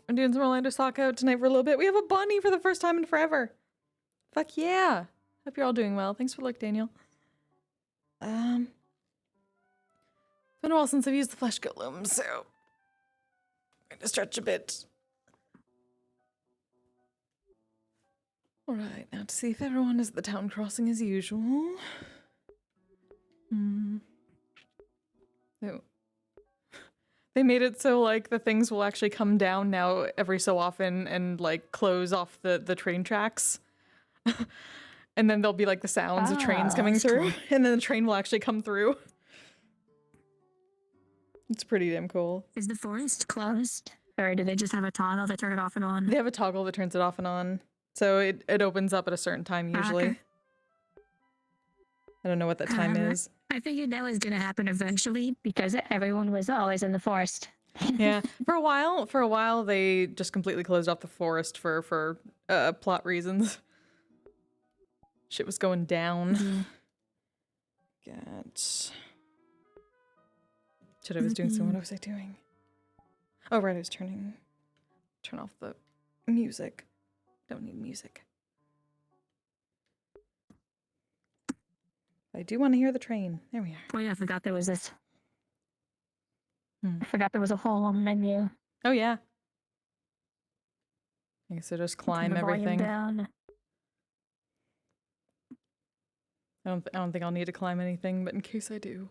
I'm doing some Orlandosaka out tonight for a little bit. We have a bunny for the first time in forever. Fuck yeah. Hope you're all doing well. Thanks for the look, Daniel. It's been a while since I've used the flesh golem, so I'm going to stretch a bit. Alright, now to see if everyone is at the town crossing as usual. Oh. They made it so, like, the things will actually come down now every so often and, like, close off the train tracks. And then there'll be, like, the sounds of trains coming through. Cool. And then the train will actually come through. It's pretty damn cool. Is the forest closed? Or do they just have a toggle that turns it off and on? They have a toggle that turns it off and on. So it opens up at a certain time, usually. Okay. I don't know what that time is. I figured that was gonna happen eventually because everyone was always in the forest. Yeah, for a while they just completely closed off the forest for plot reasons. Shit was going down. Shit, I was doing so. What was I doing? Oh right, I was turn off the music. Don't need music. I do want to hear the train. There we are. Oh yeah, I forgot there was this. I forgot there was a whole menu. Oh yeah. I guess I just climb everything. Down. I don't think I'll need to climb anything, but in case I do.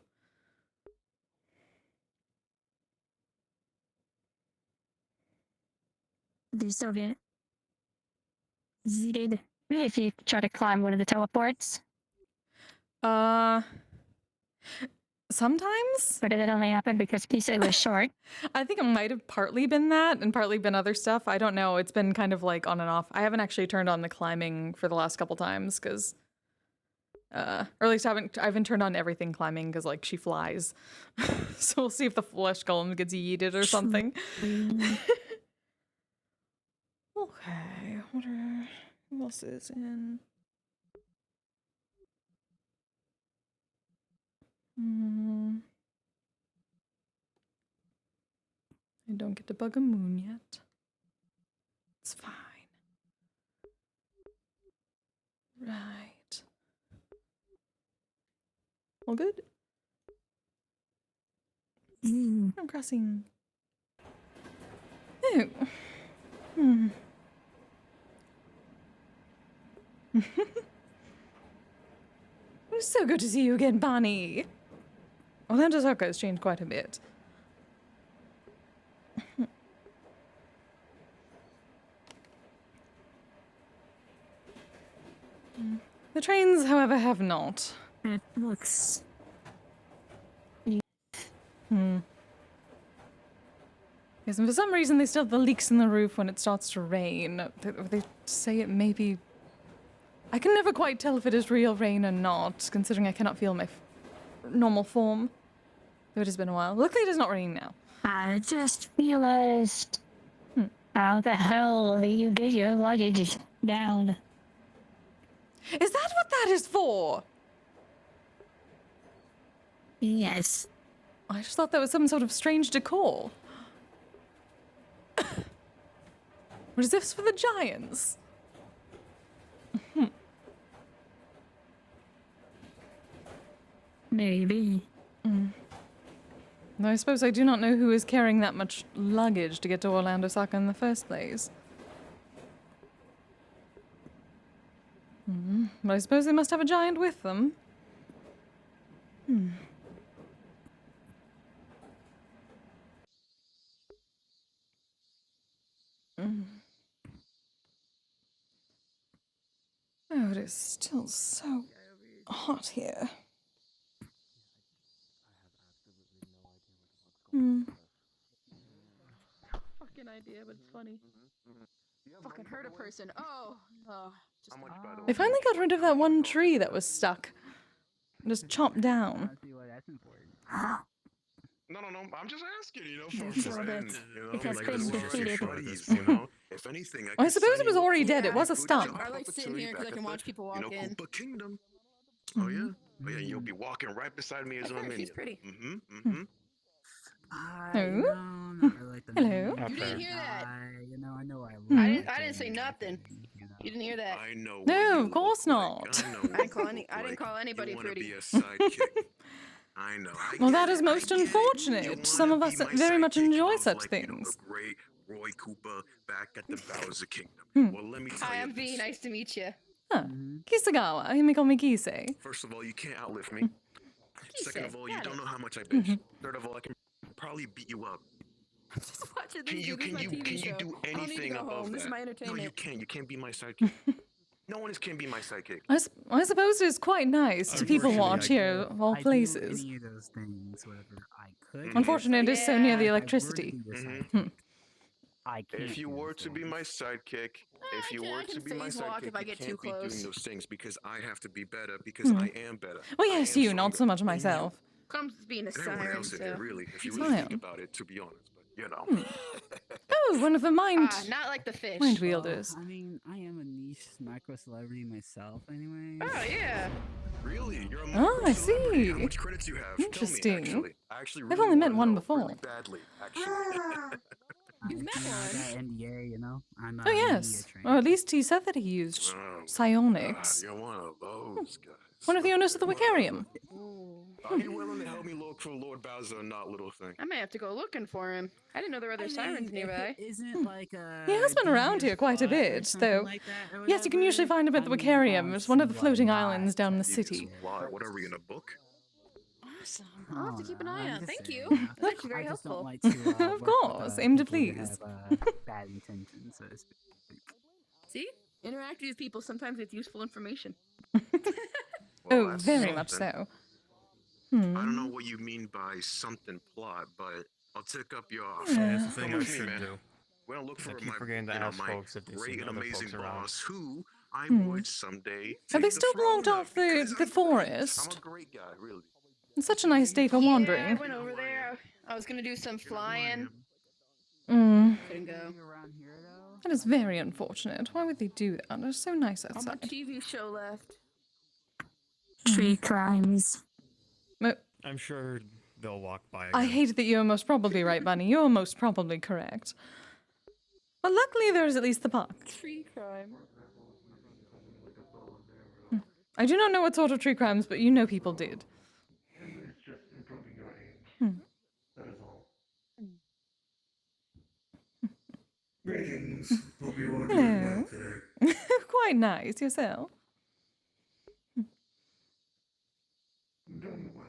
Do you still get yeeted if you try to climb one of the teleports? Sometimes? Or did it only happen because Kise was short? I think it might have partly been that and partly been other stuff. I don't know. It's been kind of like on and off. I haven't actually turned on the climbing for the last couple times because, or at least I haven't turned on everything climbing because like she flies. So we'll see if the flesh golem gets yeeted or something. Okay, who else is in? I don't get to bug a moon yet. It's fine. Right. All good? I'm crossing. Oh. It was so good to see you again, Bonnie. Orlandosaka has changed quite a bit. The trains, however, have not. It looks... Yes, and for some reason they still have the leaks in the roof when it starts to rain. They say it may be... I can never quite tell if it is real rain or not, considering I cannot feel my normal form. Though it has been a while. Luckily it is not raining now. I just realized... How the hell do you get your luggage down? Is that what that is for? Yes. I just thought that was some sort of strange decor. Was this for the giants? Maybe. Though I suppose I do not know who is carrying that much luggage to get to Orlandosaka in the first place. But I suppose they must have a giant with them. Oh, it is still so hot here. Fucking idea, but it's funny. Fucking hurt a person. Just They finally got rid of that one tree that was stuck. Just chopped down. No, I'm just asking, you know, for a friend, you know, It has like been this defeated. buddies, you know. If anything, I suppose it was already dead. It was a stump. I like sitting here because I can watch people walk in. Koopa Kingdom. Oh yeah, you'll be walking right beside me as I'm in. She's pretty. Hello? You didn't hear that. I didn't say nothing. You didn't hear that. I know. No, what you of course look not. Like. I know. I didn't call what you any. look I didn't like. call anybody You wanna pretty. be a sidekick. I know. I Well, get that it, is most I get it. You unfortunate. wanna Some of be us my very much sidekick enjoy of, such like, things. the great Roy Cooper back at the Bowser Kingdom. Hmm. Well, let me tell Hi, you I'm V. this. Nice to meet you. Huh. Kisagawa. You may call me Kise. First of all, you can't outlift me. Second Kise, of all, you got don't it. know how much I bench. Third of all, I can probably beat you up. Just watching Can this you dude. This is my TV show. do I don't need to anything go above home. that? This is my No, entertainment. you can't. You can't be my sidekick. No one can be my sidekick. I suppose it's quite nice to people Unfortunately, watch I here do- of all I places. do any of those things, whatever I could. Unfortunately, it is so near the Yeah. electricity. I can't. If you do were those to be my things. sidekick, if you I were can to be my phase walk sidekick, if I you get too can't be doing close. those things because I have to be better because I am better. Well, I yes, am you, not stronger so much than you. myself. Comes being a And everyone siren, else in so. here, really, if you It's really think Zion. about it, to be honest. But you know. Oh, one of the mind Not like the fish. mind Well, wielders. I mean, I am a niche micro celebrity myself, anyway. Oh yeah. Really? You're a Oh, I celebrity. How see. much credits you have? Interesting. Tell me, actually. I actually I've really only met wanna one know, before. really badly, actually. You've met I got one. NDA, you know. I'm Oh, media yes. trained. Or at least he said that he used psionics. You're one of those guys. One of the owners of the Wicarium. Ooh. Are you willing to help me look for Lord Bowser or not, little thing? I may have to go looking for him. I didn't know there were other I sirens mean, if nearby. it isn't like a He has been around here quite a devious plot or bit, something though. like that or Yes, you can usually whatever, find him at the I mean, I Wicarium. don't It's one of the see floating why islands down in the Devious city. plot? What are we in a book? Awesome. I'll have to keep an Hold eye on, out. I'm Thank just you. saying. That's actually very I just helpful. don't like to, Of work course, with, aim to people who please. have, bad intentions, so to speak. See? Interacting with people sometimes with useful information. Well, Oh, that's very much something. so. I don't know what you mean by something plot, but I'll take up your offer. That's the thing Come I with me, should man. do. We don't look I for keep my, forgetting to you know, ask my folks if they've great seen and other amazing folks around. boss, who I would someday Have take they the still blocked throne off of, the, because the I'm great. forest? I'm a great guy, really. It's such a nice day for Yeah, I wandering. went over there. I was gonna do some flying. Mm, Couldn't go. Around here, though, that is very unfortunate. Why would they do that? It's so nice How outside. much TV show left? Tree crimes. I'm sure they'll walk by I again. hate that you are most probably right, Bunny. You are most probably correct. But luckily, there is at least the park. Tree crime. I do not know what sort of tree crimes, but you know people did. Greetings. Hope you are doing Hello. well today. Quite nice. Yourself? Doing well.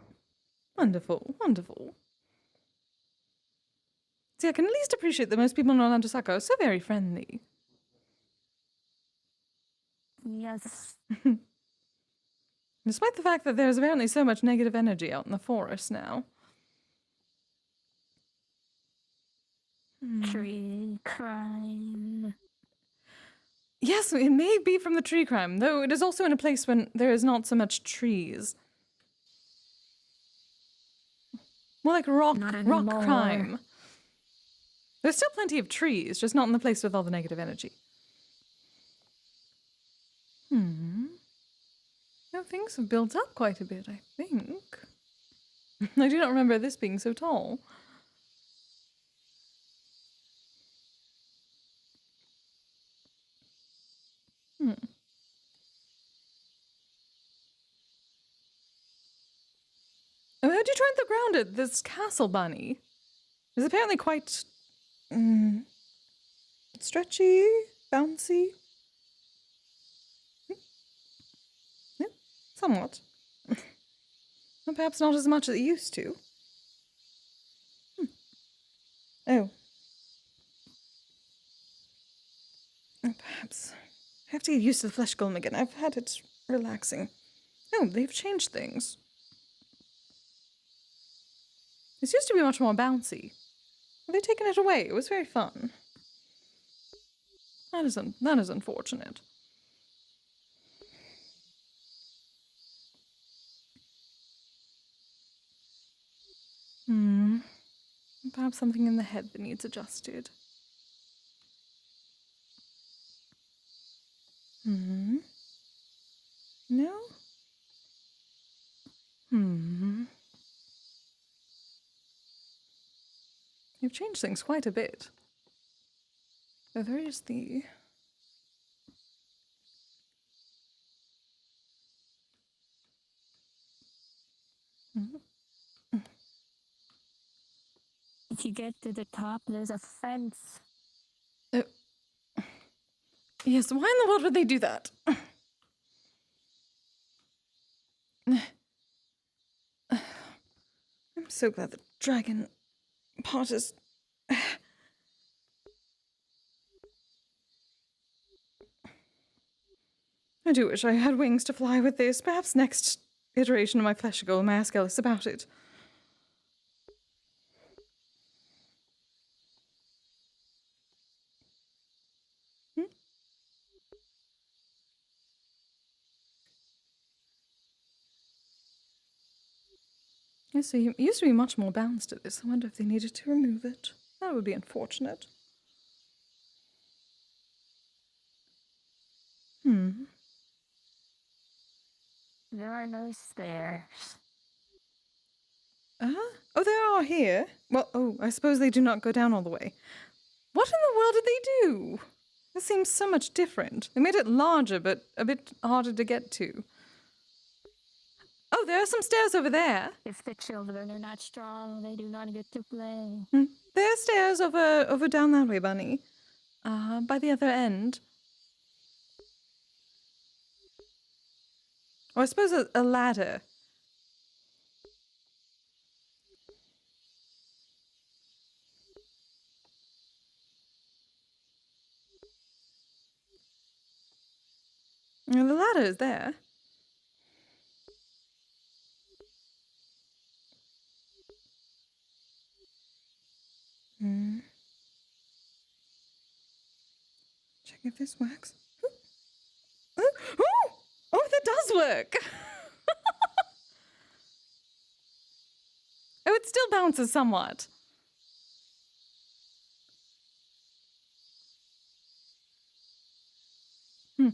Wonderful, wonderful. See, I can at least appreciate that most people in Orlandosaka are so very friendly. Yes. Despite the fact that there's apparently so much negative energy out in the forest now. Tree crime. Yes, it may be from the tree crime, though it is also in a place when there is not so much trees. More like rock Not rock anymore. crime. There's still plenty of trees, just not in the place with all the negative energy. No, things have built up quite a bit, I think. I do not remember this being so tall. Oh, how do you try and throw ground at this castle bunny? It's apparently quite stretchy, bouncy. Yeah, somewhat. Well, perhaps not as much as it used to. Oh. Perhaps I have to get used to the flesh golem again. I've had it relaxing. Oh, they've changed things. This used to be much more bouncy. Have they taken it away? It was very fun. That is unfortunate. Perhaps something in the head that needs adjusted. No? You've changed things quite a bit. So there is the... If you get to the top, there's a fence. Yes, why in the world would they do that? I'm so glad the dragon part is... I do wish I had wings to fly with this. Perhaps next iteration of my flesh will may ask Ellis about it. Yes, so it used to be much more balanced at this. I wonder if they needed to remove it. That would be unfortunate. There are no stairs. Oh, there are here. Well, oh, I suppose they do not go down all the way. What in the world did they do? This seems so much different. They made it larger, but a bit harder to get to. Oh, there are some stairs over there. If the children are not strong, they do not get to play. There are stairs over down that way, Bunny. By the other end. Or I suppose a ladder. The ladder is there. Check if this works. Oh, that does work! Oh, it still bounces somewhat. Over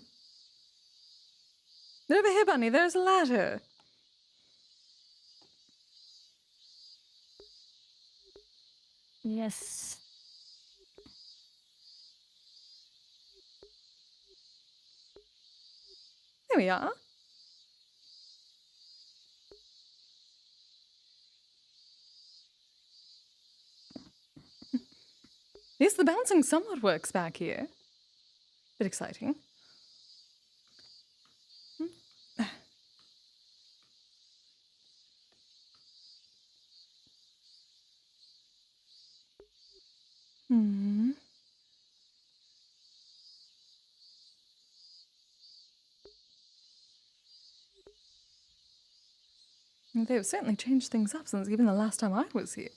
here, Bunny, there's a ladder. Yes. There we are. Yes, the bouncing somewhat works back here. Bit exciting. They've certainly changed things up since even the last time I was here.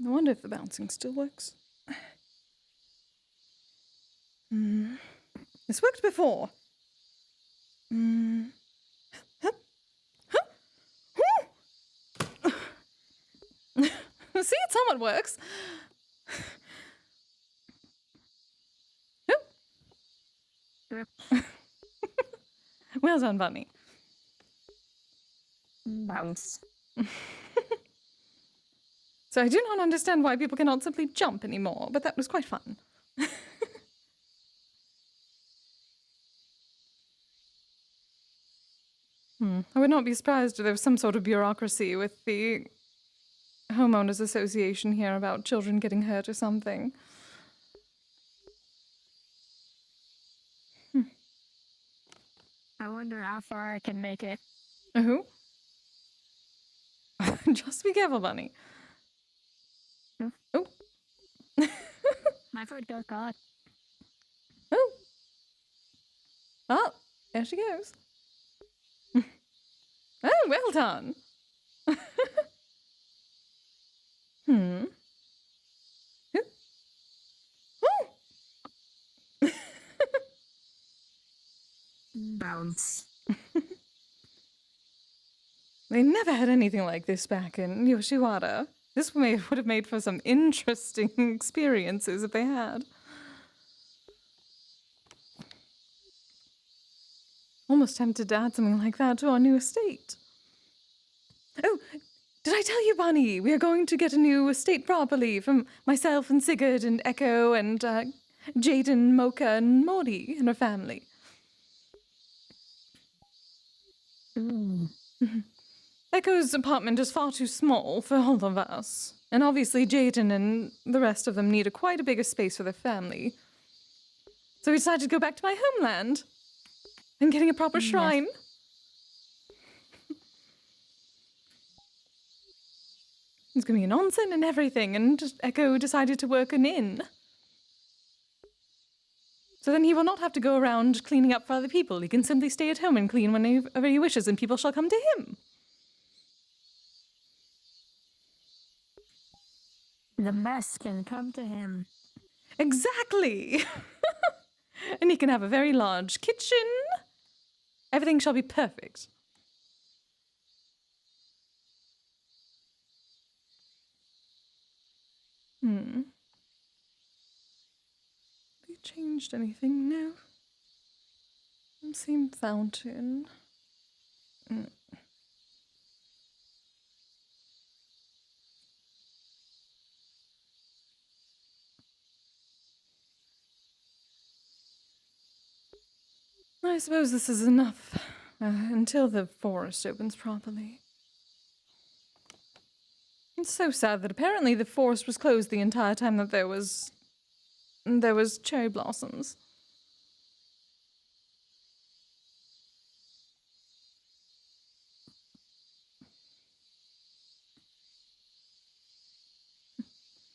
I wonder if the bouncing still works. This worked before. See, it somewhat works. Well done, Bunny. Bounce. So I do not understand why people cannot simply jump anymore, but that was quite fun. I would not be surprised if there was some sort of bureaucracy with the homeowners association here about children getting hurt or something. I wonder how far I can make it. Who? Just be careful, Bunny. Oh. My foot got caught. Oh. Oh, there she goes. Oh, well done. Oh. Bounce. They never had anything like this back in Yoshiwara. This would have made for some interesting experiences if they had. Almost tempted to add something like that to our new estate. Oh, did I tell you, Bunny? We are going to get a new estate properly from myself and Sigurd and Echo and Jaden, Mocha, and Mori and her family. Ooh. Echo's apartment is far too small for all of us. And obviously Jaden and the rest of them need quite a bigger space for their family. So we decided to go back to my homeland. And getting a proper shrine. There's going to be an onsen and everything, and Echo decided to work an inn. So then he will not have to go around cleaning up for other people. He can simply stay at home and clean whenever he wishes, and people shall come to him. The mess can come to him. Exactly! And he can have a very large kitchen. Everything shall be perfect. Have they changed anything? No. Same fountain. I suppose this is enough until the forest opens properly. It's so sad that apparently the forest was closed the entire time that there was cherry blossoms.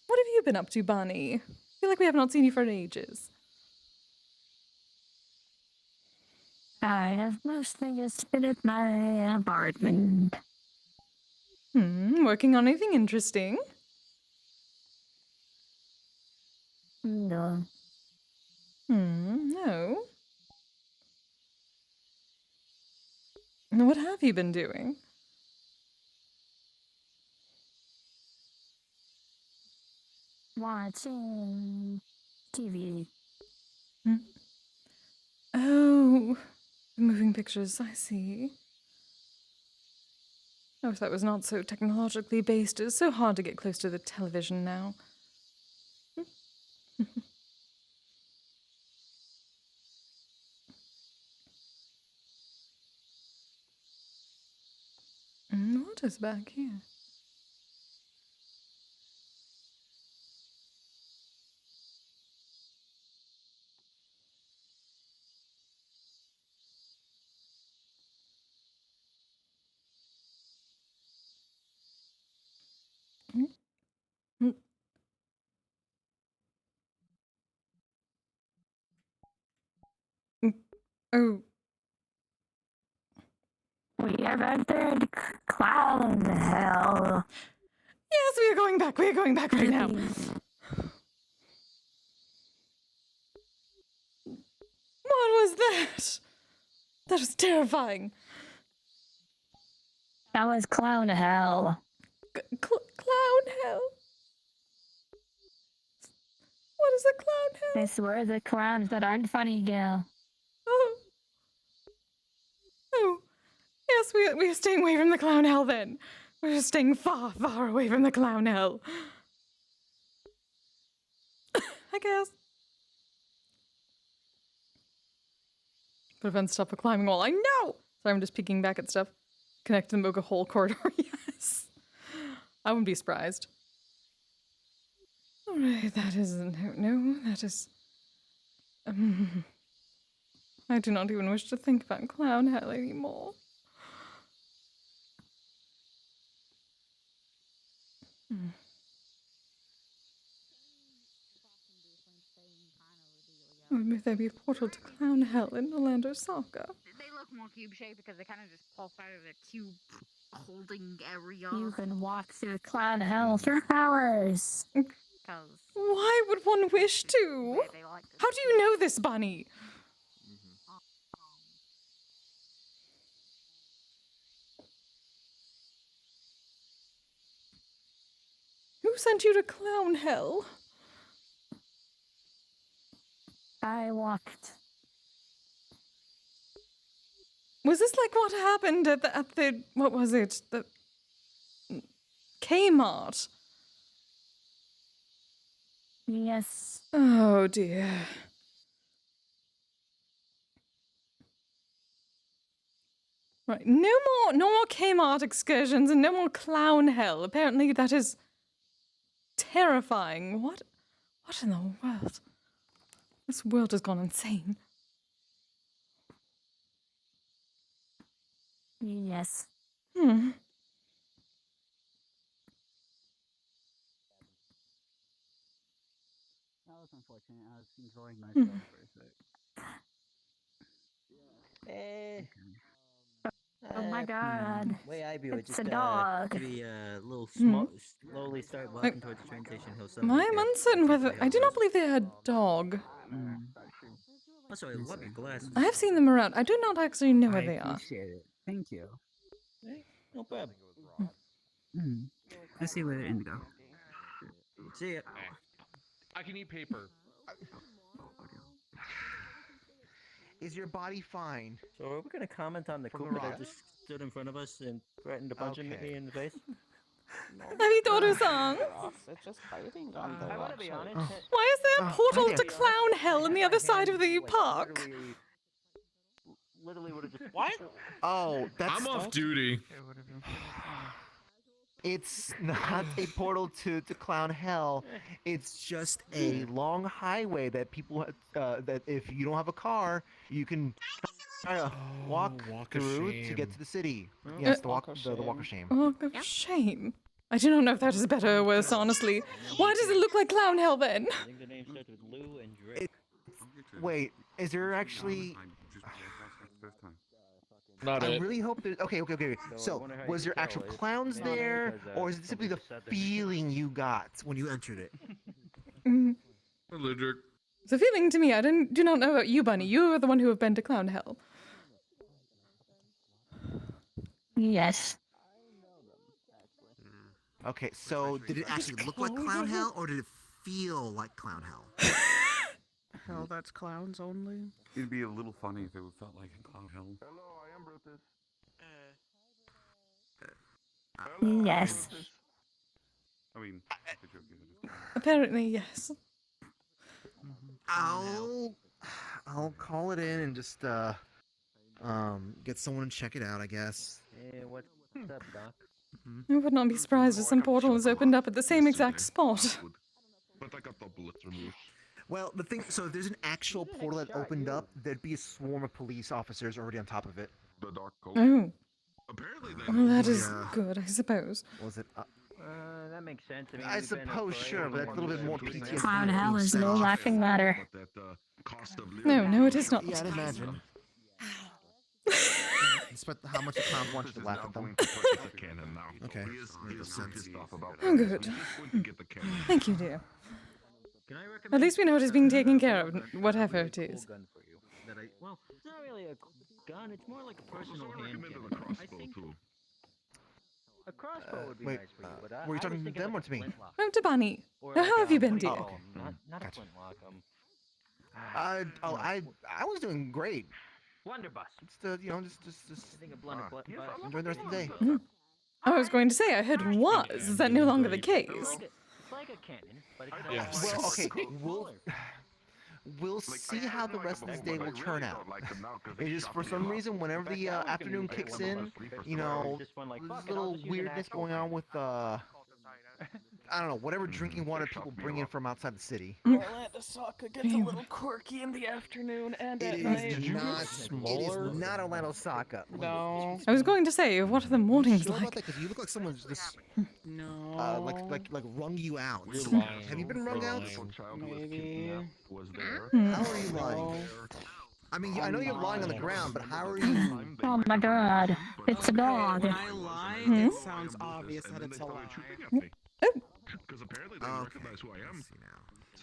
What have you been up to, Bonnie? I feel like we have not seen you for ages. I have mostly just been at my apartment. Working on anything interesting? No. No. What have you been doing? Watching TV. Oh, the moving pictures, I see. I wish that was not so technologically based. It's so hard to get close to the television now. What is back here? Oh, We have entered clown hell. yes, we are going back. We are going back right now. What was that? That was terrifying. That was clown hell. Clown hell? What is a clown hell? This were the clowns that aren't funny, Gil. Oh, yes, we are staying away from the clown hell then. We're staying far, far away from the clown hell. I guess. Prevent stuff from climbing wall. I know! Sorry, I'm just peeking back at stuff. Connect to the Mocha Hole corridor, yes. I wouldn't be surprised. Alright, that isn't... No, that is... I do not even wish to think about clown hell anymore. Maybe there be a portal to clown hell in Orlandosaka. They look more cube-shaped because they kind of just pulse out of the cube holding area. You can walk through clown hell for hours. Why would one wish to? They like How do you know this, Bunny? Who sent you to clown hell? I walked. Was this like what happened at the what was it? The Kmart. Yes. Oh dear. Right, no more Kmart excursions and no more clown hell. Apparently that is terrifying. What in the world? This world has gone insane. Yes. Hmm. That was unfortunate. I was enjoying myself for a sec. Hey. Oh my god. Way I view it, It's just a dog. maybe a little Hmm. slowly start walking towards the train station. He'll I suddenly am get uncertain whether by I do not others. believe they are a dog. Oh, sorry, what your glasses? I have seen them around. I do not actually know where I they are. appreciate it. Thank you. No problem. Let's see where Indigo. See ya. I can eat paper. Is your body fine? So are we gonna comment on the From the Koopa that rock? just stood in front of us and threatened to punch Okay. me in the face? Arigato-san! It's just biting on the I wanna rock, be so- honest. Why is there a Oh, portal hi to there. clown hell on the other side of the park? Literally would have just. What? Oh, that's I'm off duty. It's not a portal to clown hell. It's just a long highway that people that if you don't have a car, you can try to walk walk of through to shame. get to the city. Yes, the walk Walk the of walk of shame. shame. Walk of shame. I do not know if that is better or worse, honestly. Why does it look like clown hell then? I think the name starts with Lou and Drake. Wait, is there actually? Not I it. really hope there's. Okay. So I So, wonder how was you there can actual tell it. clowns Maybe there, because, or is it simply the somebody said that- feeling you got when you entered it? Mm. Ludric. It's a feeling to me. I do not know about you, Bunny. You are the one who have been to clown hell. Yes. Okay, so did it actually look like clown hell, or did it feel like clown hell? Hell, that's clowns only. It'd be a little funny if it felt like a clown hell. Hello, I am Brutus. Yes. I mean, the joke is it is. Apparently, yes. I'll call it in and just get someone to check it out, I guess. Hey, what's up, Doc? I would not be surprised if some portal has opened up at the same exact spot. But I got the bullets removed. Well, the thing, so if there's an actual portal that opened up, there'd be a swarm of police officers already on top of it. The dark coat. Oh, Apparently they well, that is Yeah. good, I suppose. Was it? That makes sense. I mean, I we've been in suppose, parade sure, but that's a little bit more shooting PTSD. range. Clown hell is no laughing matter. But that cost of No, it is not. Yeah, I'd imagine. Despite how much the clown wants to laugh at them. the cannon now. Okay. He is pissed off about Oh, that. good. He's going to get the cannon. Thank you, dear. Can I recommend At least we know it is being taken care of, whatever it is. gun for you? That I, well, it's not really a gun. It's more like a personal I hand recommended cannon. a I crossbow think too. a crossbow would be wait, nice for you. But were you I talking was to thinking them like or to me? a flintlock. Oh, to Bunny. Or Now, like how have you been, what do dear? call 'em? Not Gotcha. a flintlock. I was doing great. Blunderbuss. Just I think a blunderbuss. enjoy the rest of the day. I was going to say, I heard was. Is that no longer the It's case? like a cannon, but it's Yes. Well, okay, smaller. we'll see how the rest of this day will turn out. It is for some reason, whenever the afternoon kicks in, you know, Just one like, there's fuck a it, I'll little just use an weirdness actual going on gun. with I don't know, whatever drinking water people bring in from outside the city. Orlandosaka gets a little quirky in the afternoon and at night. It is not Orlandosaka. No. I was going to say, what are the mornings Sure about like? that? Because you look like someone's just No. like wrung you out. You're lying. Have you been wrung You're out? lying. Maybe. Was there? How are you lying? No. I mean, I know you're lying on the ground, but how are you? Oh my god. It's a dog. When I lie, it sounds obvious that it's a lie. Because apparently they Okay. recognize who I am. Let's see now.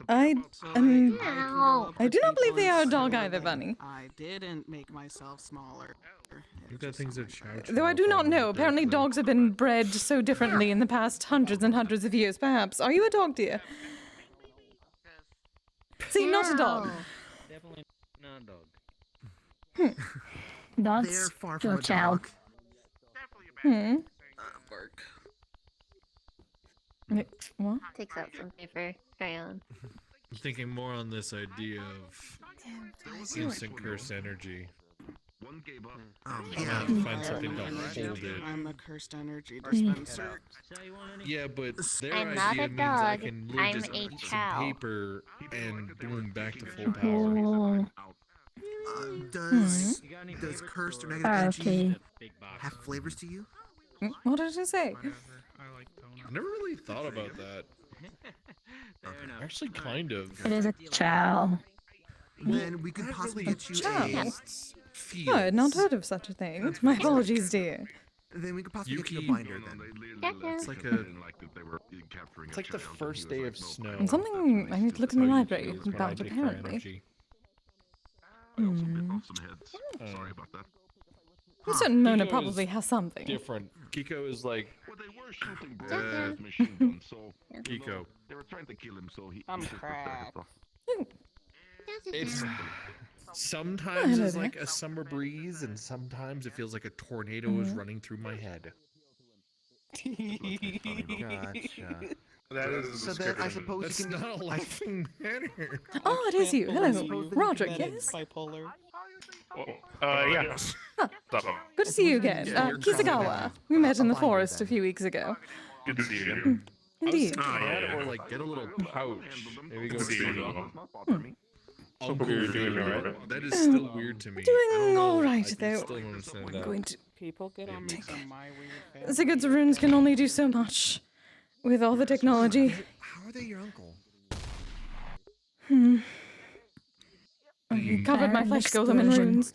I No. I do not believe they are a dog either, Bunny. I didn't make myself smaller. You've got things that chow. Though I do not know. Apparently dogs have been bred so differently in the past hundreds and hundreds of years, perhaps. Are you a dog, dear? See, not a dog. Definitely not a dog. They're That's far from your a child. dog. Hmm. Bark. What? Takes out some paper. Crayon. I'm thinking more on this idea of instant curse energy. One gave up. Yeah, find something to hold it. I'm a cursed energy dispenser. Yeah, but their I'm idea not a means I dog, can I'm just a eat some cow. paper and boom, back to full power. Oh, Does cursed or negative energy okay. have flavors to you? What did you say? I never really thought about that. Actually, kind of. It is a chow. Then we could possibly get you Chow. a. Oh, I had not heard of such a thing. My apologies, dear. Then we could possibly get you a Yuki- binder then. It's like a. It's like the first day of snow. And something I need to look in the That's how library Yuki is when I about, take her apparently. energy. Sorry about that. I'm certain Mona Kiko probably is has something. Different. Kiko is like. Well, they were shooting Brad with machine guns, so Kiko. they were trying to kill him, so he. I'm he just cracked. It's I sometimes know it's that. like a summer breeze, and sometimes it feels like a tornado is running through my head. Gotcha. That is So then I suppose That's you can. not a laughing matter. Oh, it is you. Hello, Believe Roderick, that it's yes? bipolar. yeah. Good to see you again. Kisagawa. We met in the forest a few weeks ago. Good to see you again. Indeed. That or like get a little pouch. Maybe go see Uncle you're doing Vito. alright. That is still weird to me. Doing I don't know, all right, I though. still don't understand I'm that. going to. People get on me from my weird family. Sigurd's runes can only do so much with all the technology. How are they your uncle? He covered my An flesh golem in explosion. runes.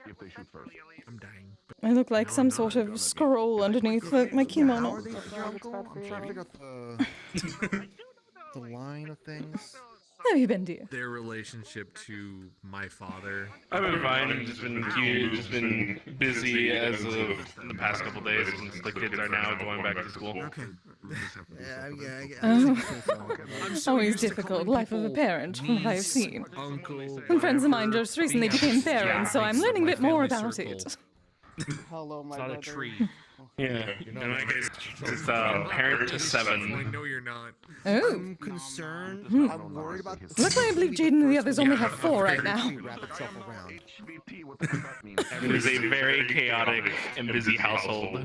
If they shoot first. I'm dying. I look like some sort of scroll underneath my How are kimono. they your uncle? I'm trying to figure out the line of things. How have you been, dear? Their relationship to my father. I've been fine. Just been cute. Just been busy as of the past couple days since the kids are now going back to school. Okay. Always difficult life of a parent, from what I've seen. Uncle. And friends of mine just recently became parents, so I'm learning a bit more about it. Hello, my It's not a brother. tree. Yeah. You're not In my a- case, it's parent to I 7. know you're not. Oh. I'm concerned. I'm worried about. Luckily, I believe Jaden and the others only have 4 right now. Wrap itself around. HVT, what the fuck that mean? It is a very chaotic and busy household.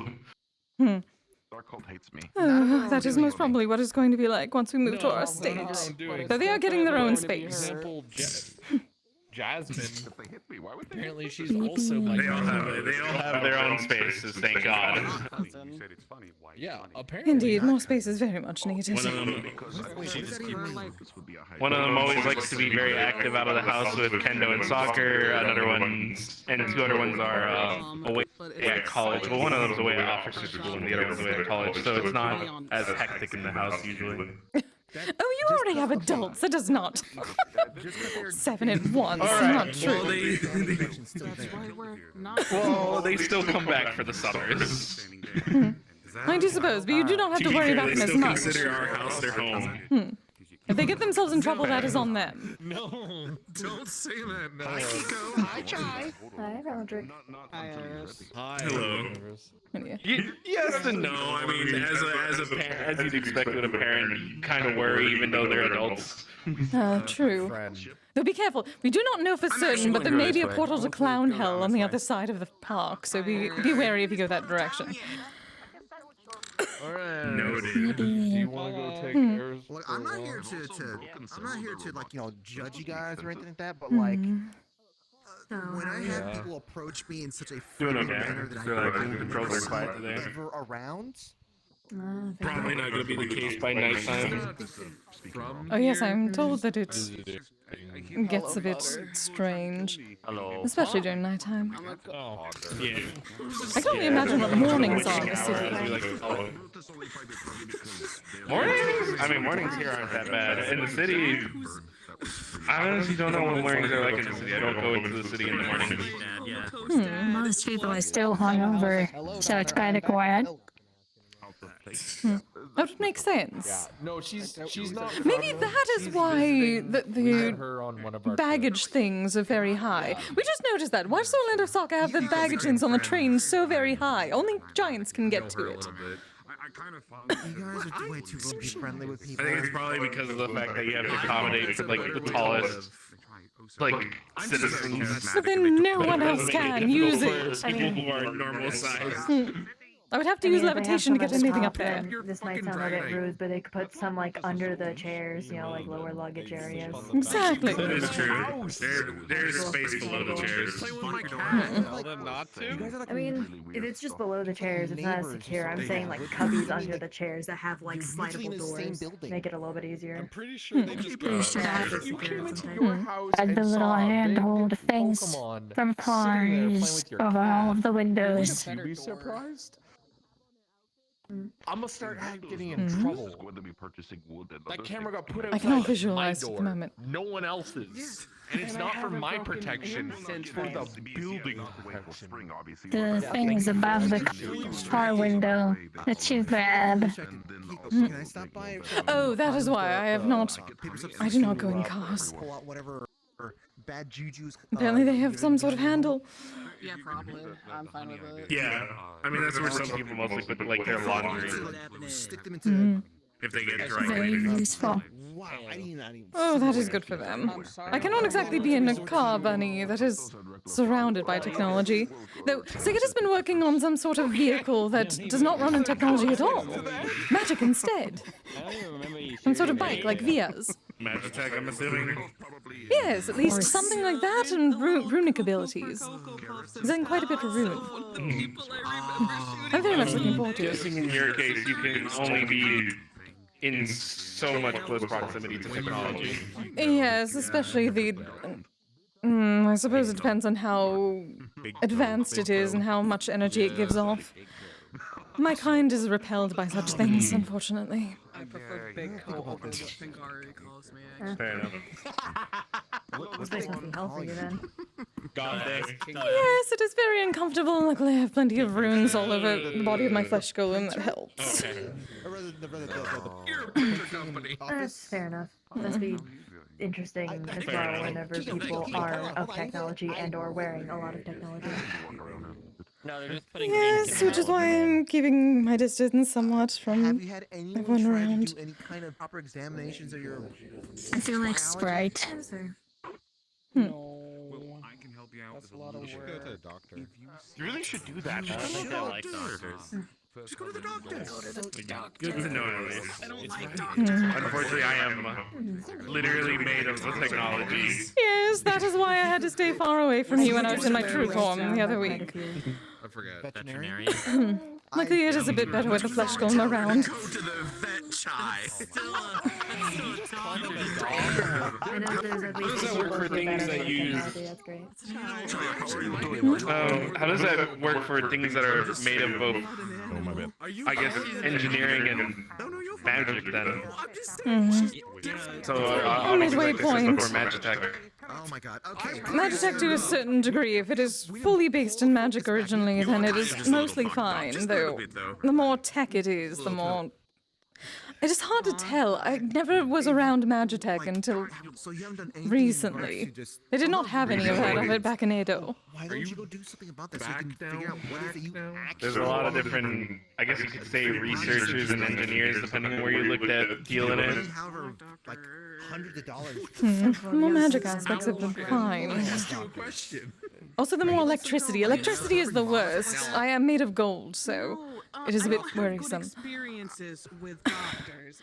Darkhold hates me. That is most probably what it's going to be like once we move to our estate. Though they are getting their own space. Example, Jasmine. If they hit me, why would they? Apparently, she's also like. They all have their own spaces, thank God. You said it's funny. Why? Yeah, apparently. Indeed, more space is very much needed. One of them, Because She just keep this would be a high. one of them always likes to be very active out of the house with kendo and soccer. Another one, and 2 other ones are away at college. Well, one of them's away at officer school, and the other one's away at college. So it's not as hectic in the house usually. Oh, you already have adults. That does not. 7 at once. Not true. That's why we're not. Well, they still come back for the summers. I do suppose, but you do not have to worry about them as much. our house their home. If they get themselves in trouble, that is on them. No, don't say that now. Hi, Chai. Hi, Roderick. Hi, Iris. Hi. Hello. Yeah. Yes and no. I mean, as a parent, as you'd expect with a parent, you kind of worry even though they're adults. True. Though be careful. We do not know for certain, but there may be a portal to Clown Hell on the other side of the park, so be wary if you go that direction. Alright. Noted. Do you want to go take Arizona? Look, I'm not here I'm not here to like judge you guys or anything like that, but like when I have people approach me in such a Doing friendly okay. manner that Feel I like feel the controls are quiet today. ever around, Probably not going to be the case by nighttime. Oh yes, I'm told that it gets a bit strange, especially during nighttime. Oh, yeah. I can only imagine what mornings are in the city. Mornings? I mean, mornings here aren't that bad. In the city, I honestly don't know what mornings are like in the city. I don't go into the city in the morning. Most people are still hungover, so it's kind of quiet. That would make sense. No, she's not. Maybe that is why the her on one of our baggage things are very high. We just noticed that. Why does Orlandosaka have the baggage things on the train so very high? Only giants can get to it. You guys are way too friendly with people. I think it's probably because of the fact that you have to accommodate like the tallest like citizens. But then no one else can use it. People who are normal size. I would have to use levitation to get anything up there. This might sound a bit rude, but they could put some like under the chairs, you know, like lower luggage areas. Exactly. That is true. There's space below the chairs. Tell them not to. I mean, if it's just below the chairs, it's not as secure. I'm saying like cubbies under the chairs that have like slidable doors. Make it a little bit easier. I'm pretty sure they just Pretty sure you came into your house Like the and little saw a big handhold things Pokemon from sitting there playing cars with your over all cat. of the windows. Would you be surprised? I'm gonna start getting in trouble. That camera got put outside I cannot my visualize at the door. moment. No one else's. And it's not for my protection, it's for the building protection. The things above the car window that you grab. Can I stop by? Oh, that is why I have not. I do not go in cars. Pull out whatever bad juju's. Apparently, they have some sort of handle. Yeah, probably. I'm fine with it. Yeah, I mean that's where some people mostly put like their laundry Stick them into. if they get dry Very cleaning. useful. Wow, I did not even. Oh, that is good for them. I cannot exactly be in a car bunny that is surrounded by technology. Though, Sigurd has been working on some sort of vehicle that does not run on technology at all. Magic instead. Some sort of bike, like Via's. Magitech, I'm assuming. Yes, at least something like that and runic abilities. He's in quite a bit of rune. I'm very much looking forward to it. Guessing in your case, you can only be in so much close proximity to technology. Yes, especially the... I suppose it depends on how advanced it is and how much energy it gives off. My kind is repelled by such things, unfortunately. I prefer big coworkers that think Ari calls me. Fair enough. This place must be healthy then. God dang. Yes, it is very uncomfortable. Luckily, I have plenty of runes all over the body of my flesh golem that helps. Okay. That's fair enough. Must be interesting as well whenever people are of technology and or wearing a lot of technology. No, they're just putting Yes, which is why I'm keeping my distance somewhat Have from you had anyone everyone try around. to do any kind of proper examinations of your? I feel like Sprite. Yes, sir. I can help you out with a lot of work. You should go to a doctor. You really should do that. I don't think I like doctors. Just go to the doctor. Good to know at least. Unfortunately, I am literally made of the technology. Yes, that is why I had to stay far away from you when I was in my true form the other week. I forget. Veterinarian. Luckily, it is a bit better with the flesh golem around. Go to the vet chai. I know there's at least Does that people work for who are things better that with use- technology, that's great. How does that work for things that are made of both, I guess, engineering and magic then? So obviously Midway like this is point. before Magitech. Oh my god. Okay. Magitech to a certain degree, if it is fully based in magic originally, then it is mostly fine, though. The more tech it is, the more... It is hard to tell. I never was around Magitech until So you haven't done anything. recently. They did not have any of it back in Edo. Why don't you go do something about that so you can figure out what it is that you actually? There's a lot of different, I guess you could say, researchers and engineers, depending on where you looked at dealing in it. However, like hundreds of dollars. The more magic aspects have been fine. Ask you a question. Also, the more electricity. Electricity is the worst. I am made of gold, so it is a bit worrisome. Experiences with doctors.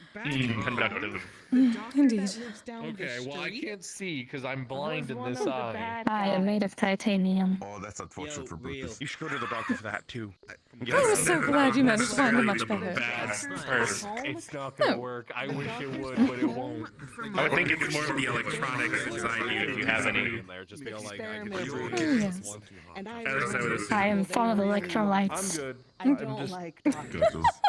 Conductive. Indeed. Okay, well I can't see because I'm blind in this eye. I am made of titanium. Oh, that's unfortunate for Brutus. You should go to the doctor for that too. I was so glad you managed to find a much better. It's not gonna work. I wish it would, but it won't. I would think it's more of the electronics inside you if you have any. Just feel like I can Yes. And I I am full of I'm electrolytes. good. I I'm don't just like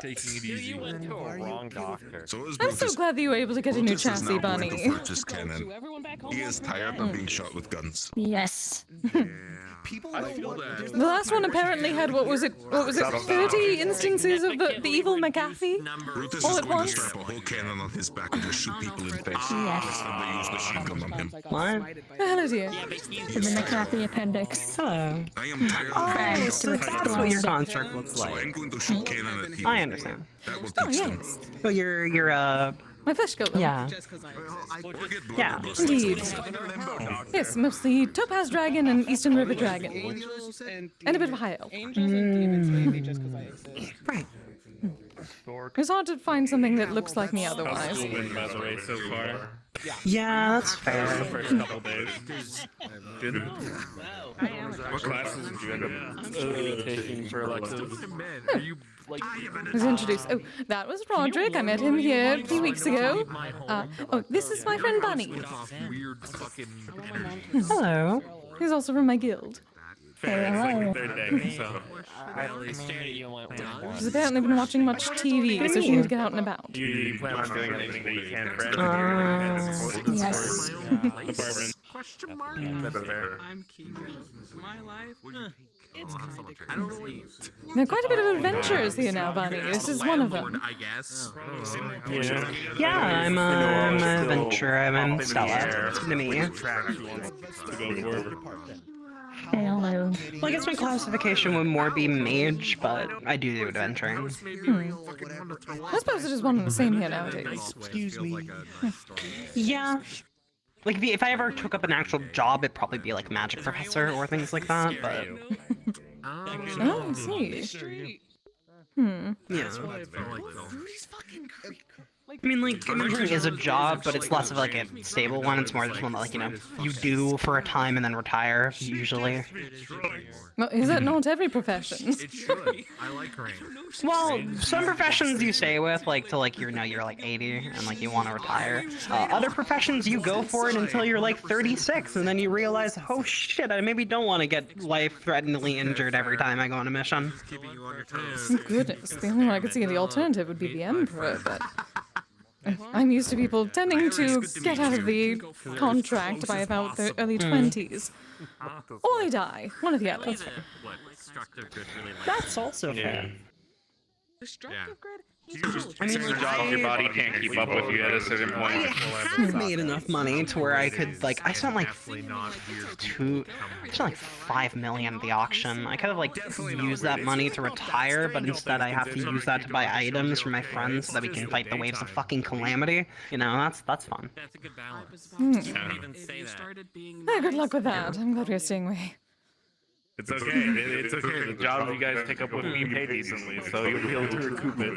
Taking it easy. went to a wrong doctor. So is I'm Brutus. so glad that you were able to get a new Brutus is chassis, now going Bunny. to purchase cannon. He is tired of being shot with guns. Yes. People I feel that. The last one apparently had, what was it, 30 instances of the evil McAfee? Brutus All is at going once? to strap a whole cannon on his back and just shoot people in the face. Yes. Next time they use machine gun on him. What? Oh dear. The McAfee appendix. Hello. I am tired of being Thanks shot. to That's what your construct looks So I'm like. going to shoot cannon at people. I understand. That will Oh, teach them. yes. So you're My flesh golem. yeah. Forget Yeah. Indeed. Yes, mostly Topaz Dragon and Eastern River Dragon. And a bit of a high elf. Angels and demons maybe just because I exist. Right. It's hard to find something that looks like me How's otherwise. school been, by the way, so far? Yeah, that's The fair. first couple days. Good. What classes did you end up taking for electives? I was introduced. Oh, that was Roderick. I met him here a few weeks ago. Oh, this is my friend Bunny. Hello. He's also from my guild. Fair, it's like the third day, so. She's apparently been watching much TV, so she needs to get out and about. You plan on doing anything that you can for Yes. department. Question mark? That's fair. I'm Kise. My life? It's kind of crazy. There are quite a bit of adventures here now, Bunny. This is one of them. I guess. Yeah, I'm an adventurer. I'm in Stella. It's good to meet you. To go for. Hello. Well, I guess my classification would more be mage, but I do adventuring. I suppose it is one and the same here nowadays. Excuse me. Yeah. Like, if I ever took up an actual job, it'd probably be like magic professor or things like that, but... Oh, I see. Yeah. I mean, like, adventuring is a job, but it's less of like a stable one. It's more just one that, like, you know, you do for a time and then retire, usually. Well, is that not every profession? It should. I like rain. Well, some professions you stay with, like, till, like, you're like 80 and, like, you want to retire. Other professions, you go for it until you're, like, 36, and then you realize, oh, shit, I maybe don't want to get life-threateningly injured every time I go on a mission. Keeping you on your toes. Goodness, the only one I could see the alternative would be the Emperor, but... I'm used to people tending to get out of the contract by about their early 20s. Or they die. One or the other. That's also fair. Destructive grid? I mean, your job, your body can't keep up with you at a certain point. I have made enough money to where I could, like, I spent like 5 million at the auction. I could have, like, used that money to retire, but instead I have to use that to buy items for my friends so that we can fight the waves of fucking calamity. You know, that's fun. That's a good balance. Yeah. Even say that. Yeah, good luck with that. I'm glad we're staying away. It's okay. It's okay. The jobs you guys take up with me pay decently, so you'll be able to recoup it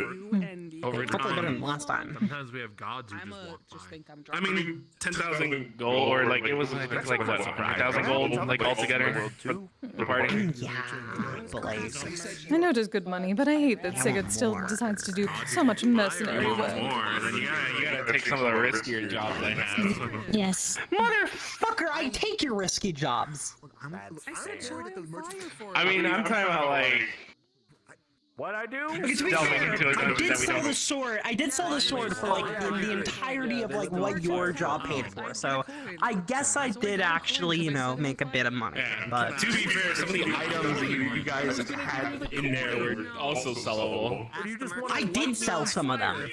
over Hopefully better than time. last time. Sometimes we have gods who just think I'm I mean, 10,000 gold, or like it was like what, 100,000 gold, like altogether. The party. Yeah, but like, I know it is good money, but I hate that Sigurd still decides to do so much mercenary work. Then you gotta take some of the riskier jobs I have. Yes. motherfucker, I take your risky jobs. I mean, I'm talking about like. What I do? Okay, to be Delving fair, into a I dungeon did that we sell don't- the sword. I did sell the sword for like the entirety of like what your job paid for. So I guess I did actually, you know, make a bit of money. But To be fair, some of the items that you guys had in there were also sellable. I did sell some of them.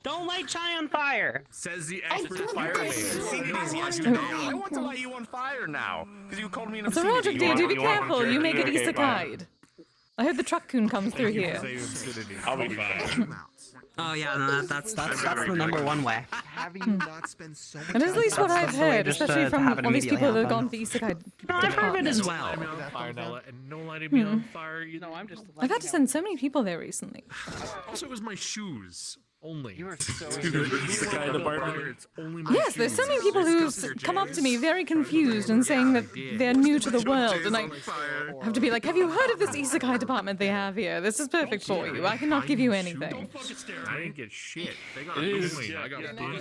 Don't light Chai on fire. Says the expert fireman. I want to light you on fire now. Because you called me an So obscenity. Roderick, dear, do be you want careful. You may get okay, fine. isekai'd. I heard the truck coon comes through here. I'll be fine. Oh yeah, no, that's the #1 way. Having you not spend so much And at least what I've That's the way heard, just to especially from have it all these people that have immediately gone to the isekai No, I've heard it as department. well. No lighting me on fire. You know, I'm just. I've had to send so many people there recently. Also, it was my shoes only. You are so Isekai department. It's only my Yes, there's so many shoes. people who come up to me very confused and saying that they're new to the world, and I have to be like, have you heard of this isekai department they have here? This is perfect for you. I cannot give you anything. I didn't get shit. They got It is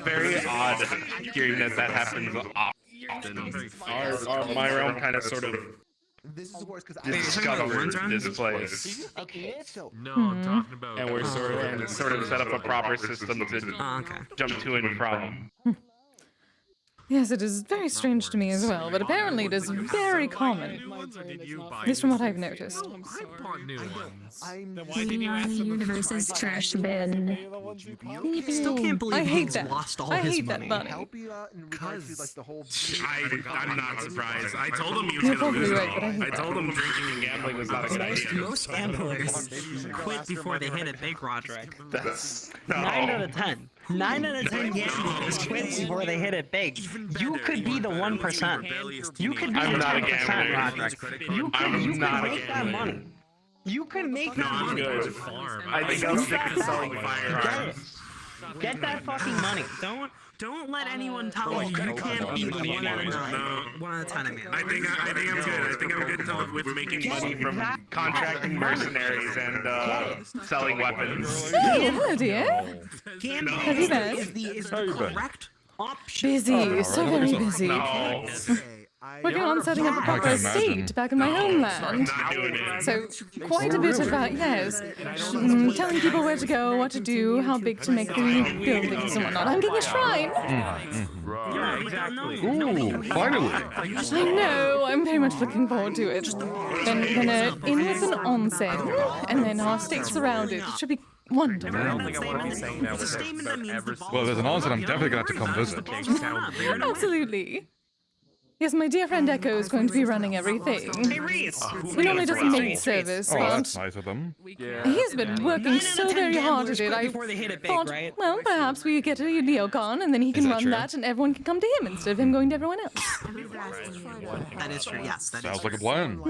very odd hearing that happens often. My realm kind of sort of This is worse because discovered this place. Okay, so No, I'm talking about. And we're sort of set up a proper system to jump to and from. Yes, it is very strange to me as well, but apparently it is very common. At least from what I've noticed. I bought new ones. Being on the universe's trash bin. Still can't believe I hate he's that. lost all I his hate money. that bunny. help you out in regards to like the whole. I'm not surprised. I told him he was You're gonna probably lose right, but I it all. hate I told him drinking and gambling was not a good idea. Most gamblers quit before they hit it big, Roderick. That's 9 out of 10. 9 out of 10 gamblers quit before they hit it big. You could be the 1%. You could be I'm the not a 10%, gambler. Roderick. You could make that money. You can make that I'm money. good. I think I'll stick to selling firearms. Get that fucking money. Don't let anyone tell you you can't be the 1 out of 10. 1 out of 10, I mean. I think I'm good. I think I'm good with making money from contracting mercenaries and selling weapons. Hello, dear. Gambling Have you been? is the correct option. Busy, so very busy. No. Working on setting up a proper estate back in my homeland. So, quite a bit about, yes, telling people where to go, what to do, how big to make the buildings and whatnot. I'm getting a shrine. Ooh, finally. I know, I'm very much looking forward to it. Then an inn with an onsen, and then our estates surrounded. It should be wonderful. I don't think I want to be saying that with every Well, there's an onset. I'm definitely gonna have to come visit. Absolutely. Yes, my dear friend Echo is going to be running everything. Hey, Reese. He normally does maid service, Oh, but that's nice of them. he's been working so very hard at it. I before they hit it big, thought, right? well, perhaps we get a neocon and then he can that run true? that and everyone can come to him instead of him going to everyone else. That is true, yes. That is Sounds true. like a plan.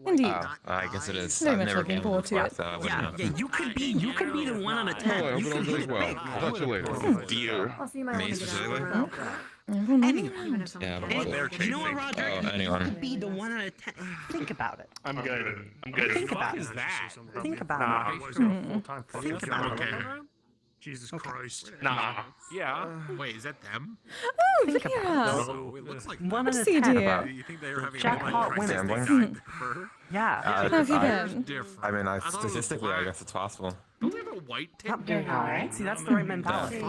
Indeed. I guess it is. Very I've much never looking gambled forward to before, it. so I wouldn't Yeah, know. yeah, you could be the 1 out of 10. Oh, I hope You it all could hit goes it well. big. I'll talk to you later. Deer. Also, you might want Me to get out specifically? real quick. Anyone. Yeah, Hey, but you know what, Roger? Oh, You anyone. could be the 1 out of 10. Think about it. I'm good. I'm good. Think about it. Think about it. Think about it. Jesus Christ. Nah. Yeah. Wait, is that them? Oh, Think Vera. Oh, it looks like. 1 out of See, 10. dear. You think they were having Jackpot a crisis? winner. They died for her? Yeah. How have you been? Different. I mean, thought it was statistically, I black. guess it's possible. Don't they have a white tip? Alright, see, that's the right mentality.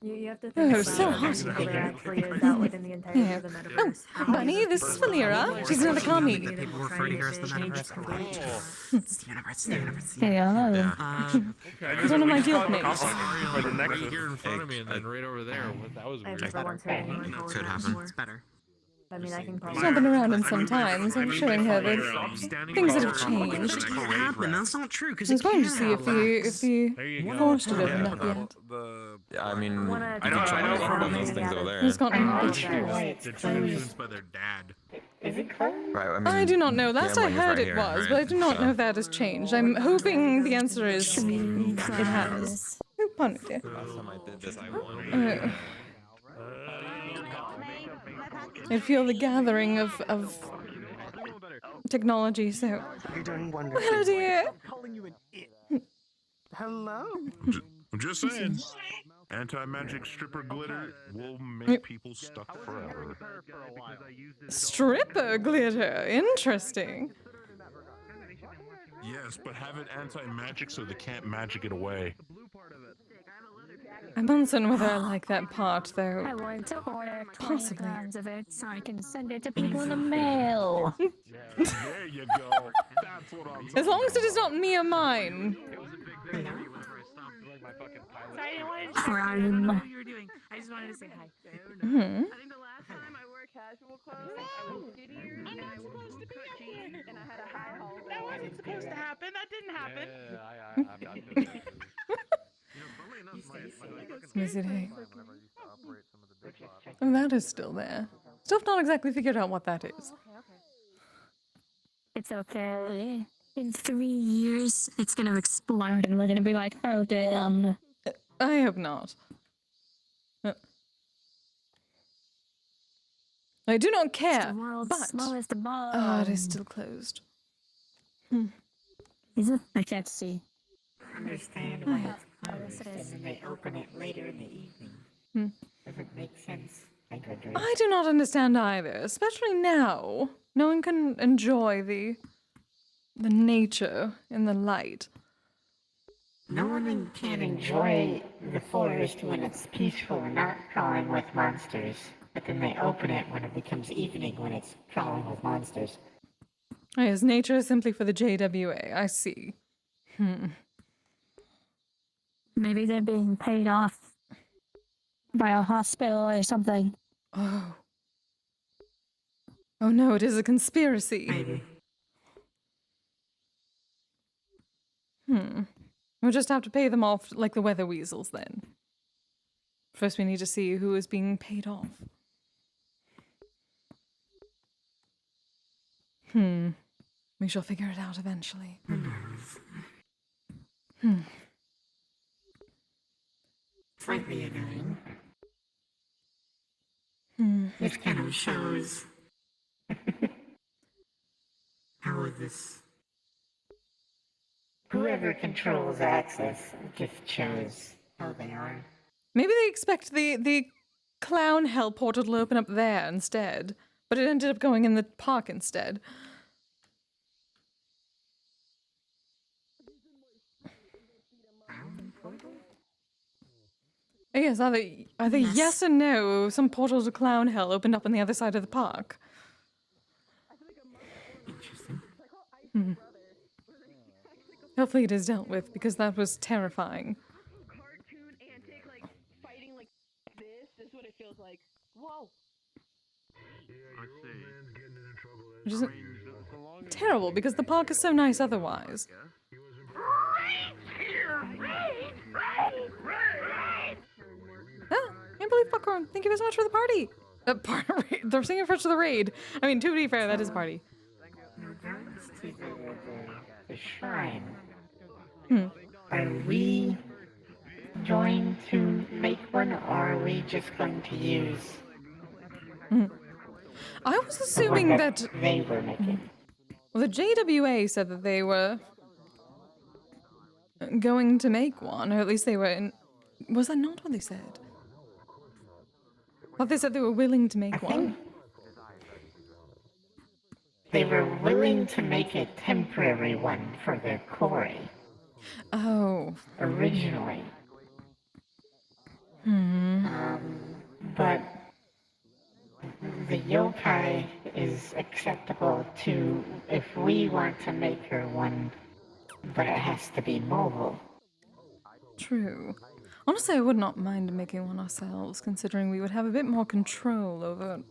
You have to Oh, think about so how hot. there actually is out within the entirety Yeah. of the Oh, metaverse. Bunny, this is Valera. She's another commie. People refer to here as the metaverse. It's the universe. The universe. Hello. He's one of my guild mates. Right here in front of me and then right over there. That was I've weird. never once heard anyone call Could it happen. before. It's better. I mean, I can She's probably. not been around in some time, so I'm showing her the things that have It changed. can't happen. That's not true. Because I was it going to can see if the forest had opened up yet. Yeah, I mean, Wanna I know try when something those things together? go there. He's gotten They're influenced by their dad. Right, I mean, I do not know. Last I gambling is heard right it here, was, right? but I do not So- know if that has changed. I'm hoping the answer is it has. Oh, pardon me, dear. Last time I did this, I won. Oh. I feel the gathering of technology, so. You're doing Oh, wonderful. hello, dear. Hello. I'm just saying. Anti-magic stripper glitter will make people stuck forever. Stripper glitter. Interesting. Yes, but have it anti-magic so they can't magic it away. I'm uncertain whether I like that part, I though. want to order 20 Possibly. grams of it so I can send it to people in the mail. There you go. That's what I'm As long as it is not me or mine. Run. you were doing. I just wanted to say hi. Hmm. I think the last time I wore casual clothes, I was giddier and I was cookie and I had a high hallway. That wasn't supposed to happen. That didn't happen. Missy Day. Oh, that is still there. Still have not exactly figured out what that is. It's okay. In 3 years, it's gonna explode and we're gonna be like, oh damn. I hope not. I do not care, The world's but... slowest bomb. Oh, it is still closed. Is it? I can't see. Understand why it's closed and then they open it later in the evening. Does it make sense? I do not understand either, especially now. No one can enjoy the nature in the light. No one can enjoy the forest when it's peaceful and not crawling with monsters, but then they open it when it becomes evening when it's crawling with monsters. Yes, nature is simply for the JWA, I see. Maybe they're being paid off by a hospital or something. Oh. Oh no, it is a conspiracy. Maybe. We'll just have to pay them off like the weather weasels then. First we need to see who is being paid off. We shall figure it out eventually. Slightly annoying. This kind of shows how this... Whoever controls access just shows how they are. Maybe they expect the clown hell portal to open up there instead, but it ended up going in the park instead. I guess either yes or no, some portal to clown hell opened up on the other side of the park. Hopefully it is dealt with, because that was terrifying. Cartoon antic, like, fighting like this is what it feels like. Whoa! Which is terrible, because the park is so nice otherwise. Ah, can't believe Popcorn. Thank you so much for the party. They're singing for the raid. I mean, to be fair, that is a party. The shrine. Are we going to make one, or are we just going to use... I was assuming that they were making? Well, the JWA said that they were going to make one, or at least they were in... Was that not what they said? I thought they said they were willing to make one. They were willing to make a temporary one for their quarry. Oh. Originally. But the yokai is acceptable to if we want to make her one, but it has to be mobile. True. Honestly, I would not mind making one ourselves, considering we would have a bit more control over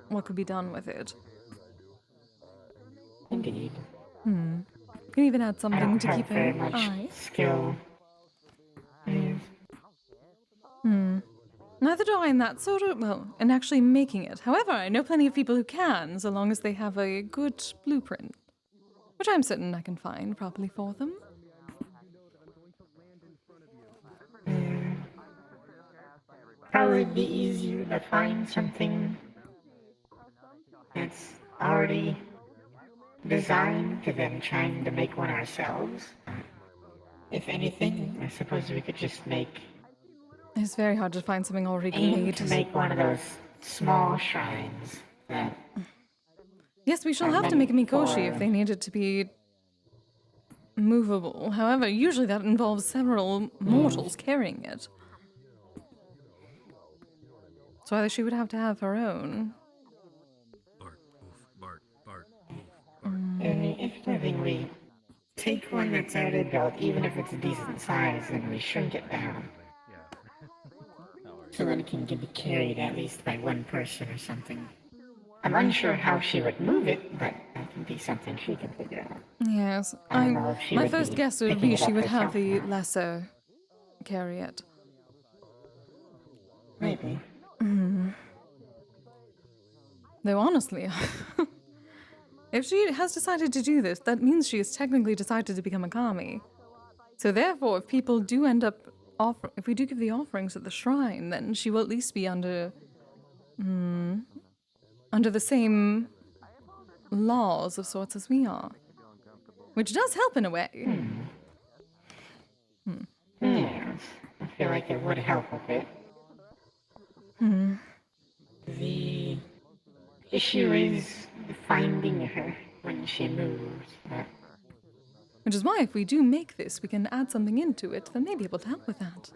what could be done with it. Indeed. Can even add something to keep very an much eye. skill. Neither do I in that sort of, well, in actually making it. However, I know plenty of people who can, so long as they have a good blueprint. Which I'm certain I can find properly for them. Probably be easier to find something that's already designed than trying to make one ourselves. If anything, I suppose we could just make... It's very hard to find something already aim made. to make one of those small shrines that... Yes, we shall have to make a Mikoshi if they need it to be movable. However, usually that involves several mortals carrying it. So either she would have to have her own. And if anything, we take one that's already built, even if it's a decent size, and we shrink it down. So that it can be carried at least by one person or something. I'm unsure how she would move it, but that can be something she can figure out. Yes. I don't know if she my would first be guess would picking be it she up would have herself. the lesser carry it. Maybe. Though honestly, if she has decided to do this, that means she has technically decided to become a kami. So therefore, if people do end up if we do give the offerings at the shrine, then she will at least be under the same laws of sorts as we are, which does help in a way. Yes, I feel like it would help a bit. The issue is finding her when she moves. Which is why if we do make this, we can add something into it that may be able to help with that.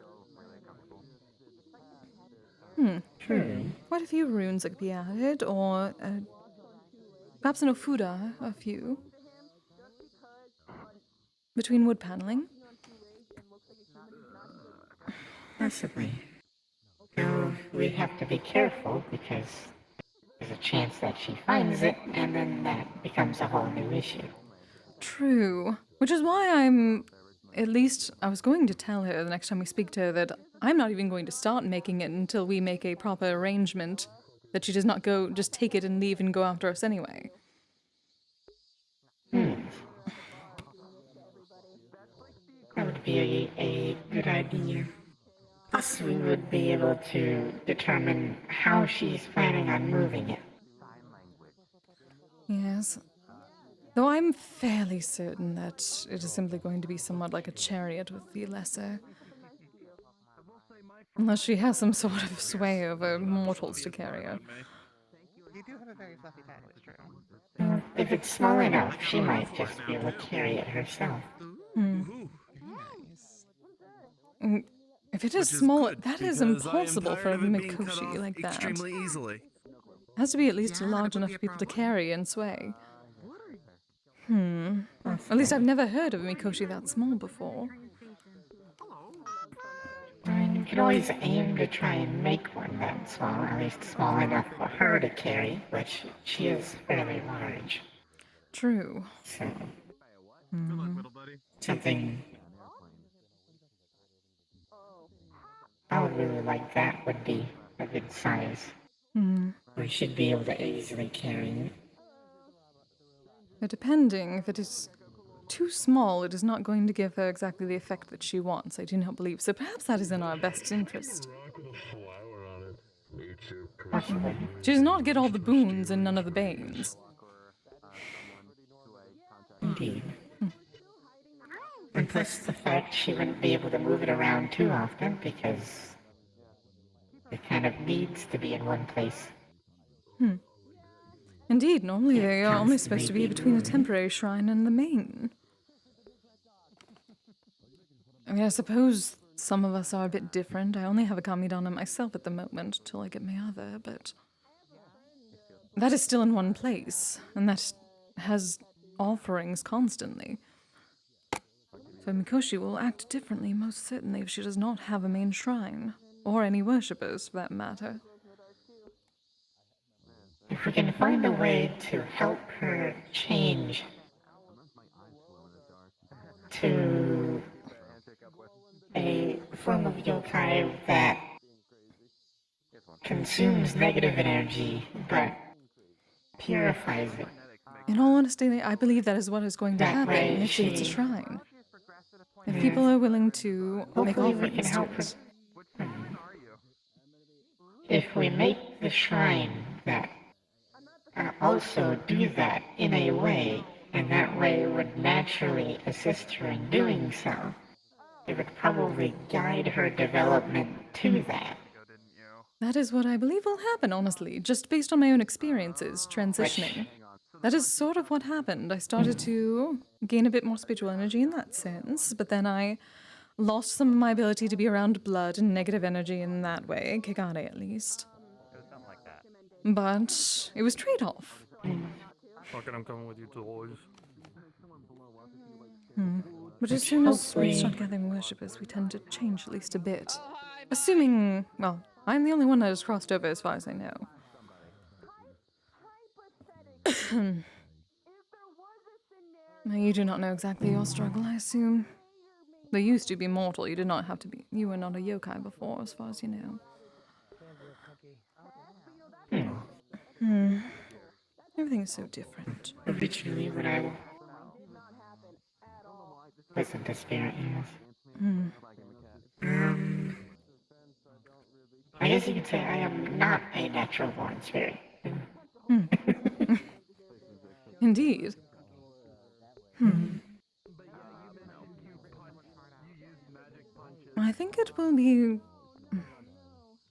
True. Quite a few runes that could be added, or perhaps an ofuda, a few. Between wood paneling. Possibly. Though we have to be careful because there's a chance that she finds it, and then that becomes a whole new issue. True. Which is why I was going to tell her the next time we speak to her that I'm not even going to start making it until we make a proper arrangement that she does not just take it and leave and go after us anyway. That would be a good idea. Plus, we would be able to determine how she's planning on moving it. Yes. Though I'm fairly certain that it is simply going to be somewhat like a chariot with the lesser. Unless she has some sort of sway over mortals to carry her. You do have a very fluffy pad, it's true. If it's small enough, she might just be able to carry it herself. If it is small, that is impossible for a Mikoshi like that. Extremely easily. It has to be at least large enough for people to carry and sway. At least I've never heard of a Mikoshi that small before. I mean, you can always aim to try and make one that small, at least small enough for her to carry, but she is fairly large. True. So, something I would really like that would be a good size. We should be able to easily carry it. But depending, if it is too small, it is not going to give her exactly the effect that she wants, I do not believe. So perhaps that is in our best interest. She does not get all the boons and none of the banes. Indeed. And plus the fact she wouldn't be able to move it around too often because it kind of needs to be in one place. Indeed, normally they are only supposed to be between a temporary shrine and the main. I mean, I suppose some of us are a bit different. I only have a Kamidana myself at the moment, till I get my other, but that is still in one place, and that has offerings constantly. So Mikoshi will act differently, most certainly, if she does not have a main shrine, or any worshippers, for that matter. If we can find a way to help her change to a form of yokai that consumes negative energy but purifies it. In all honesty, I believe that is what is going to happen if she gets a shrine. If people are willing to make offerings to it. If we make the shrine that also do that in a way, and that way would naturally assist her in doing so, it would probably guide her development to that. That is what I believe will happen, honestly, just based on my own experiences transitioning. That is sort of what happened. I started to gain a bit more spiritual energy in that sense, but then I lost some of my ability to be around blood and negative energy in that way, Kigare at least. But it was trade-off. Fucking, I'm coming with you to Lois. But as soon as we start gathering worshippers, we tend to change at least a bit. Assuming, well, I'm the only one that has crossed over as far as I know. You do not know exactly your struggle, I assume. They used to be mortal. You did not have to be. You were not a yokai before, as far as you know. Everything's so different. Originally, when I wasn't a spirit, yes. I guess you could say I am not a natural born spirit. Indeed. I think it will be...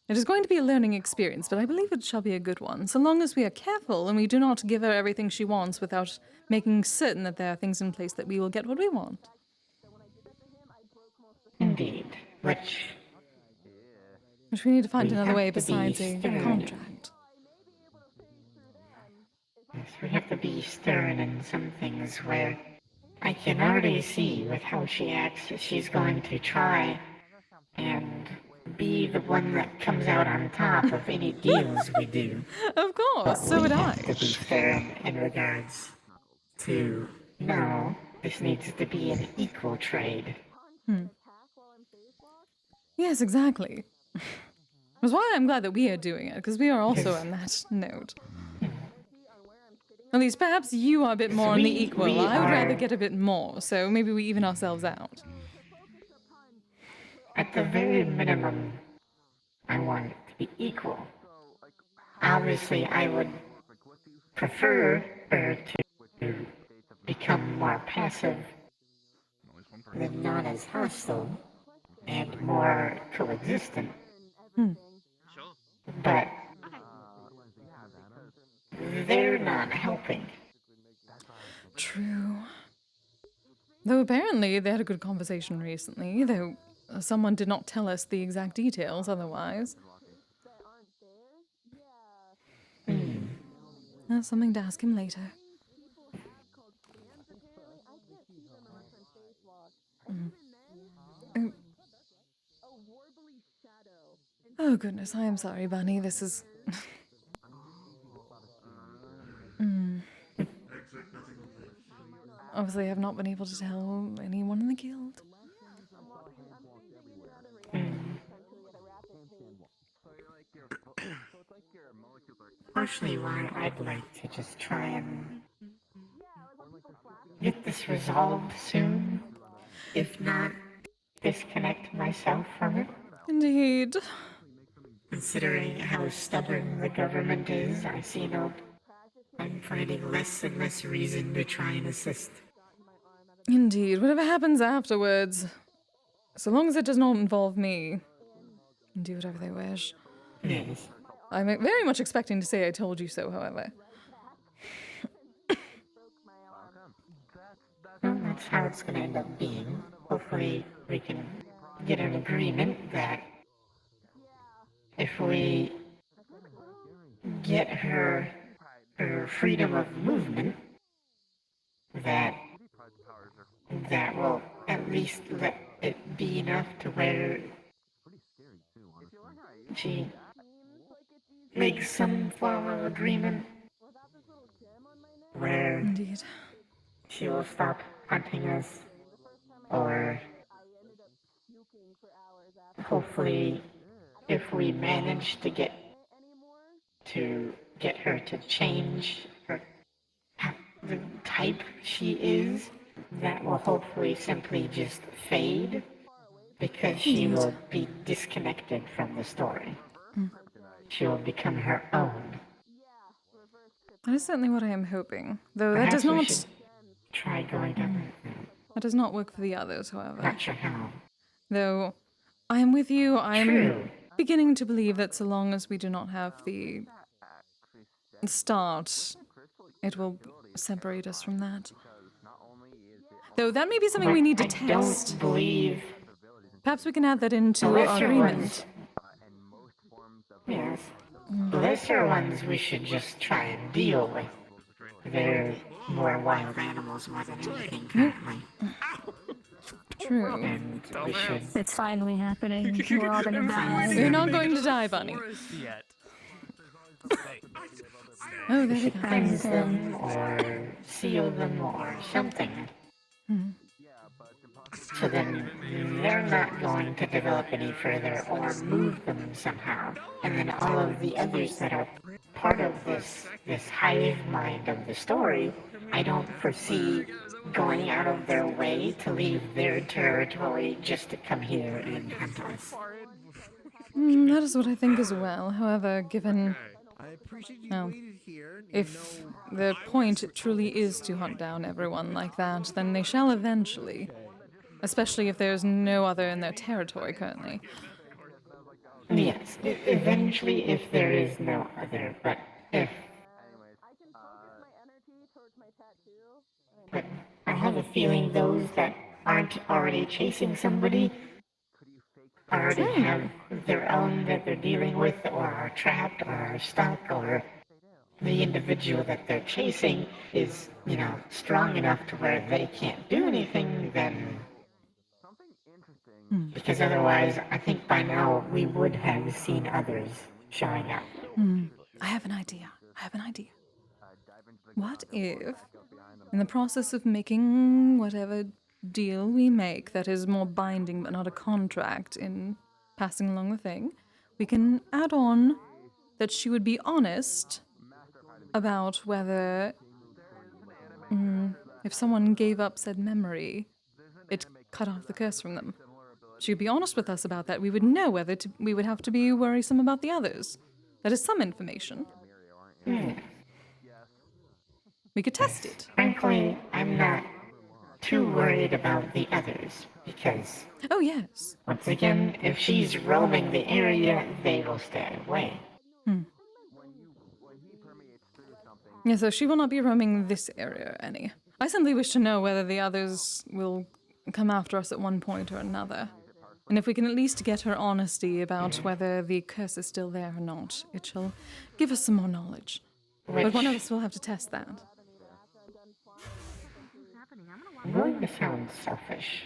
It is going to be a learning experience, but I believe it shall be a good one, so long as we are careful and we do not give her everything she wants without making certain that there are things in place that we will get what we want. Indeed. Which we need to find we another have way to be besides a stern. contract. Yes, we have to be stern in some things where I can already see with how she acts that she's going to try and be the one that comes out on top of any deals we do. Of course, But so we would have I. to be stern in regards to, no, this needs to be an equal trade. Yes, exactly. That's why I'm glad that we are doing it, because we are also on that note. At least perhaps you are a bit more on the equal. I would rather get a bit more, so maybe we even ourselves out. At the very minimum, I want it to be equal. Obviously, I would prefer her to become more passive than not as hostile and more coexistent. But they're not helping. True. Though apparently they had a good conversation recently, though someone did not tell us the exact details otherwise. That's something to ask him later. Oh goodness, I am sorry, Bunny. This is... Obviously, I have not been able to tell anyone in the guild. Partially why I'd like to just try and get this resolved soon. If not, disconnect myself from it. Indeed. Considering how stubborn the government is, I'm finding less and less reason to try and assist. Indeed. Whatever happens afterwards, so long as it does not involve me, do whatever they wish. Yes. I'm very much expecting to say I told you so, however. Well, that's how it's going to end up being. Hopefully, we can get an agreement that if we get her freedom of movement, that will at least let it be enough to where she makes some form of agreement where Indeed. she will stop hunting us, or hopefully if we manage to get her to change the type she is, that will hopefully simply just fade because she will be disconnected from the story. She will become her own. That is certainly what I am hoping. Though Perhaps that does we not... should try going down That does not work for the others, however. Not sure how. Though, I am with you. I'm True. beginning to believe that so long as we do not have the start, it will separate us from that. Though that may be something we need to test. I don't believe... Perhaps we can add that into The our lesser agreement. ones. Yes. The lesser ones we should just try and deal with. They're more wild animals more than anything currently. True. And we should... It's finally happening. We're all gonna die. You're not going to die, Bunny. Yet. Oh, there We we should go. cleanse them or seal them or something. So then they're not going to develop any further or move them somehow. And then all of the others that are part of this hive mind of the story, I don't foresee going out of their way to leave their territory just to come here and hunt us. That is what I think as well. However, given well, if the point truly is to hunt down everyone like that, then they shall eventually. Especially if there's no other in their territory currently. Yes, eventually if there is no other, but if... But I have a feeling those that aren't already chasing somebody already have their own that they're dealing with, or are trapped, or are stuck, or the individual that they're chasing is, strong enough to where they can't do anything, then... Because otherwise, I think by now we would have seen others showing up. I have an idea. What if, in the process of making whatever deal we make that is more binding but not a contract in passing along the thing, we can add on that she would be honest about whether, if someone gave up said memory, it cut off the curse from them. She would be honest with us about that. We would know whether we would have to be worrisome about the others. That is some information. We could test it. Frankly, I'm not too worried about the others, because... Oh, yes. Once again, if she's roaming the area, they will stay away. Yeah, so she will not be roaming this area any. I simply wish to know whether the others will come after us at one point or another. And if we can at least get her honesty about whether the curse is still there or not, it shall give us some more knowledge. But one of us will have to test that. I'm going to sound selfish.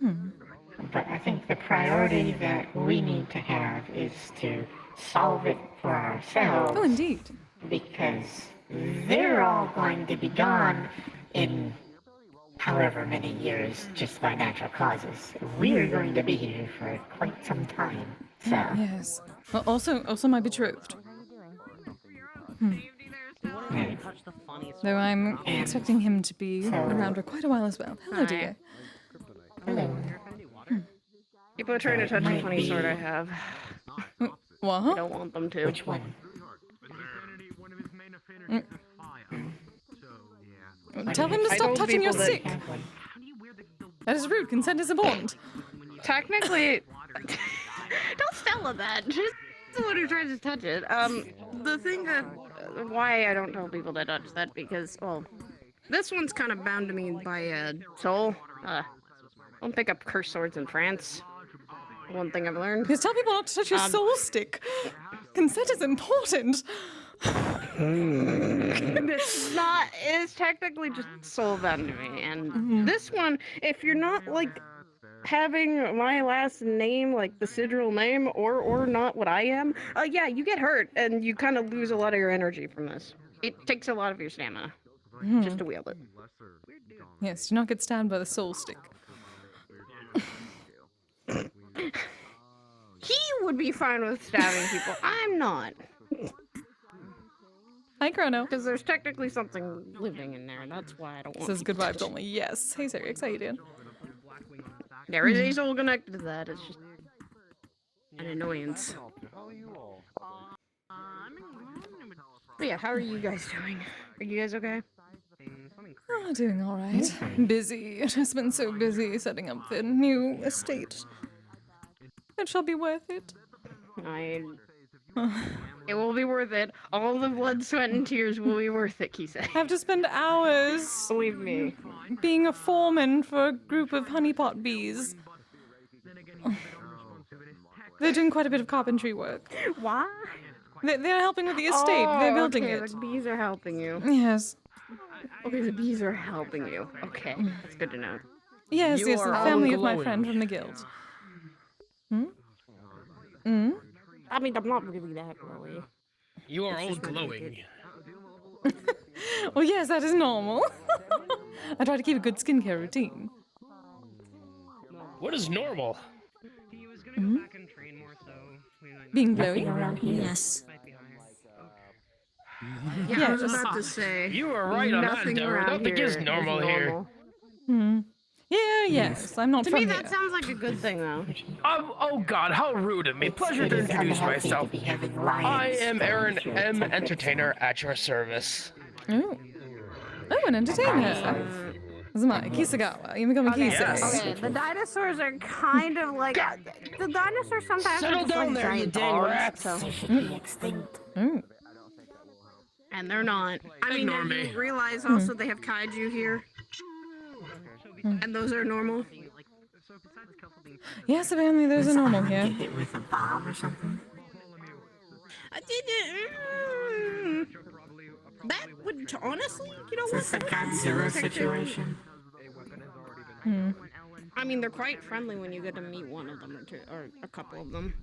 But I think the priority that we need to have is to solve it for ourselves. Oh, indeed. Because they're all going to be gone in however many years just by natural causes. We're going to be here for quite some time. So yes. Well, also my betrothed. Though I'm expecting him to be around for quite a while as well. Hello, dear. Hello. People are trying to touch the funny sword I have. What? I don't want them to. Which one? Tell him to stop touching your stick. That is rude. Consent is a bond. Technically, don't tell him that. Just the one who tries to touch it. The thing that why I don't tell people to touch that because this one's kind of bound to me by soul. Don't pick up cursed swords in France. One thing I've learned. Just tell people not to touch your soul stick. Consent is important. It's technically just soul bound to me. And this one, if you're not like having my last name, like the sigil name, or not what I am, yeah, you get hurt and you kind of lose a lot of your energy from this. It takes a lot of your stamina just to wield it. Yes, do not get stabbed by the soul stick. He would be fine with stabbing people. I'm not. Hi, Chrono. Because there's technically something living in there. That's why I don't want. This is good vibes only. Yes. Hey, Zerix, how you doing? There is a soul connected to that. It's just an annoyance. But yeah, how are you guys doing? Are you guys okay? Oh, doing all right. Busy. It has been so busy setting up the new estate. It shall be worth it. It will be worth it. All the blood, sweat, and tears will be worth it, Kise. I have to spend hours, believe me, being a foreman for a group of honeypot bees. They're doing quite a bit of carpentry work. Why? They're helping with the estate. They're building okay, it. The bees are helping you. Yes. Okay, the bees are helping you. Okay, that's good to know. Yes, yes, the family of my friend from the guild. I mean, I'm not really that glowy. You are all glowing. Well, yes, that is normal. I try to keep a good skincare routine. What is normal? He was gonna go back and train more, so Being Nothing glowy? around here. Yes. Yeah, I was about to say. You were right on that, nothing Endeavor. around Nothing is here normal here. Hmm. Yeah, yes. I'm not To from me, here. that sounds like a good thing, though. Oh God, how rude of me. Pleasure to introduce myself. I am Aaron M. Entertainer at your service. Oh. Oh, an entertainer. Zuma, Kisagawa. You become a Okay, Kise. okay, the dinosaurs are kind of like the dinosaurs sometimes Settle are just down like there, you giant dang dogs, rats. so. They should be extinct. And they're not. I mean, Ignore and me. you realize also they have kaiju here, and those are normal. Yes, apparently those are normal Get here. hit with a bomb or something. I didn't. That would honestly, you know what? Is this a Godzilla situation? I mean, they're quite friendly when you get to meet one of them or two, or a couple of them.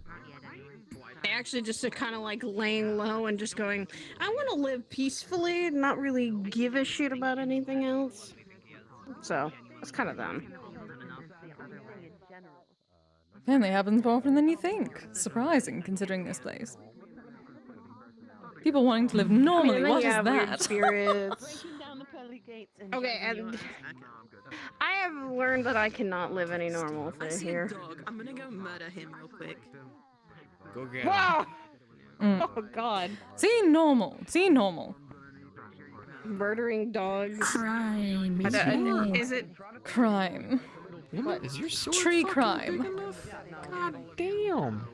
They actually just kind of like laying low and just going, I want to live peacefully, not really give a shit about anything else. So, it's kind of them. Apparently happens more often than you think. Surprising, considering this place. People wanting to live normally, and then what you is have weird that? spirits. Okay, and I have learned that I cannot live any normal I thing see here. a dog. I'm gonna go murder him real quick. Go get Wow! Oh god. See normal. See normal. Murdering dogs. Crime. Is it Crime. What? Is your sword Tree fucking crime. big enough? God damn.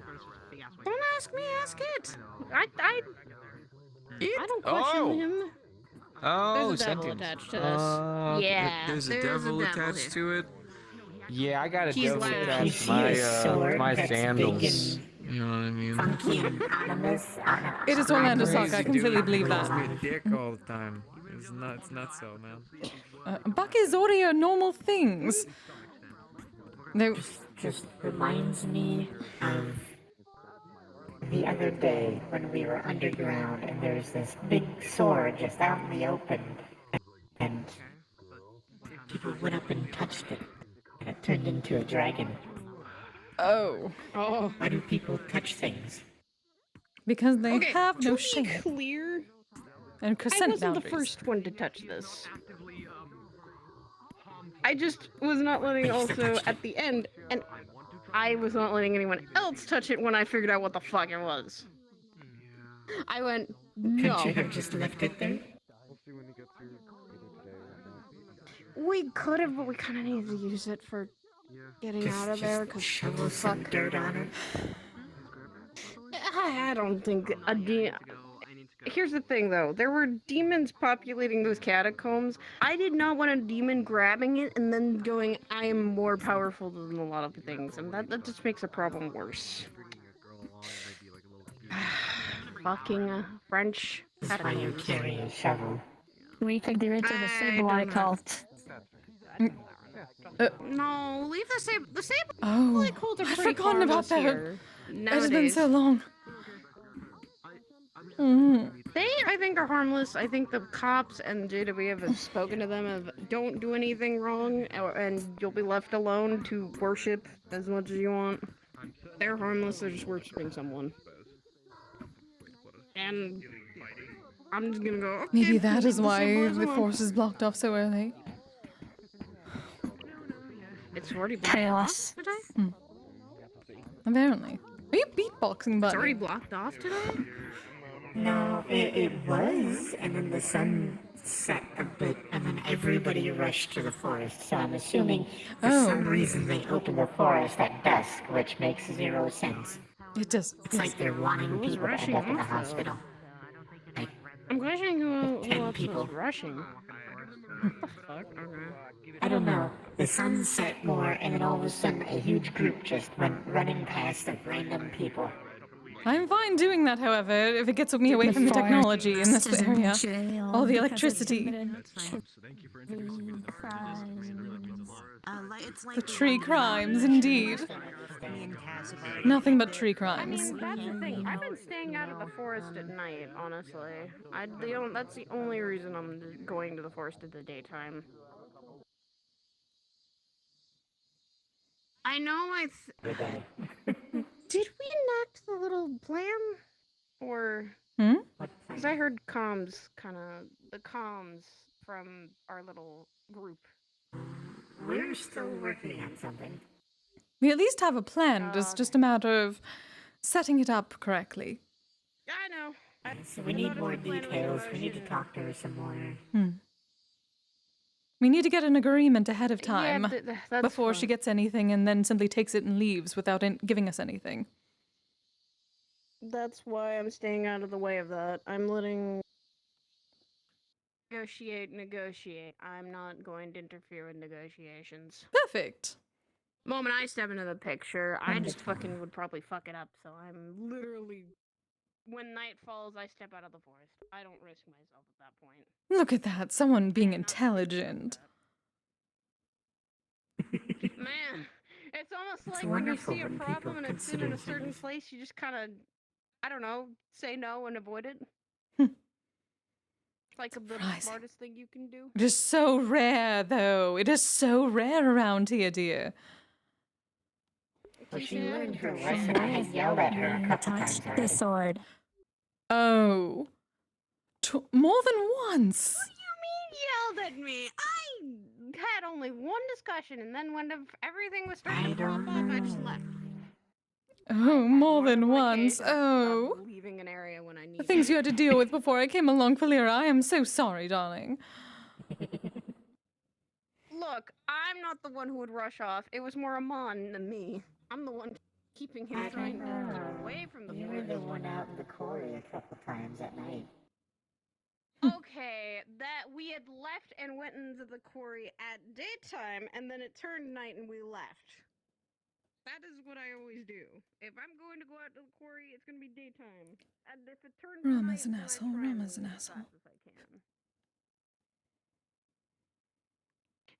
Don't ask me, ask it. I don't question him. Oh, There's a devil sentient. attached to this. Yeah. There's a devil attached to it. Yeah, I got a He's devil loud. attached You to see a sword my that's sandals. big You know what I mean? and funky and ominous on a It is Orlandosaka, I completely believe Calls that. me a dick all the time. It's nuts so, man. Buck is audio normal things. No. just reminds me of the other day when we were underground and there's this big sword just out in the open and people went up and touched it and it turned into a dragon. Oh. Oh. Why do people touch things? Because they Okay, have no to be shame. clear, And I consent wasn't boundaries. the first one to touch this. I just was not letting also at the end, and I was not letting anyone else touch it when I figured out what the fuck it was. I went, no. Couldn't you have just left it there? We could have, but we kind of needed to use it for getting out of there because shovel some dirt on it. I don't think a demon. Here's the thing, though. There were demons populating those catacombs. I did not want a demon grabbing it and then going, I am more powerful than a lot of things. And that just makes the problem worse. Fucking French. That's why you carry a shovel. We could get rid of the Sableye cult. No, leave the same. The same. Oh, cult are I'd pretty forgotten about harmless that. here It's been so nowadays. long. They, I think, are harmless. I think the cops and JW have spoken to them of don't do anything wrong, and you'll be left alone to worship as much as you want. They're harmless. They're just worshiping someone. And I'm just gonna go. Okay, Maybe that leave is the why Sableyes the alone." force is blocked off so early. It's already blocked off today. Apparently. Are you beatboxing, buddy? It's already blocked off today. No, it was, and then the sun set a bit, and then everybody rushed to the forest. So I'm assuming for some reason they opened the forest at dusk, which makes zero sense. It does. It's like they're wanting Who's people to rushing end up in the off, though? hospital. Like, I'm questioning who 10 else people. was rushing. What the fuck? Okay. I don't know. The sun set more, and then all of a sudden a huge group just went running past of random people. I'm fine doing that, however, if it gets me away from the technology in this area. All the electricity. The tree crimes, indeed. Nothing but tree crimes. That's the thing. I've been staying out of the forest at night, honestly. That's the only reason I'm going to the forest in the daytime. I know Did we enact the little plan? Or... Hmm? Because I heard comms, the comms from our little group. We're still working on something. We at least have a plan. It's just a matter of setting it up correctly. I know. So we need more details. We need to talk to her some more. We need to get an agreement ahead of time that's before she gets anything and then simply takes it and leaves without giving us anything. That's why I'm staying out of the way of that. I'm letting negotiate. I'm not going to interfere with negotiations. Perfect. Moment I step into the picture, I just fucking would probably fuck it up, so I'm literally... When night falls, I step out of the forest. I don't risk myself at that point. Look at that, someone being intelligent. Man, it's almost like when you see a problem and it's in a certain place, you just kind of, I don't know, say no and avoid it. It's like the smartest thing you can do. It is so rare, though. It is so rare around here, dear. But she learned her lesson. I had yelled at her a couple times already. The sword. Oh. More than once. What do you mean yelled at me? I had only one discussion, and then when everything was starting to pop off, I just left. Oh, more than once. Oh. Leaving an area when I need The things you had to deal with before I came along, Valera. I am so sorry, darling. Look, I'm not the one who would rush off. It was more Amon than me. I'm the one keeping him trying to get away from the You were the one out in the quarry a couple times at night. Okay, that we had left and went into the quarry at daytime, and then it turned night and we left. That is what I always do. If I'm going to go out to the quarry, it's going to be daytime. And if it turns Rum night, is an then I asshole. try Rum and is an leave as asshole. fast as I can.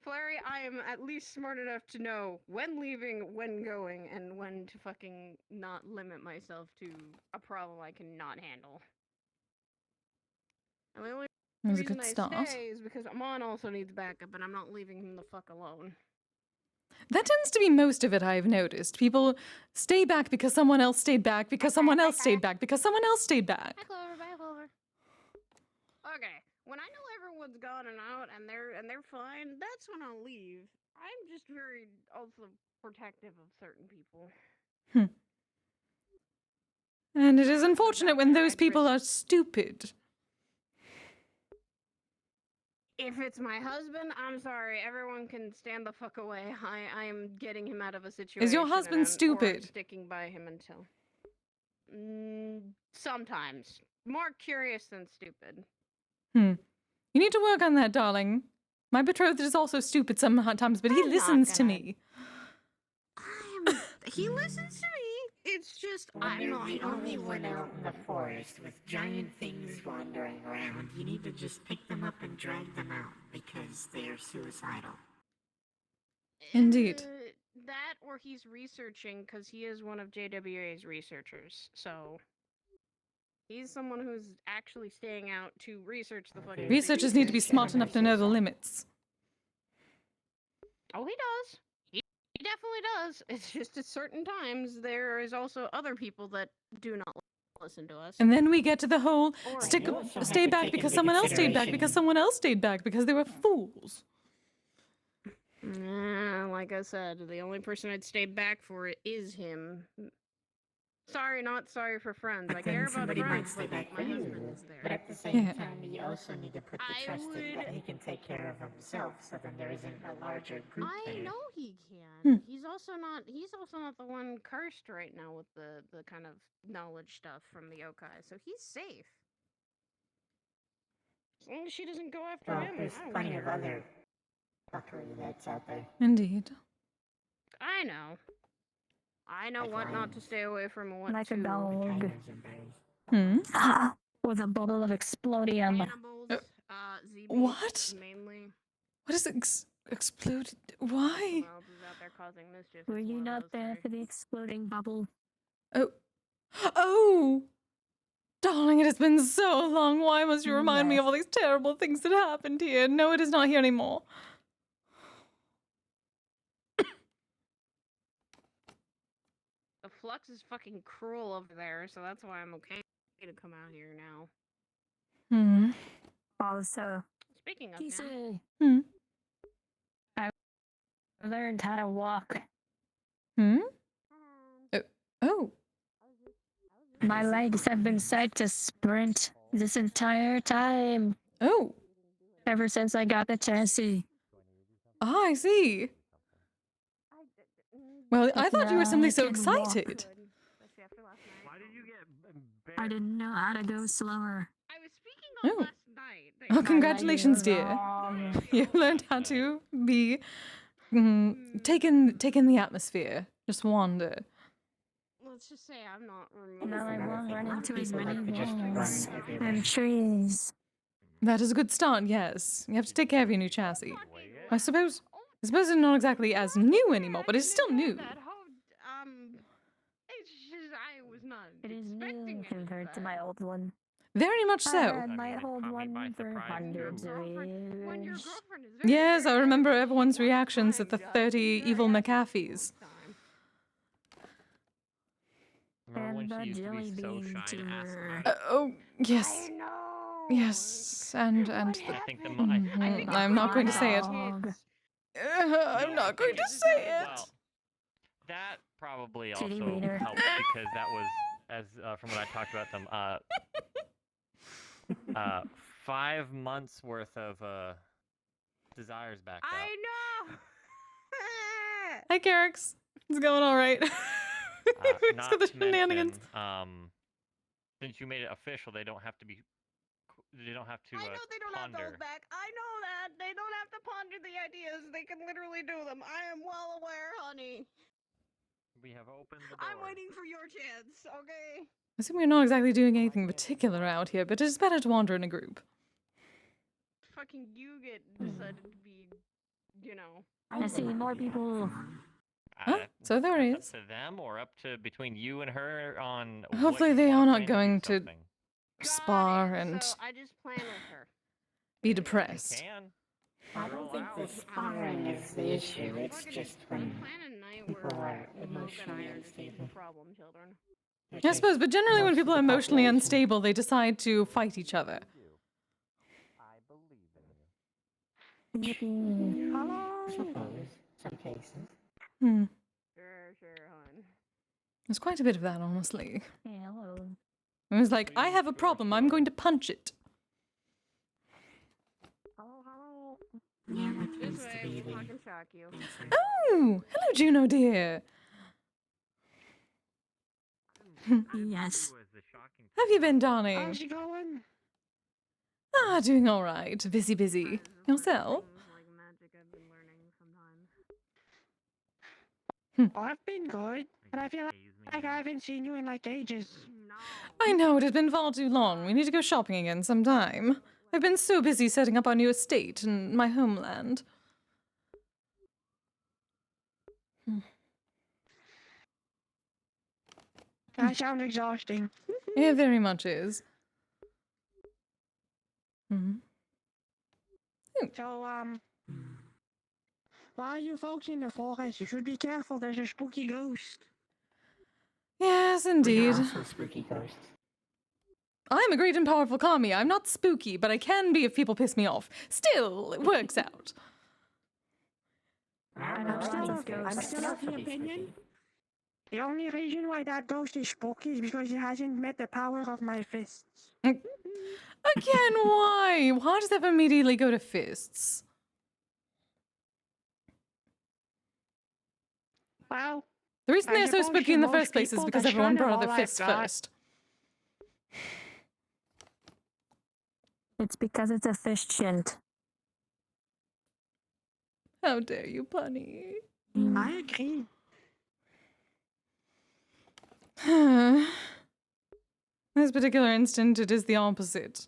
Flurry, I am at least smart enough to know when leaving, when going, and when to fucking not limit myself to a problem I cannot handle. And the only That was a reason good I start. stay is because Amon also needs backup, and I'm not leaving him the fuck alone. That tends to be most of it, I've noticed. People stay back because someone else stayed back, because someone else stayed back, because someone else stayed back. Bye, Clover. Bye, Clover. Okay, when I know everyone's gone and out and they're fine, that's when I'll leave. I'm just very also protective of certain people. And it is unfortunate when those people are stupid. If it's my husband, I'm sorry. Everyone can stand the fuck away. I am getting him out of a situation. Is your husband or I'm stupid? sticking by him until. Sometimes. More curious than stupid. You need to work on that, darling. My betrothed is also stupid sometimes, but he listens to me. He listens to me. It's just I'm not the only one out in the forest with giant things wandering around. You need to just pick them up and drag them out because they are suicidal. Indeed. That or he's researching because he is one of JWA's researchers. So he's someone who's actually staying out to research the fucking. Researchers need to be smart enough to know the limits. Oh, he does. He definitely does. It's just at certain times there is also other people that do not listen to us. And then we get to the whole stay back because someone else stayed back because someone else stayed back because they were fools. Like I said, the only person I'd stay back for it is him. Sorry, not sorry for friends. But I care about somebody might friends, stay but back my for you. husband is there. But at the same time, you also need to put the trust in that he can take care of himself, so then there isn't a larger group I there. know he can. He's also not the one cursed right now with the kind of knowledge stuff from the yokai, so he's safe. As long as she doesn't go after him. There's I don't plenty care. of other fuckery that's out there. Indeed. I know. I know what not to stay away from and what Like to. a dog. Hmm? With a bottle of explodium. ZB What? Mainly. What is exploded? Why? Someone else is out there causing mischief. Were It's you one of not those there three. for the exploding bubble? Oh! Darling, it has been so long. Why must you remind me of all these terrible things that happened here? No, it is not here anymore. Flux is fucking cruel over there, so that's why I'm okay to come out here now. Hmm. Also, Speaking of Kise, Hmm. I learned how to walk. Hmm? Oh. My legs have been set to sprint this entire time. Oh. Ever since I got the chassis. Ah, I see. Well, I thought you were simply so excited. I didn't know how to go slower. I was speaking on Oh. last night. Oh, congratulations, dear. You learned how to be taken in the atmosphere. Just wander. Let's just say I'm not Now I won't run into as many Just walls run and trees. That is a good start, yes. You have to take care of your new chassis. I suppose it's not exactly as new anymore, but it's still new. It's just I was not. It is new compared to my old one. Very much I so. had my old one for hundreds of years. Yes, I remember everyone's reactions at the 30 evil McAfees. And the jelly bean tumor. Oh, yes. Yes, and I'm not going to say it. I'm not going to say it. Well, that probably Titty also wiener. helped because that was, as from what I talked about them, 5 months worth of desires backed up. I know. Hi, Carrix. It's going all right. It's Not got the to mention, shenanigans. since you made it official, they don't have to be. They don't have to. I know they don't have to ponder. hold back. I know that they don't have to ponder the ideas. They can literally do them. I am well aware, honey. We have opened the door. I'm waiting for your chance. Okay. I assume we're not exactly doing anything particular out here, but it's better to wander in a group. Fucking you get decided to be, you know. I see more people. So there Up is. to them, or up to between you and her on. what Hopefully you they want are not plan to do going to something. spar and So I just plan with her. be depressed. I don't think the sparring is the issue. It's just when people are emotionally unstable. Problem, children. I suppose, but generally when people are emotionally unstable, they decide to fight each other. Suppose, some cases. Hmm. Sure, hon. There's quite a bit of that, honestly. Yeah, hello. It was like, I have a problem, I'm going to punch it. This way, we'll fucking shock you. Oh, hello, Juno dear. Yes. Have you been, darling? How's she going? Ah, doing all right. Busy. Yourself? I've been good, but I feel like I haven't seen you in like ages. I know, it has been far too long. We need to go shopping again sometime. I've been so busy setting up our new estate in my homeland. That sounds exhausting. It very much is. So, why are you folks in the forest? You should be careful, there's a spooky ghost. Yes, indeed. Also spooky ghosts. I'm a great and powerful kami. I'm not spooky, but I can be if people piss me off. Still, it works out. I'm still of the opinion. The only reason why that ghost is spooky is because it hasn't met the power of my fists. Again, why? Why does that immediately go to fists? Well, The reason they're so suppose spooky for in the most first place is people, because that's everyone kind of brought out all their I've fists got. first. It's because it's efficient. How dare you, Punny? I agree. This particular instant, it is the opposite.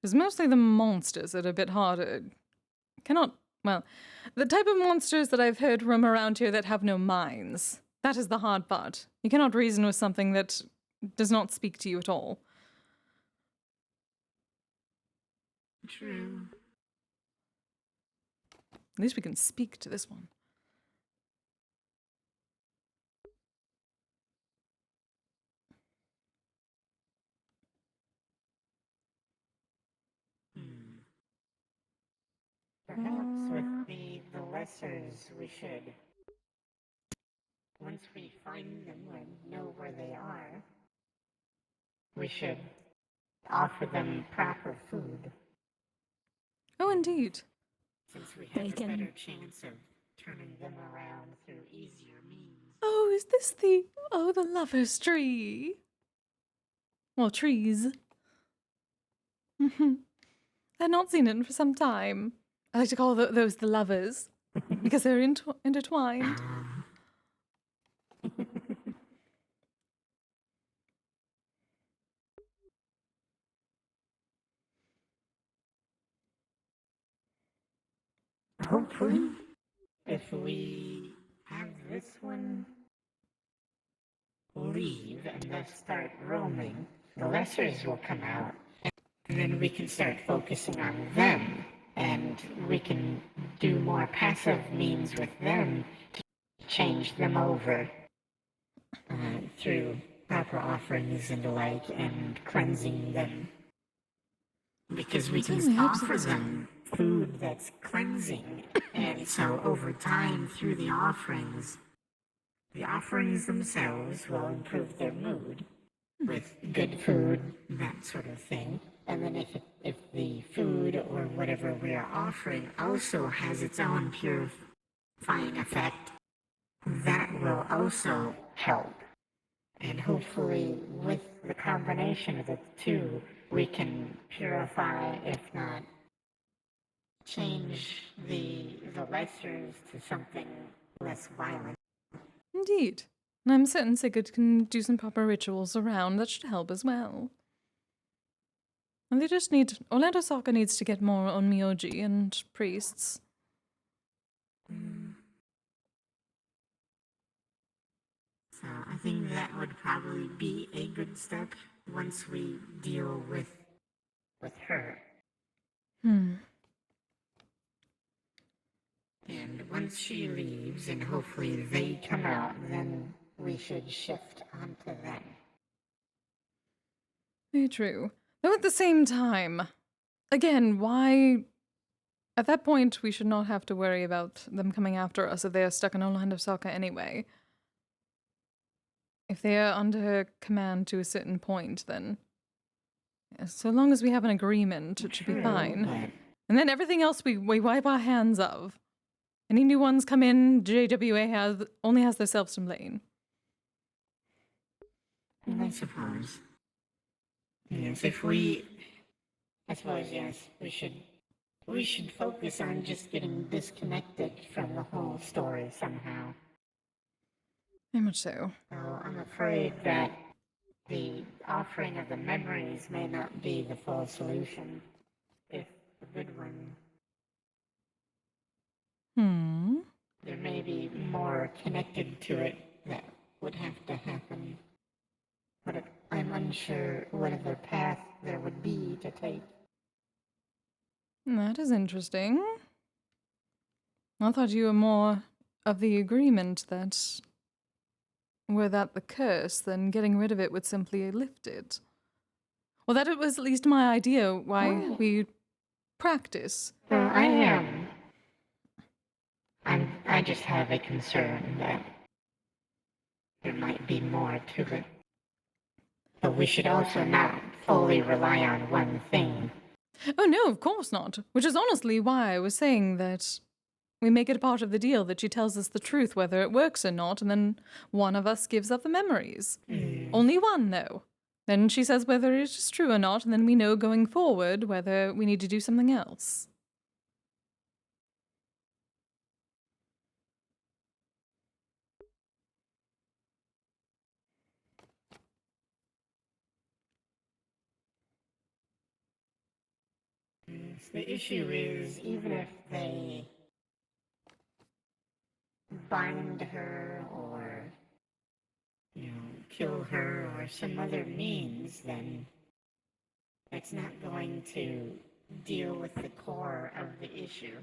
It's mostly the monsters that are a bit harder. Well, the type of monsters that I've heard roam around here that have no minds. That is the hard part. You cannot reason with something that does not speak to you at all. True. At least we can speak to this one. Perhaps with the lessers we should, once we find them and know where they are, we should offer them proper food. Oh, indeed. Since we have a better chance of turning them around through easier means. Oh, is this the lover's tree? Well, trees. I've not seen it for some time. I like to call those the lovers because they're intertwined. Hopefully, if we have this one leave and thus start roaming, the lessers will come out, and then we can start focusing on them, and we can do more passive means with them to change them over through proper offerings and the like, and cleansing them. Because we can offer them food that's cleansing, and so over time through the offerings themselves will improve their mood with good food, that sort of thing. And then if the food or whatever we are offering also has its own purifying effect, that will also help. And hopefully with the combination of the two, we can purify, if not change the lessers to something less violent. Indeed. And I'm certain Sigurd can do some proper rituals around that should help as well. And they just need... Orlandosaka needs to get more on Myoji and priests. So I think that would probably be a good step once we deal with her. And once she leaves and hopefully they come out, then we should shift onto them. Very true. Though at the same time, again, why... At that point, we should not have to worry about them coming after us if they are stuck in Orlandosaka anyway. If they are under command to a certain point, then... So long as we have an agreement, it should be fine. And then everything else we wipe our hands of. Any new ones come in, JWA only has themselves to blame. I suppose. Yes, I suppose, yes, we should focus on just getting disconnected from the whole story somehow. Very much so. So I'm afraid that the offering of the memories may not be the full solution, if a good one. There may be more connected to it that would have to happen. But I'm unsure what other path there would be to take. That is interesting. I thought you were more of the agreement that were that the curse, then getting rid of it would simply lift it. Well, that it was at least my idea why we practice. Well, I just have a concern that there might be more to it. But we should also not fully rely on one thing. Oh no, of course not. Which is honestly why I was saying that we make it a part of the deal that she tells us the truth whether it works or not, and then one of us gives up the memories. Only one, though. Then she says whether it is true or not, and then we know going forward whether we need to do something else. The issue is, even if they bind her or, kill her or some other means, then that's not going to deal with the core of the issue.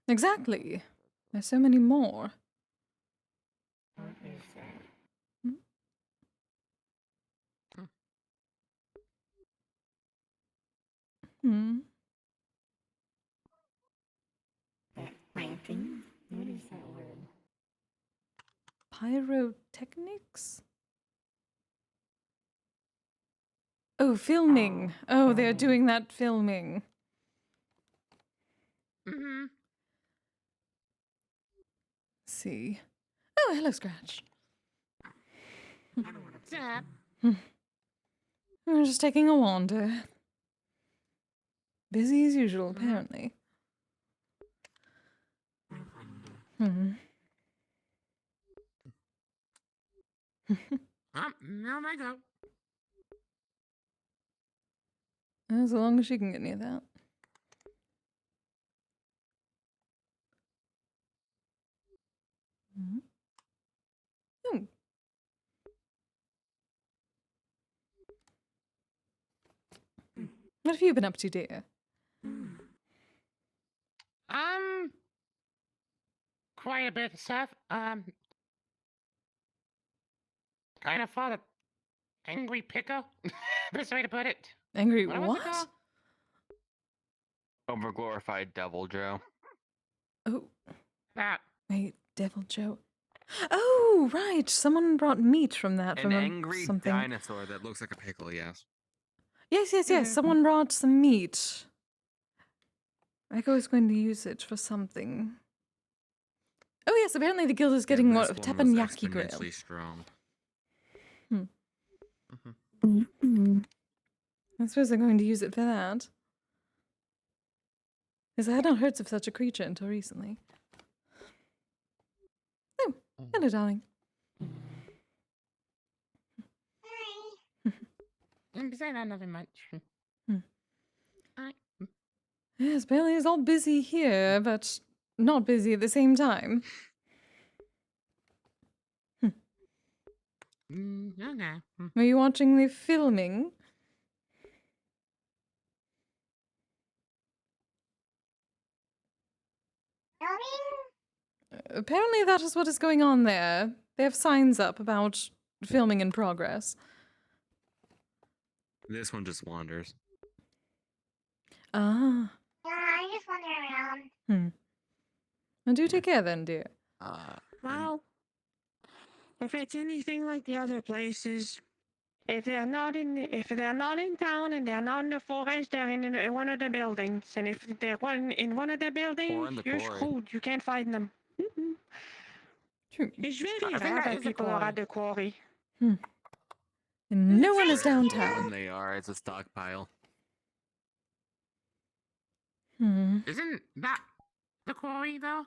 Exactly. There's so many more. What is that? Hmm. Planting? What is that word? Pyrotechnics? Oh, filming. Oh, they're doing that filming. Mm-hmm. See. Oh, hello, Scratch. Zap. We're just taking a wander. Busy as usual, apparently. Hmm. Now I go. As long as she can get near that. Hmm. Hmm. What have you been up to, dear? Quite a bit of stuff. Kind of fought a angry picker. Best way to put it. Angry was it what? called? Overglorified Devil Joe. Oh. That. Wait, Devil Joe. Oh, right. Someone brought meat from that. An From angry something. dinosaur that looks like a pickle, yes. Yes. Someone brought some meat. Echo is going to use it for something. Oh yes, apparently the guild is getting Yeah, what this one was teppanyaki grill. exponentially strong. I suppose they're going to use it for that. Because I had not heard of such a creature until recently. Oh, hello, darling. Besides that, nothing much. Yes, apparently it's all busy here, but not busy at the same time. Okay. Were you watching the filming? Apparently that is what is going on there. They have signs up about filming in progress. This one just wanders. Ah. Yeah, I just wander around. Well, do take care then, dear. Well, if it's anything like the other places, if they're not in town and they're not in the forest, they're in one of the buildings. And if they're in one of the buildings, in the you're quarry. screwed. You can't find them. True. It's very I think rare that that is the people are quarry. at the quarry. And no one is When downtown. they are, it's a stockpile. Isn't that the quarry, though?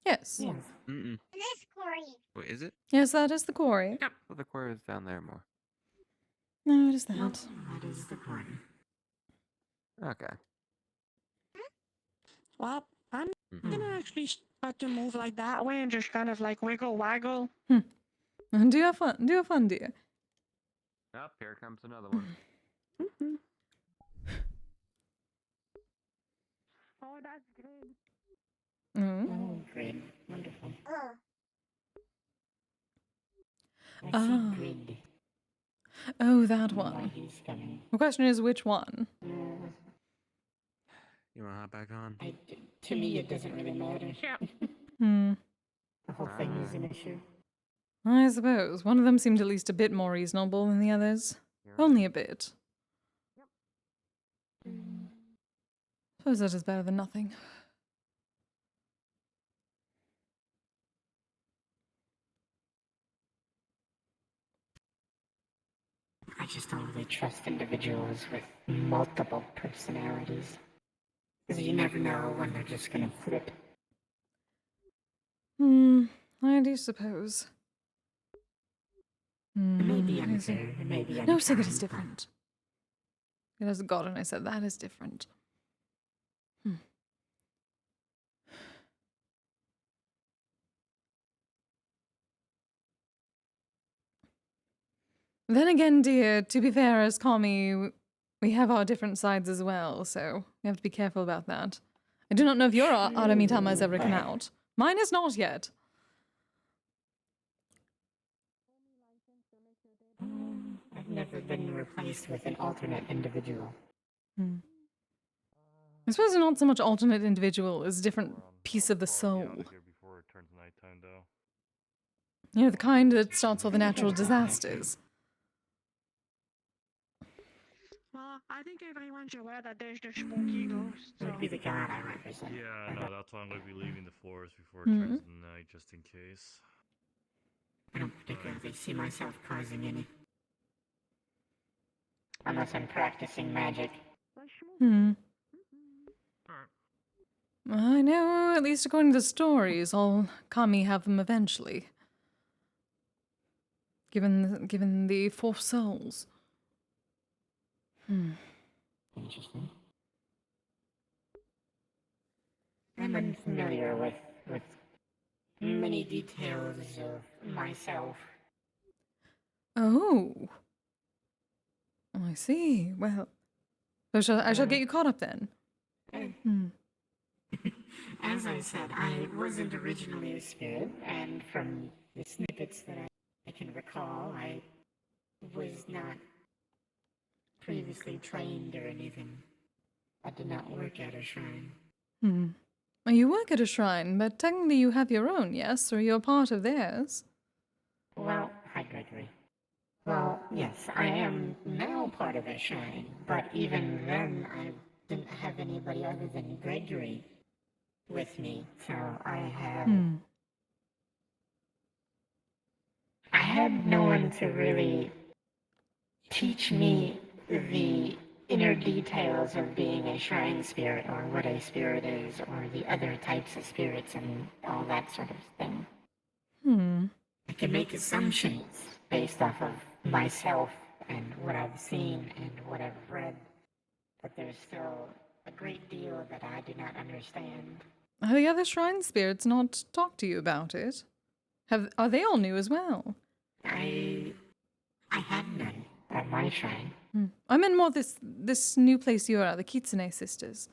Yes. Mm-mm. This quarry. Wait, is it? Yes, that is the quarry. Yep. Well, the quarry is down there more. No, it is that. That is the quarry. Okay. Well, I'm gonna actually start to move like that way and just kind of like wiggle waggle. Do have fun. Do have fun, dear. Up here comes another one. Oh, that's good. Oh, great. Wonderful. I Ah. see grid. Oh, that Why one. he's coming. The question is which one? You want to hop back on? To me, it doesn't really matter. Hmm. The whole thing is an issue. I suppose. One of them seemed at least a bit more reasonable than the others. Only a bit. Suppose that is better than nothing. I just don't really trust individuals with multiple personalities. Because you never know when they're just gonna flip. I do suppose. It may be I see. unfair, it may be No, Sigurd unkind, is different. It has a god, and I said that is different. Then again, dear, to be fair, as Kami we have our different sides as well, so we have to be careful about that. I do not know if your Aramitama has ever come out. Mine has not yet. I've never been replaced with an alternate individual. I suppose not so much alternate individual as a different piece of the soul. Before it turns nighttime, though. You know, the kind that starts all the natural disasters. Well, I think everyone's aware that there's the spooky ghost. So. Would be the god I represent. Yeah, no, that's why I'm going to be leaving the forest before it turns night, just in case. I don't particularly see myself causing any. Unless I'm practicing magic. I know, at least according to the stories, all kami have them eventually. Given the 4 souls. Interesting. I'm unfamiliar with many details of myself. Oh. I see. Well, I shall get you caught up then. As I said, I wasn't originally a spirit, and from the snippets that I can recall, I was not previously trained or anything. I did not work at a shrine. Well, you work at a shrine, but technically you have your own, yes? Or you're part of theirs? Well, hi Gregory. Well, yes, I am now part of a shrine, but even then I didn't have anybody other than Gregory with me, so I had no one to really teach me the inner details of being a shrine spirit, or what a spirit is, or the other types of spirits and all that sort of thing. I can make assumptions based off of myself and what I've seen and what I've read, but there's still a great deal that I do not understand. Have the other shrine spirits not talked to you about it? Are they all new as well? I had none at my shrine. I meant more this new place you're at, the Kitsune sisters.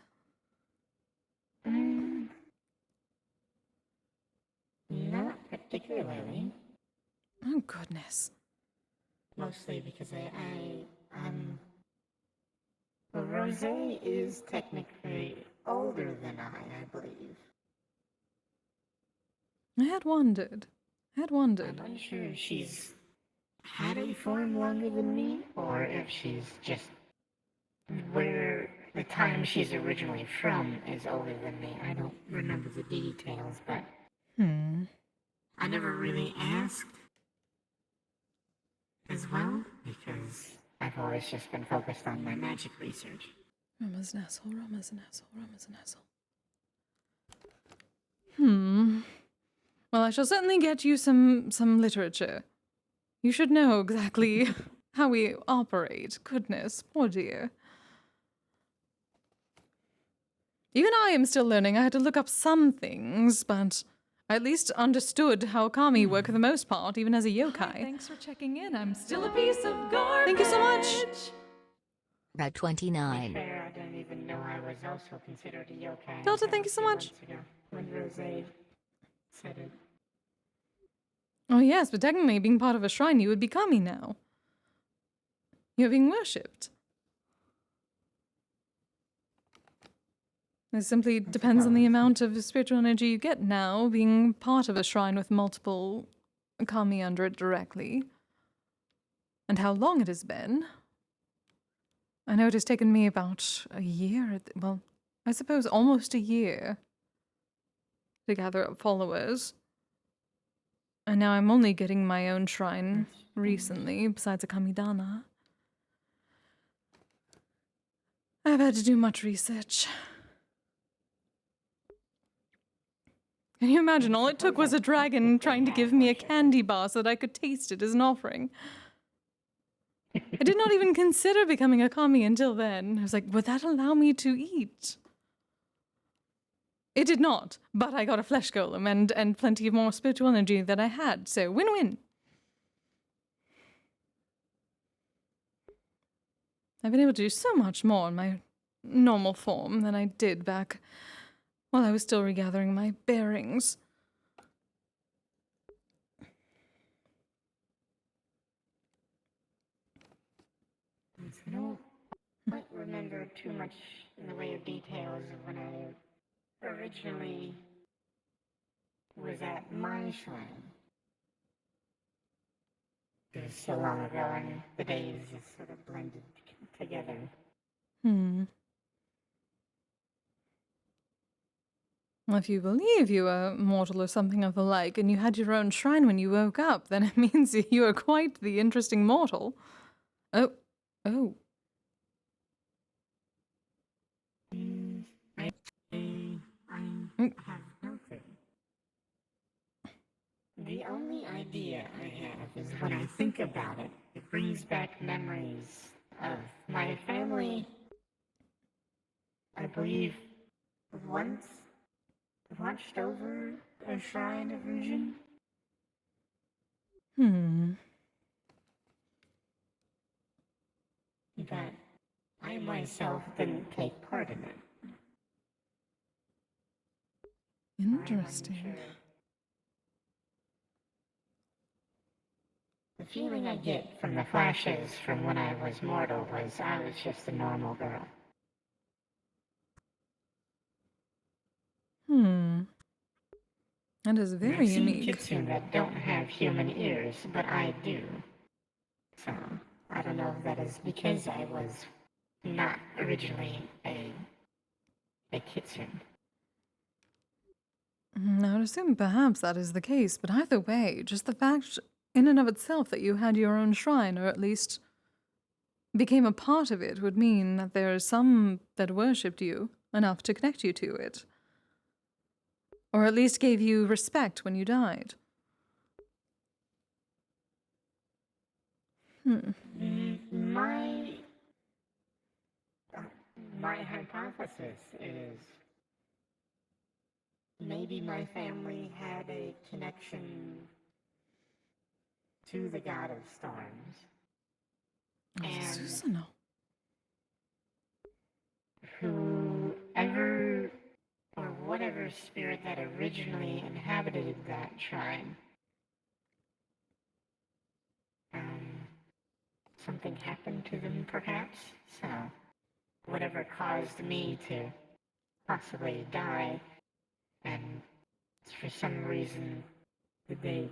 Not particularly. Oh, goodness. Mostly because Rosé is technically older than I believe. I had wondered. I'm unsure if she's had a form longer than me, or if she's just where the time she's originally from is older than me. I don't remember the details, but I never really asked as well, because I've always just been focused on my magic research. Rama's an asshole, Rama's an asshole, Rama's an asshole. Well, I shall certainly get you some literature. You should know exactly how we operate. Goodness, poor dear. Even I am still learning. I had to look up some things, but I at least understood how kami work for the most part, even as a yokai. Hi, thanks for checking in. I'm still a piece of garbage. Thank you so much. At 29. Fair, I didn't even know I was also considered a yokai. Delta, thank you so much. When Rosé said it. Oh yes, but technically being part of a shrine, you would be kami now. You're being worshipped. It simply depends on the amount of spiritual energy you get now, being part of a shrine with multiple kami under it directly. And how long it has been. I know it has taken me about a year, well, I suppose almost a year to gather up followers. And now I'm only getting my own shrine recently, besides a kamidana. I've had to do much research. Can you imagine? All it took was a dragon trying to give me a candy bar so that I could taste it as an offering. I did not even consider becoming a kami until then. I was like, would that allow me to eat? It did not, but I got a flesh golem and plenty of more spiritual energy than I had, so win-win. I've been able to do so much more in my normal form than I did back while I was still regathering my bearings. I don't quite remember too much in the way of details of when I originally was at my shrine. It was so long ago and the days just sort of blended together. Well, if you believe you are mortal or something of the like, and you had your own shrine when you woke up, then it means you are quite the interesting mortal. Oh. I have no clue. The only idea I have is when I think about it, it brings back memories of my family. I believe once watched over a shrine of Rujin. But I myself didn't take part in it. Interesting. The feeling I get from the flashes from when I was mortal was I was just a normal girl. That is very I've seen unique. kitsune that don't have human ears, but I do. So, I don't know if that is because I was not originally a kitsune. I would assume perhaps that is the case, but either way, just the fact in and of itself that you had your own shrine, or at least became a part of it, would mean that there are some that worshipped you enough to connect you to it. Or at least gave you respect when you died. My hypothesis is maybe my family had a connection to the god of storms. And whoever or whatever spirit that originally inhabited that shrine, something happened to them perhaps, so whatever caused me to possibly die, and for some reason they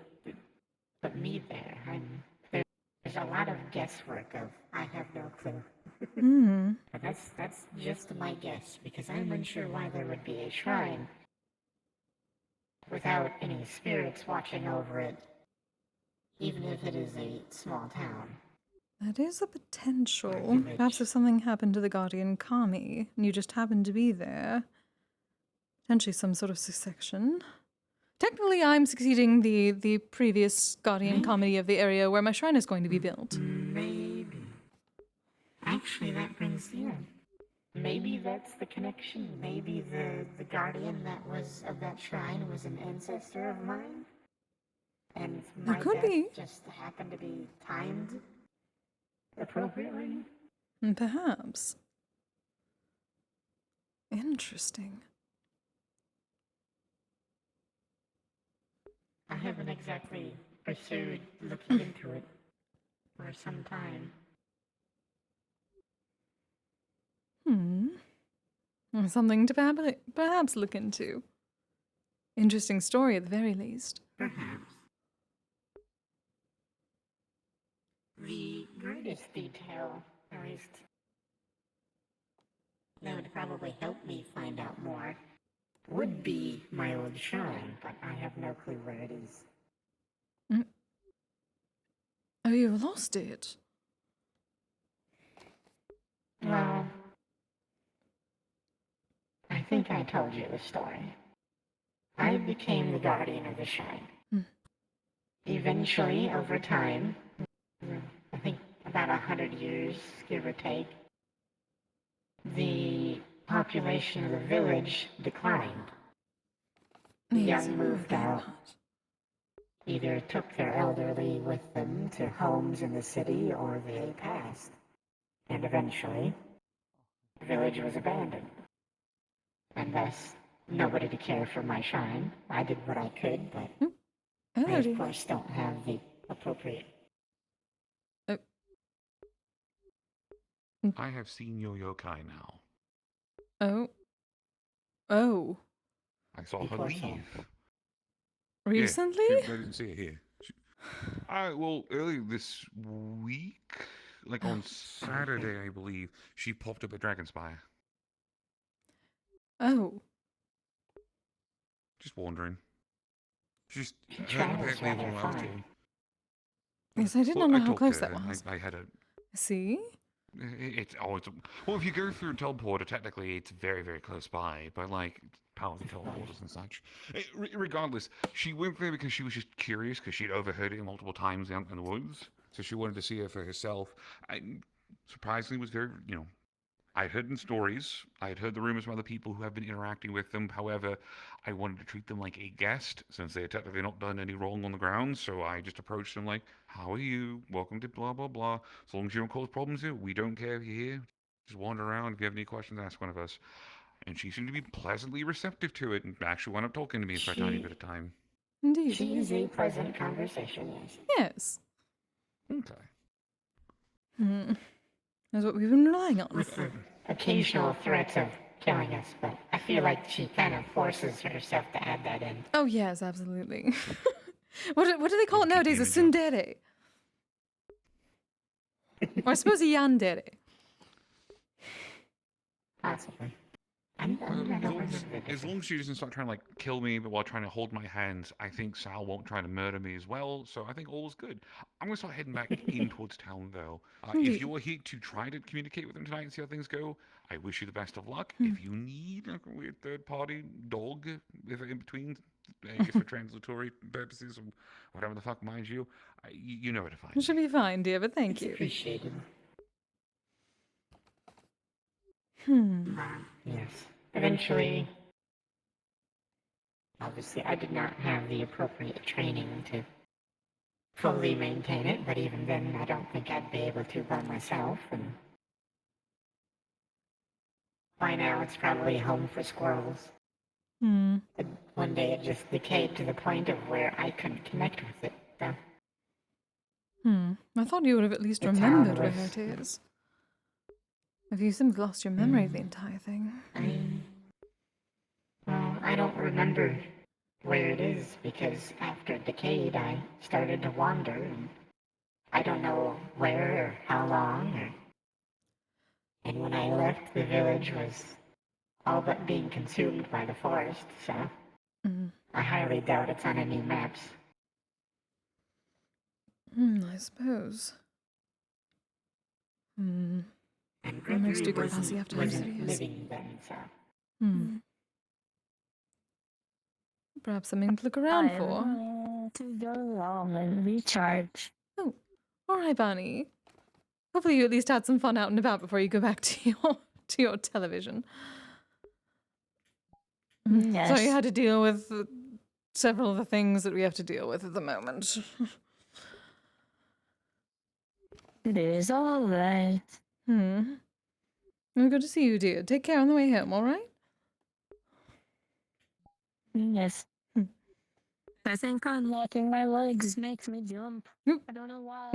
put me there. There's a lot of guesswork of I have no clue. But that's just my guess, because I'm unsure why there would be a shrine without any spirits watching over it, even if it is a small town. That is a potential. Perhaps if something happened to the Guardian Kami, and you just happened to be there. Potentially some sort of succession. Technically, I'm succeeding the previous Guardian Kami of the area where my shrine is going to be built. Maybe. Actually, that brings maybe that's the connection. Maybe the guardian that was of that shrine was an ancestor of mine. And my death just happened to be timed appropriately. Perhaps. Interesting. I haven't exactly pursued looking into it for some time. Something to perhaps look into. Interesting story at the very least. Perhaps. The greatest detail, at least, that would probably help me find out more, would be my old shrine, but I have no clue where it is. Oh, you've lost it? Well, I think I told you the story. I became the guardian of the shrine. Eventually, over time, I think about 100 years, give or take, the population of the village declined. The young moved out. Either took their elderly with them to homes in the city, or they passed. And eventually, the village was abandoned. And thus, nobody to care for my shrine. I did what I could, but I, of course, don't have the appropriate. I have seen your yokai now. Oh. Oh. I saw her leave. Recently? Yeah, I didn't see it here. Well, earlier this week, like on Saturday, I believe, she popped up at Dragonspire. Oh. Just wondering. Just travels apparently rather when I was far. told. Yes, I did not know how close that was. I had a. See? It's well, if you go through a teleporter, technically it's very, very close by, but like powerful teleporters and such. Regardless, she went there because she was just curious because she'd overheard it multiple times out in the woods, so she wanted to see it for herself. I surprisingly was very, I heard in stories, I had heard the rumors from other people who have been interacting with them. However, I wanted to treat them like a guest since they had technically not done any wrong on the ground. So I just approached them like, "How are you? Welcome to blah blah blah. As long as you don't cause problems here, we don't care if you're here. Just wander around. If you have any questions, ask one of us." And she seemed to be pleasantly receptive to it, and actually wound up talking to me for a tiny bit of time. Indeed. She is a pleasant conversation, yes. Yes. Okay. That's what we've been relying on. With the occasional threats of killing us, but I feel like she kind of forces herself to add that in. Oh, yes, absolutely. What do they call it nowadays? A tsundere. Or I suppose a yandere. Possibly. As long as she doesn't start trying to like kill me, but while trying to hold my hands, I think Sal won't try to murder me as well. So I think all is good. I'm gonna start heading back in towards town, though. If you're here to try to communicate with them tonight and see how things go, I wish you the best of luck. If you need like, a weird third-party dog, if in between, I guess for translatory purposes or whatever the fuck, mind you, you know where to find. It should be fine, dear, but thank you. Appreciated. Yes. Eventually, obviously, I did not have the appropriate training to fully maintain it, but even then, I don't think I'd be able to by myself. And by now, it's probably home for squirrels. And one day, it just decayed to the point of where I couldn't connect with it. So. I thought you would have at least It's remembered where harmless. it is. Have you simply lost your memory of the entire thing? Well, I don't remember where it is because after it decayed, I started to wander, and I don't know where or how long. And when I left, the village was all but being consumed by the forest, so I highly doubt it's on any maps. I suppose. What makes you get fussy after those videos? Living then, so. Perhaps something to look around for. To go along and recharge. Oh, all right, Bunny. Hopefully you at least had some fun out and about before you go back to your television. Yes. So you had to deal with several of the things that we have to deal with at the moment. It is all right. Well, good to see you, dear. Take care on the way home, all right? Yes. I think unlocking my legs makes me jump. I don't know why.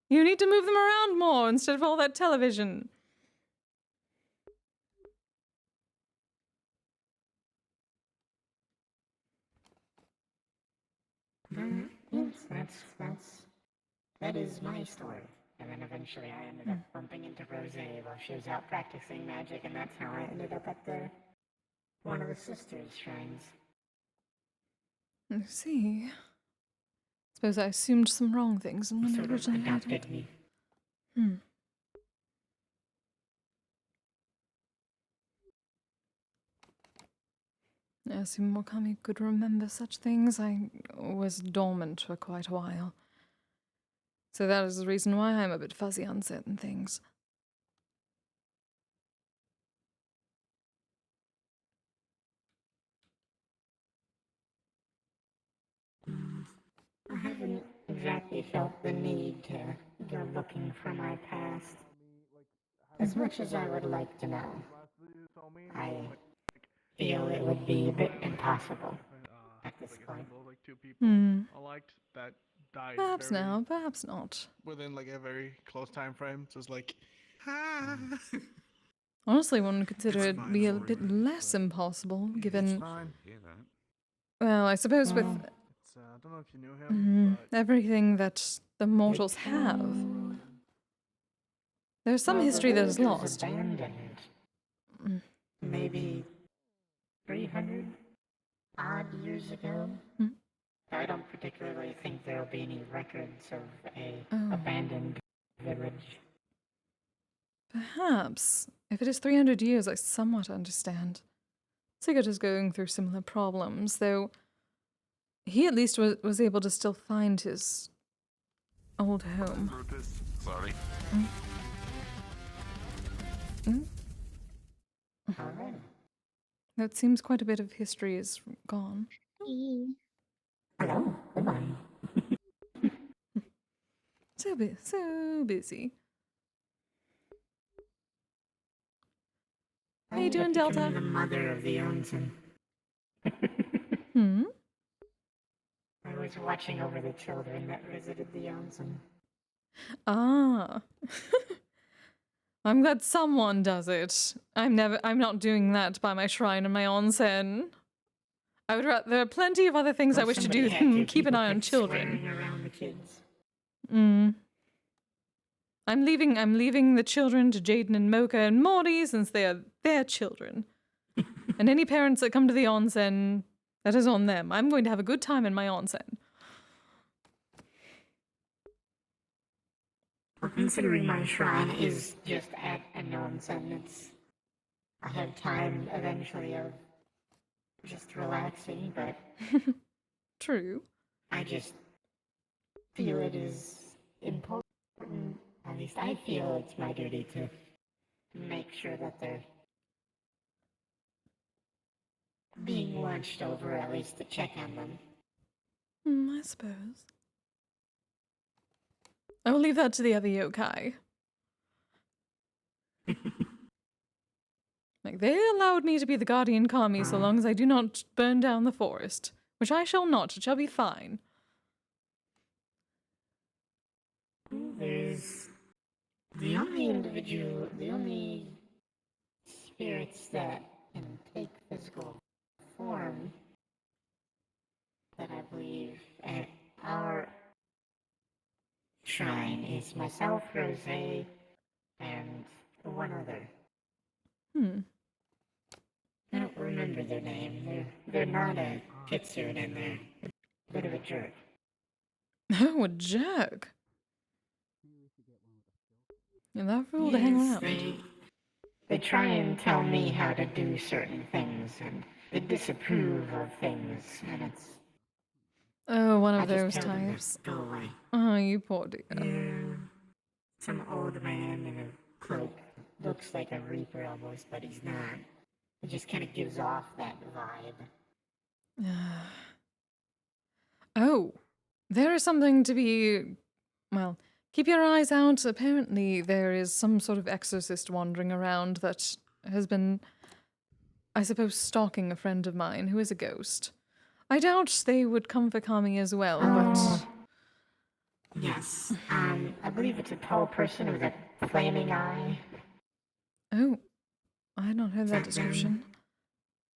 You need to move them around more instead of all that television. Yes, that is my story. And then eventually I ended up bumping into Rose while she was out practicing magic, and that's how I ended up at one of the sisters' shrines. I see. Suppose I assumed some wrong things and when I Sort of originally adopted me. Yes, even Wakami could remember such things. I was dormant for quite a while. So that is the reason why I'm a bit fuzzy on certain things. I haven't exactly felt the need to still looking for my past. As much as I would like to know, I feel it would be a bit impossible at this point. Like 2 people Hmm. I liked that died Perhaps very now, perhaps not. within like a very close time frame. So it's like, Honestly, one would consider it be a bit less impossible, given. Well, I suppose with I don't know if you knew him. everything that the mortals have, there's some history that is lost. Abandoned. Maybe 300 odd years ago. I don't particularly think there'll be any records of a abandoned village. Perhaps. If it is 300 years, I somewhat understand. Sigurd is going through similar problems, though he at least was able to still find his old home. Sorry. It seems quite a bit of history is gone. Hello, goodbye. So busy. How you doing, Delta? The mother of the onsen. I was watching over the children that visited the onsen. Ah. I'm glad someone does it. I'm not doing that by my shrine and my onsen. I would rather, there are plenty of other things I wish to do than keep an eye on children. Around the kids. I'm leaving the children to Jaden and Mocha and Morty since they are their children. And any parents that come to the onsen, that is on them. I'm going to have a good time in my onsen. Well, considering my shrine is just at an onsen, I have time eventually of just relaxing, but True. I just feel it is important. At least I feel it's my duty to make sure that they're being watched over, at least to check on them. I suppose. I will leave that to the other yokai. Like, they allowed me to be the guardian kami so long as I do not burn down the forest. Which I shall not, it shall be fine. There's the only spirits that can take physical form that I believe at our shrine is myself, Rose, and one other. I don't remember their name. They're not a kitsune and they're a bit of a jerk. Oh, a jerk. Yeah, that rule to hang around. They try and tell me how to do certain things, and they disapprove of things, and it's... Oh, one of I just those tell them to types. go away. Oh, you poor dear. Yeah. Some old man in a cloak. Looks like a reaper almost, but he's not. It just kind of gives off that vibe. Oh, there is something to be... Well, keep your eyes out. Apparently there is some sort of exorcist wandering around that has been, I suppose, stalking a friend of mine who is a ghost. I doubt they would come for Kami as well, but... Yes. I believe it's a tall person with a flaming eye. Oh, I had not heard that description.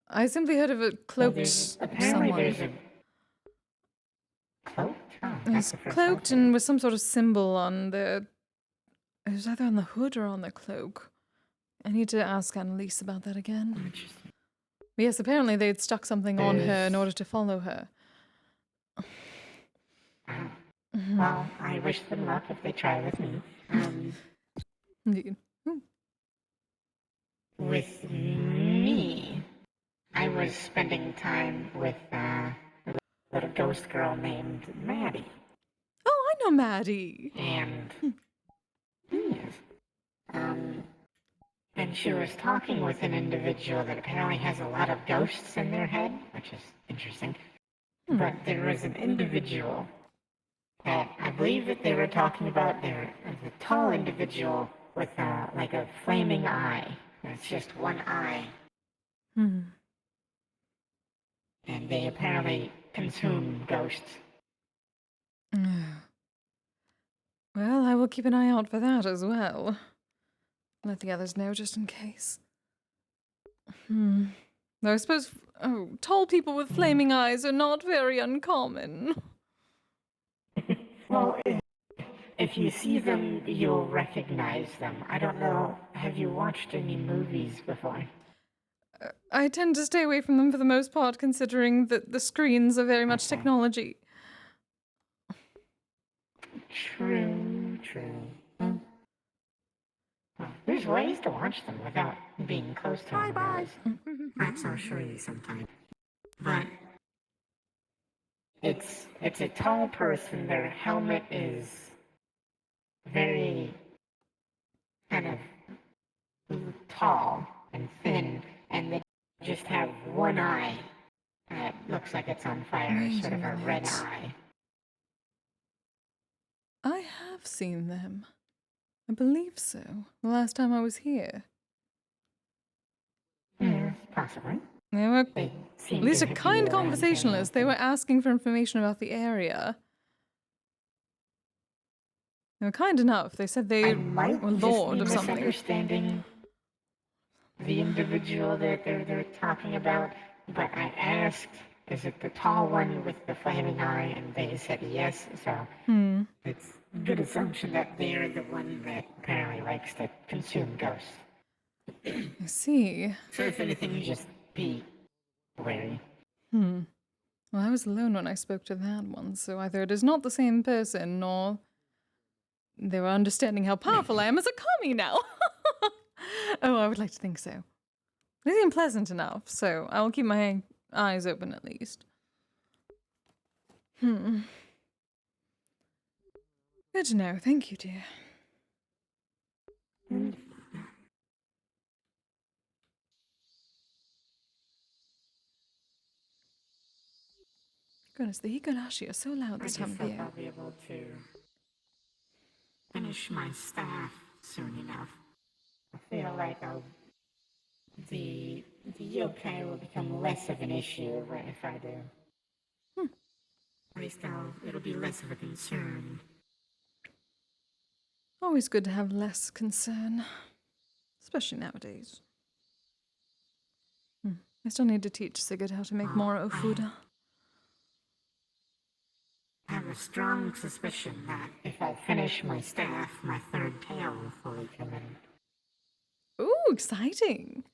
I simply heard of a cloaked someone. There's a cloaked? Oh, It's cloaked and with some sort of symbol on the... It was either on the hood or on the cloak. I need to ask Annalise about that again. But yes, apparently they'd stuck something on her in order to follow her. Well, I wish them luck if they try with me. Indeed. With me, I was spending time with a little ghost girl named Maddie. Oh, I know Maddie. And yes, and she was talking with an individual that apparently has a lot of ghosts in their head, which is interesting. But there was an individual that I believe that they were talking about the tall individual with like a flaming eye. It's just one eye, Hmm. and they apparently consume ghosts. Well, I will keep an eye out for that as well. Let the others know just in case. Though I suppose tall people with flaming eyes are not very uncommon. Well, if you see them, you'll recognize them. I don't know, have you watched any movies before? I tend to stay away from them for the most part, considering that the screens are very much technology. True. Well, there's ways to watch them without being close to them. Bye. Perhaps I'll show you sometime. But it's a tall person. Their helmet is very kind of tall and thin, and they just have one eye that looks like it's on fire, sort of a red eye. I have seen them. I believe so. The last time I was here. Yeah, possibly. They were They seem at least to a be kind around conversationalist. They were asking for information about the area. They were kind enough. They said they were lord of something. Misunderstanding the individual that they're talking about, but I asked, is it the tall one with the flaming eye, and they said yes, so it's a good assumption that they're the one that apparently likes to consume ghosts. I see. So if anything, you just be wary. Well, I was alone when I spoke to that one, so either it is not the same person, or they were understanding how powerful I am as a commie now. Oh, I would like to think so. They seem pleasant enough, so I will keep my eyes open at least. Good to know. Thank you, dear. Goodness, the Higurashi are so loud this time of year. I'll be able to finish my staff soon enough. I feel like the yokai will become less of an issue if I do. At least it'll be less of a concern. Always good to have less concern, especially nowadays. I still need to teach Sigurd how to make more Ofuda. I have a strong suspicion that if I finish my staff, my third tail will fully come in. Ooh, exciting!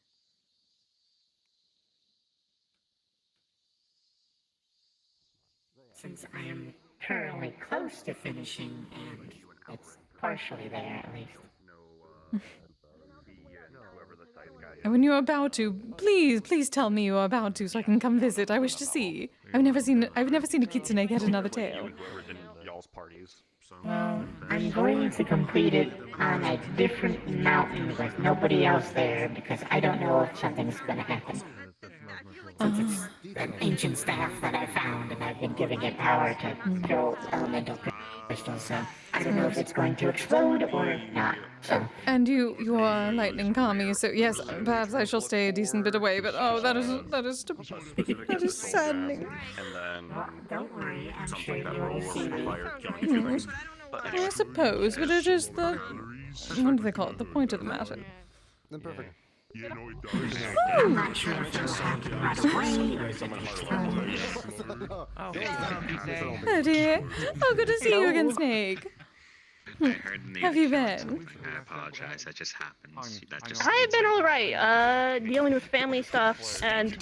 Since I am currently close to finishing, and it's partially there at least. And when you're about to, please tell me you're about to, so I can come visit. I wish to see. I've never seen a kitsune get another tail. Well, I'm going to complete it on a different mountain with nobody else there because I don't know if something's gonna happen. Since it's an ancient staff that I found and I've been giving it power to throw elemental crystals, so I don't know if it's going to explode or not. So. And you are lightning kami, so yes, perhaps I shall stay a decent bit away. But oh, that is saddening. Don't worry, I'm sure you'll see me. I suppose, but it is the what do they call it? The point of the matter. Then perfect. I'm not sure if it'll happen right away or if it'll Oh dear. Oh, good to see you again, Snake. I heard the Have you been? I apologize. That just happens. I've been alright, dealing with family stuff and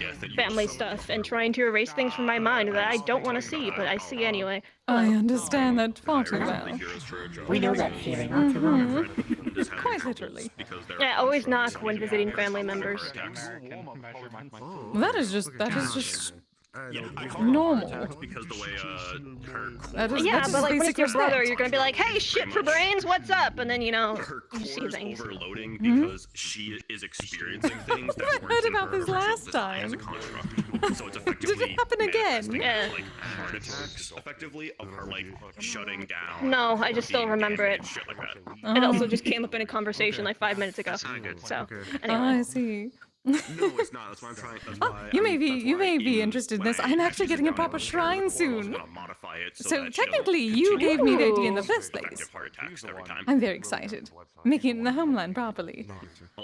trying to erase things from my mind that I don't want to see, but I see anyway. I understand that far too well. We know that feeling, Quite literally. Yeah, always knock when visiting family members. Well, that is just Yeah, I call Normal. it heart attack because the way her That is- Yeah, that's but like when it's basic your brother, respect. you're gonna be like, "Hey, shit for brains, what's up?" And then you know her you see core is things. overloading Hmm? because she is experiencing things that I weren't heard in about her this original last design as a time. construct. So it's effectively Did it happen again? manifesting Yeah. like heart attacks, effectively of her like shutting down. No, I just still being remember it. damaged, shit like that. It Oh. also just came up in a conversation like 5 minutes ago. So anyway. I see. No, it's not. That's why I'm trying. That's why You may be interested in this. I'm actually getting a proper shrine soon. modify it So technically, you gave me the idea in the first place. effective heart attacks every time. I'm very excited. Making it in the homeland properly.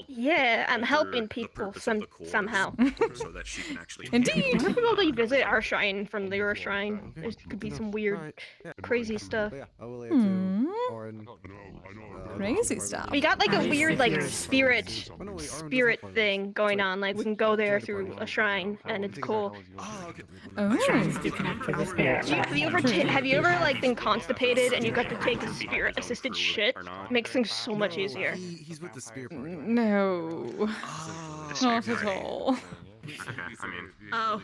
Yeah, I'm helping people somehow. So that she can actually. Indeed. Wonder if people like visit our shrine from your shrine. There could be some weird, crazy stuff. Hmm. Crazy stuff. We got like a weird like spirit thing going on. Like we can go there through a shrine, and it's cool. Oh. Have you ever like been constipated and you got to take a spirit assisted shit? Makes things so much easier. He's with the spirit. No. Not at all. I mean. Oh.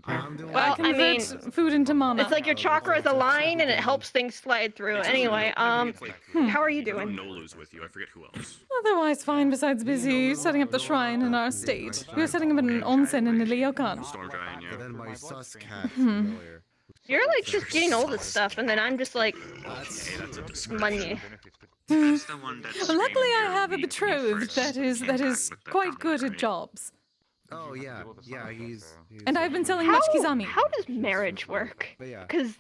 Well, I mean, food into mana. It's like your chakras align and it helps things slide through. Anyway, how are you doing? Nolu's with you. I forget who else. Otherwise fine, besides busy setting up the shrine in our state. We are setting up an onsen in the Ryokan. Storm Giant, yeah. Then my sus cat. You're like just getting all this stuff, and then I'm just like, money. Luckily, I have a betrothed that is quite good at jobs. Oh yeah, yeah. He's And I've been selling much kizami. How does marriage work? yeah. Because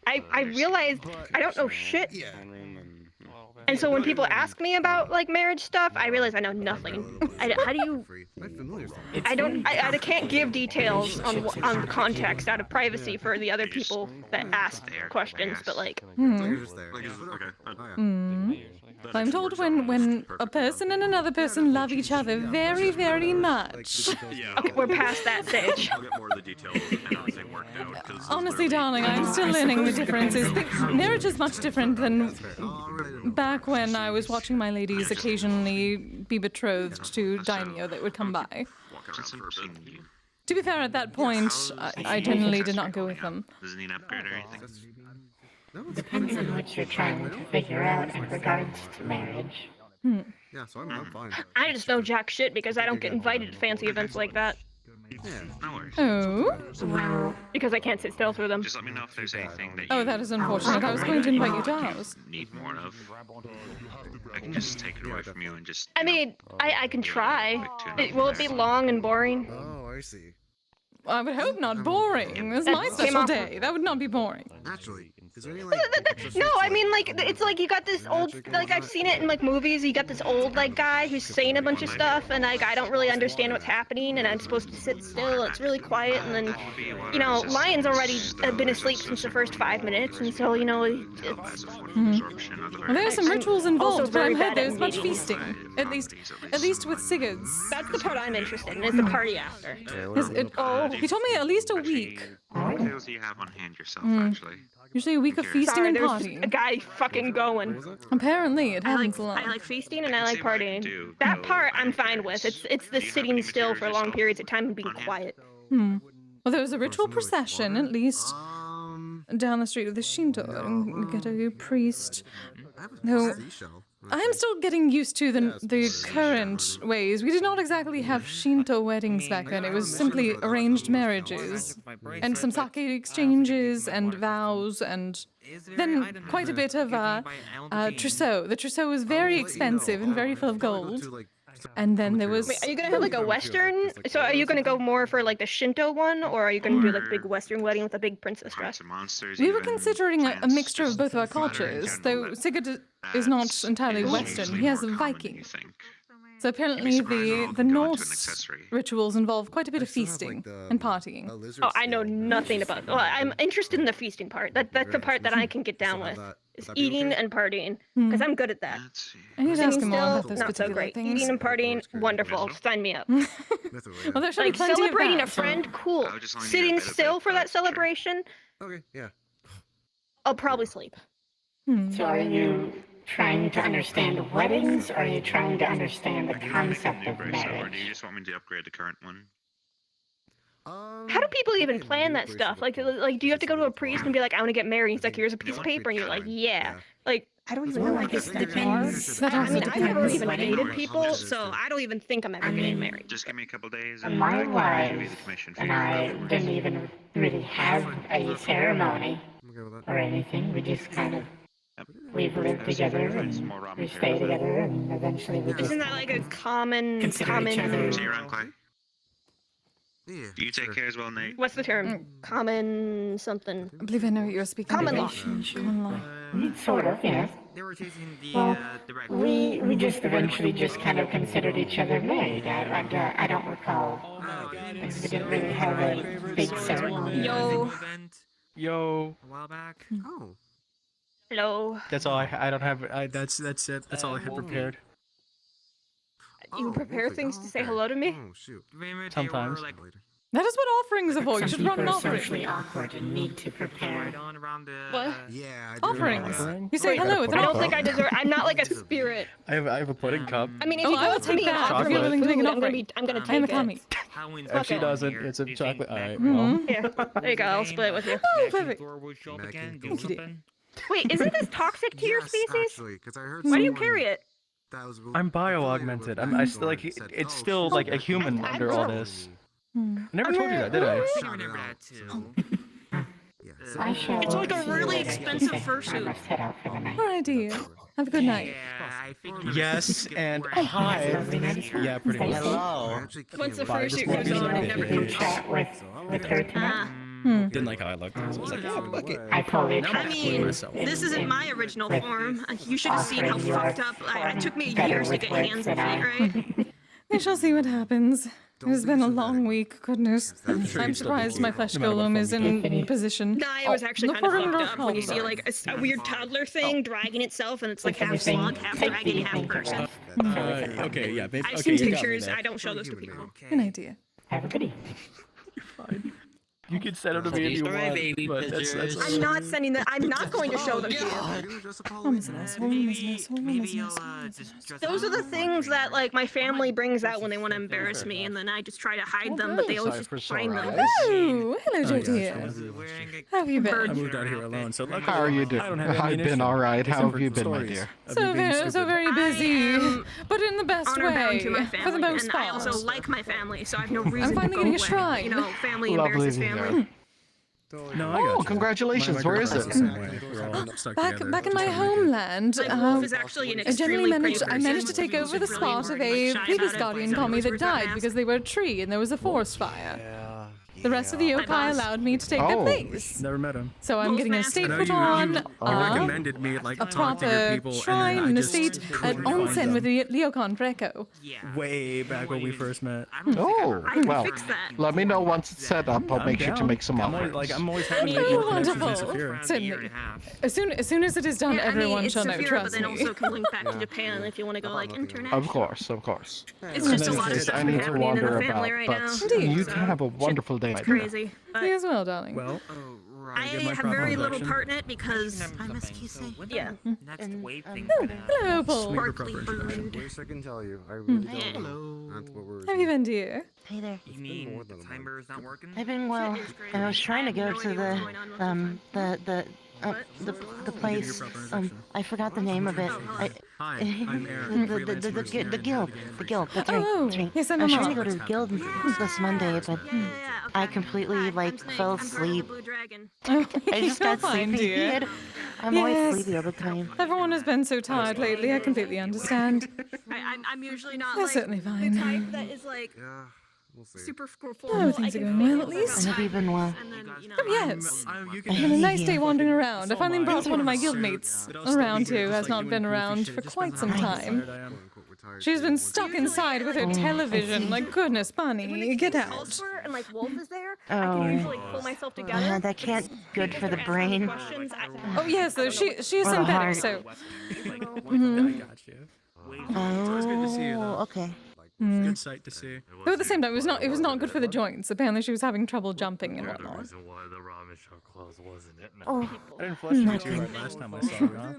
I realized I don't know shit. Yeah. And so when people ask me about like marriage stuff, I realize I know nothing. How do you? I can't give details on the context out of privacy for the other people that ask questions. But like, I'm told when a person and another person love each other very, very much. Okay, we're past that stage. I'll get more of the details and everything worked out. 'cause this is Honestly, literally- darling, I'm still learning the differences. Marriage is much different than back when I was watching my ladies occasionally be betrothed to daimyo that would come by. To be fair, at that point, I generally did not go with them. Does it need upgrade or anything? Depends on what you're trying to figure out in regards to marriage. Yeah, so I'm fine. I just know jack shit because I don't get invited to fancy events like that. No worries. Oh? Because I can't sit still through them. Just let me know if there's anything that Oh, that is unfortunate. I was going to invite you to ours. need more of. I can just take it away from you and just. I mean, I can try. Will it be long and boring? Oh, I see. I would hope not boring. It's my That came special off- day. That would not be boring. Naturally. Is there any like? No, I mean like it's like you got this old like I've seen it in like movies. You got this old like guy who's saying a bunch of stuff, and like I don't really understand what's happening, and I'm supposed to sit still. It's really quiet, and then you know Lion's already been asleep since the first 5 minutes, and so you know it's. Well, there's some rituals involved, but I'm heard there's much feasting. At least with Sigurds. That's the part I'm interested in. Is the party after. He told me at least a week. What details do you have on hand yourself, actually? Usually a week of feasting Sorry, and there's partying. a guy fucking going. Apparently, it happens a I lot. like feasting and I like partying. That part I'm fine with. It's the sitting still for long periods of time and being quiet. Well, there was a ritual procession, at least, down the street of the Shinto, and we get a priest who... I'm still getting used to the current ways. We did not exactly have Shinto weddings back then. It was simply arranged marriages and some sake exchanges and vows and then quite a bit of trousseau. The trousseau was very expensive and very full of gold. And then there was... Wait, are you gonna have like a Western? So are you gonna go more for like the Shinto one, or are you gonna do like a big Western wedding with a big princess dress? We were considering a mixture of both of our cultures, though Sigurd is not entirely Western. He has a Viking. So apparently the Norse rituals involve quite a bit of feasting and partying. Oh, I know nothing about. Well, I'm interested in the feasting part. That's the part that I can get down with. Is eating and partying, because I'm good at that. I need to ask him more about those not so particular great. things. Eating and partying, wonderful. Sign me up. Well, there should be Like plenty of celebrating a that. friend, cool. Sitting still for that celebration, Okay, yeah. I'll probably sleep. So are you trying to understand weddings, or are you trying to understand the concept of Or do marriage? you just want me to upgrade the current one? How do people even plan that stuff? Like, do you have to go to a priest and be like, I want to get married? He's like, here's a piece of paper, and you're like, yeah. Like, I don't even know what this depends. I mean, I've never even dated people, so I don't even think I'm ever getting married. Just give me a couple days and My I can give you wife the commission. and I didn't even really have a ceremony or anything. We just kind of, we've lived together and we stay together and eventually we just Isn't that like a common? See you around, Clay. You take care as well, Nate. What's the term? Common something. I believe I know what you're speaking Common law. Common law. Sort of, yes. They were chasing the Well, director. we just eventually just kind of considered each other married. I don't recall. We didn't really have a big ceremony. Yo. A while back. Oh. Hello. That's all I don't have. That's it. That's all I have prepared. You prepare things to say hello to me? Oh shoot. Sometimes. That is what offerings are for. You should run an offering. Socially awkward and need to prepare. What? Yeah. Offerings. You say hello with I an don't think offering. I deserve. I'm not like a spirit. I have a pudding cup. I mean, if Oh, you I go will to me take and that. offer If me you're willing to make food, an I'm offering. gonna I am take a it. commie. If she doesn't, it's a chocolate. All right. Here, there you go. I'll split it with you. Oh, perfect. Again, do Thank you, dear. something. Wait, isn't this toxic to your species? Actually, because I heard Why do you someone carry it? that was I'm bio-augmented. I still like. It's still like a human under all this. I never told you that, did I? I remember that too. It's like a really expensive fursuit. All right, dear. Have a good night. Yeah, I figured. Yes, and hi. Yeah, pretty much. Hello. Once the Bye, fursuit this goes morning. on, it never comes off. With her tonight. Didn't like how I looked. I was like, yeah, fuck it. I fully I trust mean, myself. this isn't my original form. You should have seen how fucked up. It took me years to get hands and feet right. We shall see what happens. It has been a long week, goodness. I'm surprised my flesh golem is in position. Nah, it was actually no kind of problem, fucked up when you see like a weird toddler thing dragging itself, and it's like half slug, half dragon, half person. Okay, yeah, babe. I've Okay, seen you got me pictures. there. I don't show those to people. Good idea. Have a good evening. You can send them to me if you want, but that's I'm not sending them. I'm not going to show them to you. Those are the things that like my family brings out when they want to embarrass me, and then I just try to hide them, but they always just find them. Oh, hello, dear. How have you I been? moved out here alone, so luckily How are you doing? I don't have I've ammunition. been all right. Except How have for you been, my stories dear? of me being So stupid. very busy, but in the best Honor bound way, to my for the family, most and I part. also like my family, so I have no reason to finally go getting a away. shrine. You know, family Lovely embarrasses to hear. family. No, I Oh, got congratulations. Where is it? Back in my homeland, Like, Wolf is actually an I generally extremely managed. pretty I managed to person. take over the Really spot of like, a shy previous about it, guardian but commie that we're gonna died ask. because they were a tree and there was a forest fire. The rest of the My yokai boss. allowed me to take their Oh. place. Never met him. So I'm getting an estate I know put you on, recommended me like a talk to your proper people, shrine, and then an I just estate, an couldn't find onsen them. with a Ryokan Greco. Way back when we first met. Oh, I can well, fix that. let me know once it's set up. I'll I'm make sure to down. make some I'm always, offers. I'm always having to Oh, make more connections in wonderful. Saphira. Certainly. As soon as it is done, Yeah, everyone it's shall know. Saphira, Trust but then me. also can link back to Japan if you want to go like international. Of course, of course. It's just a lot of Yes, stuff I need to happening in wander the family about, right but now. Indeed. you So, have a wonderful day. It's crazy. But You as well, darling. Well, I have very little part in it because I miss Kise. yeah. Next wave thing. Hello, Paul. Sparkly bird. Wish I can tell you. I really Hey. don't know. That's what we're. How have you been, dear? Hey there. You mean the timer is not working? I've been well. Shit is crazy. I was trying to go I have to no idea what's going on most of the place. I forgot the name of it. Hi, I'm Aaron. The guild. The guild. That's right. Oh, That's right. yes, I I'm was a trying to mom. go to the guild this Monday, but I completely like fell asleep. I just got fine, sleepy. dear. I'm Yes. always sleepy all the time. Everyone has been so tired lately. I completely understand. I'm usually not They're like certainly the fine. type that is like Yeah, we'll see. super Oh, formal. things I are can going feel well, at the least. I hope you've been well. and then, you know, Oh, yes. You It's been a nice day Yeah. wandering around. I finally brought one of my guildmates around who has not been around for quite some time. She's been stuck inside with her television. Like, goodness, Bunny, get out. and like Wolf is there, I Oh. can usually pull myself together. That can't good for the brain. Oh, yes, though, she is Or the synthetic, heart. so. I got you. Oh, good to see you, though. okay. Good sight to see. But at the same time, it was not good for the joints. Apparently, she was having trouble jumping and whatnot. Oh, I didn't flush you too right last time I saw you, huh?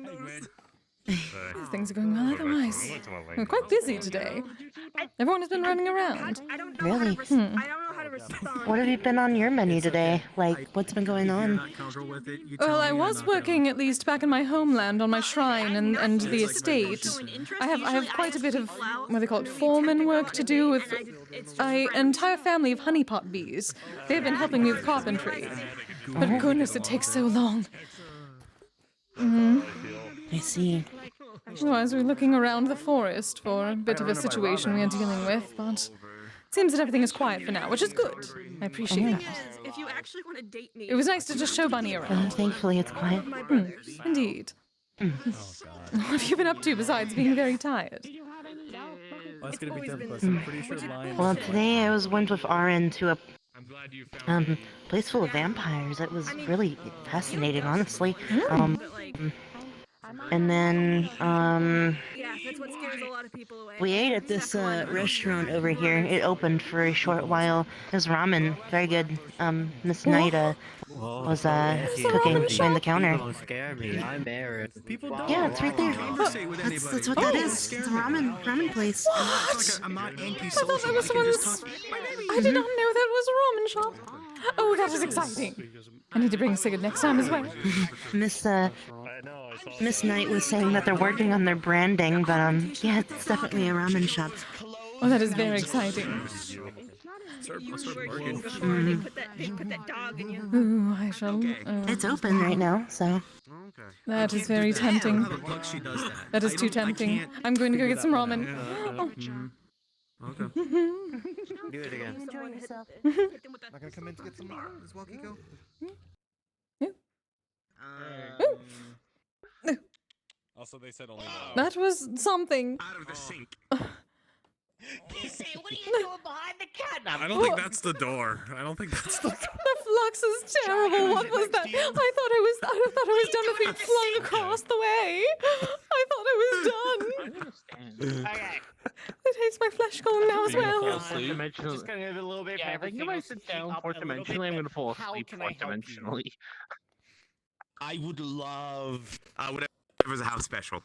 Things are going well otherwise. We're quite busy today. Everyone has been running around. I don't know Really? how to I don't know how to What have you been on your menu today? Like, what's been going on? Well, I was working at least back in my homeland on my shrine and the estate. I have quite a bit of what they call it foreman work to do with an entire family of honeypot bees. They've been helping me with carpentry. But goodness, it takes so long. I see. Otherwise, we're looking around the forest for a bit of a situation we are dealing with, but it seems that everything is quiet for now, which is good. I appreciate that. If you actually want to date me, It was nice to just show Bunny around. Thankfully, it's quiet. Indeed. What have you been up to besides being very tired? That's gonna be difficult. I'm pretty sure lions. Well, today I went with Aaron to a place full of vampires. It was really fascinating, honestly. And then yeah, that's what scares a lot of people away. we ate at this restaurant over here. It opened for a short while. It was ramen, very good. Miss Knight was cooking behind the counter. Don't scare me. I'm Aaron. People don't. Yeah, it's right there. That's what that is. It's a ramen place. What? I'm not I thought that was someone's... I did not know that was a ramen shop. Oh, that is exciting. I need to bring a cigarette next time as well. Miss Knight was saying that they're working on their branding, but yeah, it's definitely a ramen shop. Oh, that is very exciting. They put that dog in you. Ooh, I shall... It's open right now, so... That is very tempting. That is too tempting. I'm going to go get some ramen. Okay. Do it again. Enjoy yourself. Not gonna come in to get some as well, Kiko? Also, they said only That was something. Out of the sink. Kise, what are you doing behind the catnip? I don't think that's the door. I don't think that's the door. The flux is terrible. What was that? I thought it was done with being flung across the way. I thought it was done. Okay. It hates my flesh golem now as well. Just gonna give it a little bit. Yeah, if I give myself down fourth dimensionally, I'm gonna fall asleep fourth dimensionally. I would love whatever's a house special.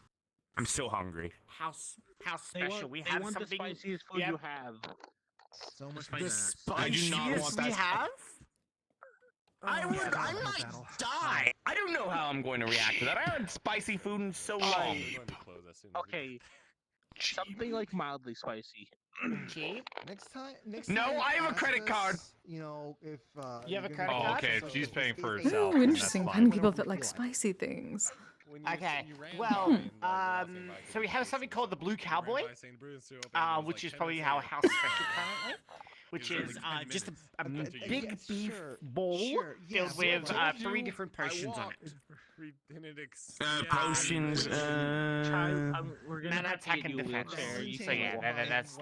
I'm so hungry. House special. We have something. The spiciest food you have. So much The spice. I do not want that. We have. I might die. I don't know how I'm going to react to that. I haven't spicy food in so long. Okay. Something like mildly spicy. Cheap. Next time. No, I have a credit card. You know, if you have a credit Oh, card. okay. If she's paying for herself. Ooh, interesting. Finding people that like spicy things. Okay, well, so we have something called the Blue Cowboy, which is probably our house special currently, which is just a big beef bowl filled with 3 different potions on it. Potions. We're gonna attack and defense. So yeah, that's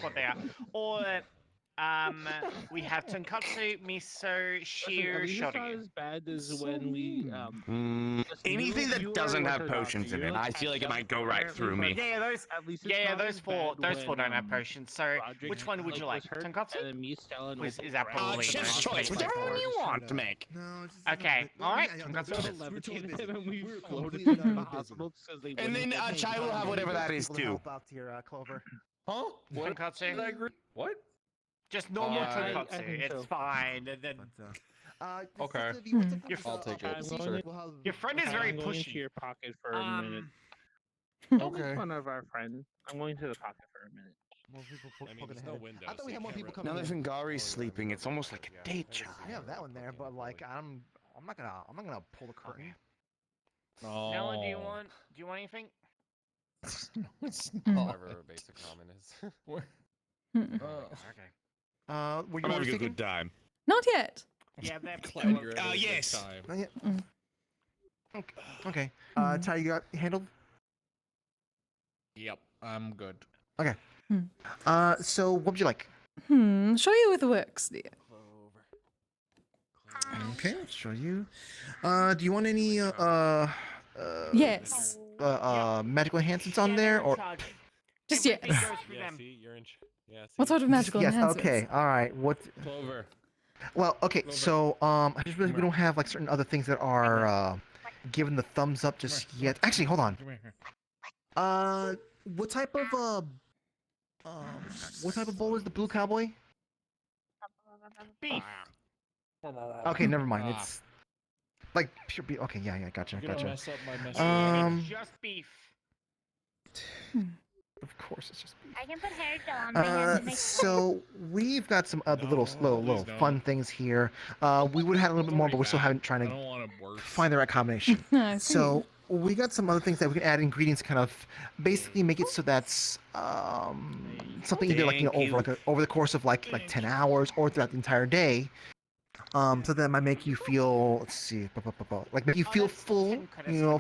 what they are. Or we have tonkatsu, miso, sheer, shoryu. As bad as when we Anything that doesn't have potions in it, I feel like it might go right through me. Yeah, those four don't have potions. So which one would you like? Tonkatsu? Is that probably chef's choice, whichever one you want to make. Okay, all right. Tonkatsu. And then Chai will have whatever that is too. Clover. Huh? Tonkatsu. What? Just normal tonkatsu. It's fine. And then. Okay. I'll take it. Sure. Your friend is very pushy. To your pocket for a minute. Okay. One of our friends. I'm going to the pocket for a minute. More people there's no window. I thought we had more people coming Now in. that Vingari's sleeping, it's almost like a date, Chai. I have that one there, but like I'm not gonna pull the curtain. Oh. Nella, do you want anything? No, it's not. Whatever a basic ramen is. Okay. Were you I'm having a thinking? good time. Not yet. Yeah, that. Yes. Not yet. Okay. Ty, you got handled? Yep, I'm good. Okay. So what would you like? Show you with works, dear. Okay, let's show you. Do you want any Yes. magical enhancements on there or Just yes. Yeah, see, you're in. Yeah, see. What sort of magical yes, enhancements? okay, all right. What Clover. Well, okay, so I just realized we don't have like certain other things that are given the thumbs up just yet. Actually, hold on. What type of bowl is the Blue Cowboy? Beef. Okay, never mind. It's like pure beef. Okay, yeah, gotcha, You're gonna gotcha. mess up my message. It's just beef. Of course, it's just beef. I can put hair gel on my hands and make So we've got some other little fun things here. We would have had a little bit more, but we're still trying to find the right combination. I see. So we got some other things that we can add ingredients, kind of basically make it so that's something you do like over the course of like 10 hours or throughout the entire day. So that might make you feel, let's see, like make you feel full,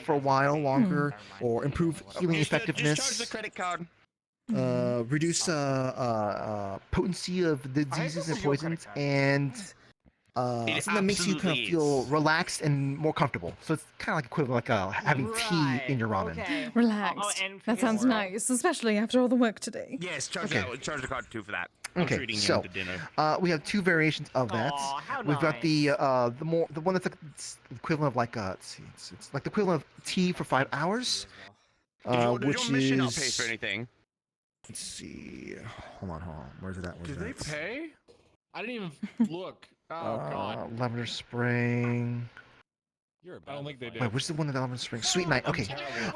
for a while longer, or improve healing effectiveness. Just charge the credit card. Reduce potency of the diseases and poisons, and something that makes you kind of feel relaxed and more comfortable. So it's kind of like equivalent like having tea in your ramen. Relaxed. That sounds nice, especially after all the work today. Yes, charge the card too for that. Okay, so we have two variations of that. We've got the one that's like it's equivalent of like let's see, it's like the equivalent of tea for 5 hours, which mission is not pay for anything. Let's see. Hold on. Where's it at? Did they pay? I didn't even look. Oh god. Lavender Spring. I don't think they did. Wait, which is the one that Lavender Spring? Sweet Night. Okay.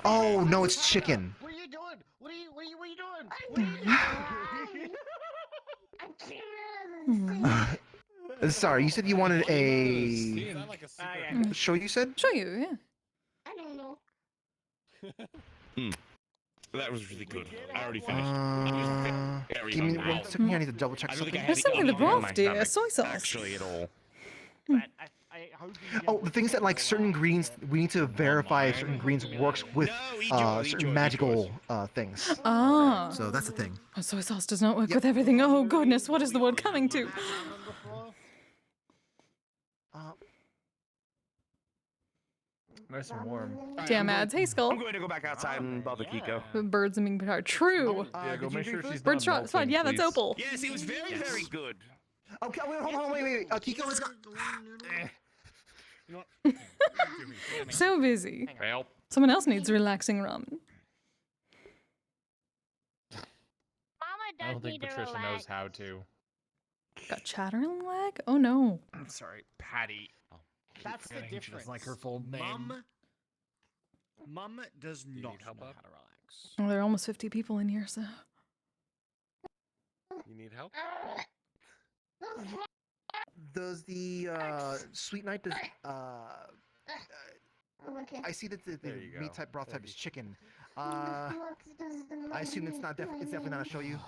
Oh no, it's chicken. What are you doing? What are you doing? Sorry, you said you wanted a show. You said show you, yeah. I don't know. That was really good. I already finished. Give me 1 second here. I need to double check something. There's something in the broth, dear. Soy sauce. Actually, at all. Oh, the things that like certain ingredients, we need to verify if certain ingredients works with certain magical things. Ah. So that's the thing. Oh, soy sauce does not work with everything. Oh goodness, what is the world coming to? Nice and warm. Damn ads. Hey, Skull. I'm going to go back outside and bother Kiko. Birds and being petard. True. Yeah, go make sure she's Bird not trot. Fine. melting, Yeah, that's please. Opal. Yes, it was very good. Okay, wait, hold on, wait. Kiko, let's go. So busy. Well, Someone else needs relaxing ramen. I don't think Patricia knows how to. Got chattering leg? Oh no. I'm sorry, Patty. That's the difference. Like her full name. Mum does not know how to relax. Well, there are almost 50 people in here, so. You need help? Does the Sweet Night I see that the meat type broth type is chicken. I assume it's not it's definitely not a show you.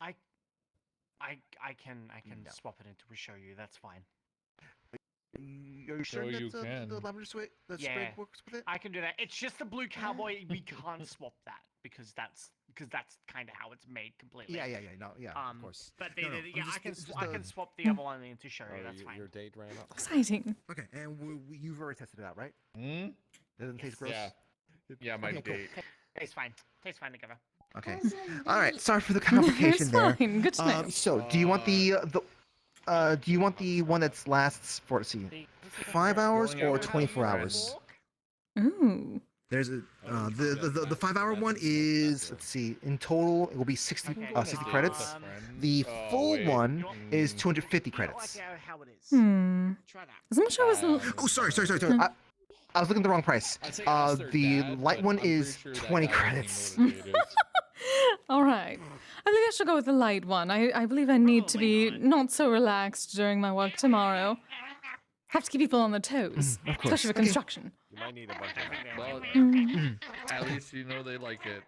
I can swap it into a show you. That's fine. Are you sure that the lavender sprig works with it? I can do that. It's just the blue cowboy. We can't swap that because that's kind of how it's made completely. Yeah, of course. But I I can swap the other one into show you. That's fine. Your date ran up. Exciting. Okay, and you've already tested it out, right? Doesn't taste gross. Yeah, my Okay, cool. date. Tastes fine. Tastes fine together. Okay. All right. Sorry for the complication It's there. fine. Good to know. So, do you want the one that lasts for 5 hours or 24 hours? Ooh. There's a the 5 hour one is, let's see, in total it will be 60 credits. The full one is 250 credits. Hmm. As much as I was. Oh, sorry. I was looking at the wrong price. The light one is 20 credits. All right. I think I should go with the light one. I believe I need to be not so relaxed during my work tomorrow. Have to keep people on their toes, of course. especially for construction. You might need a bunch of Well, at least you know they like it.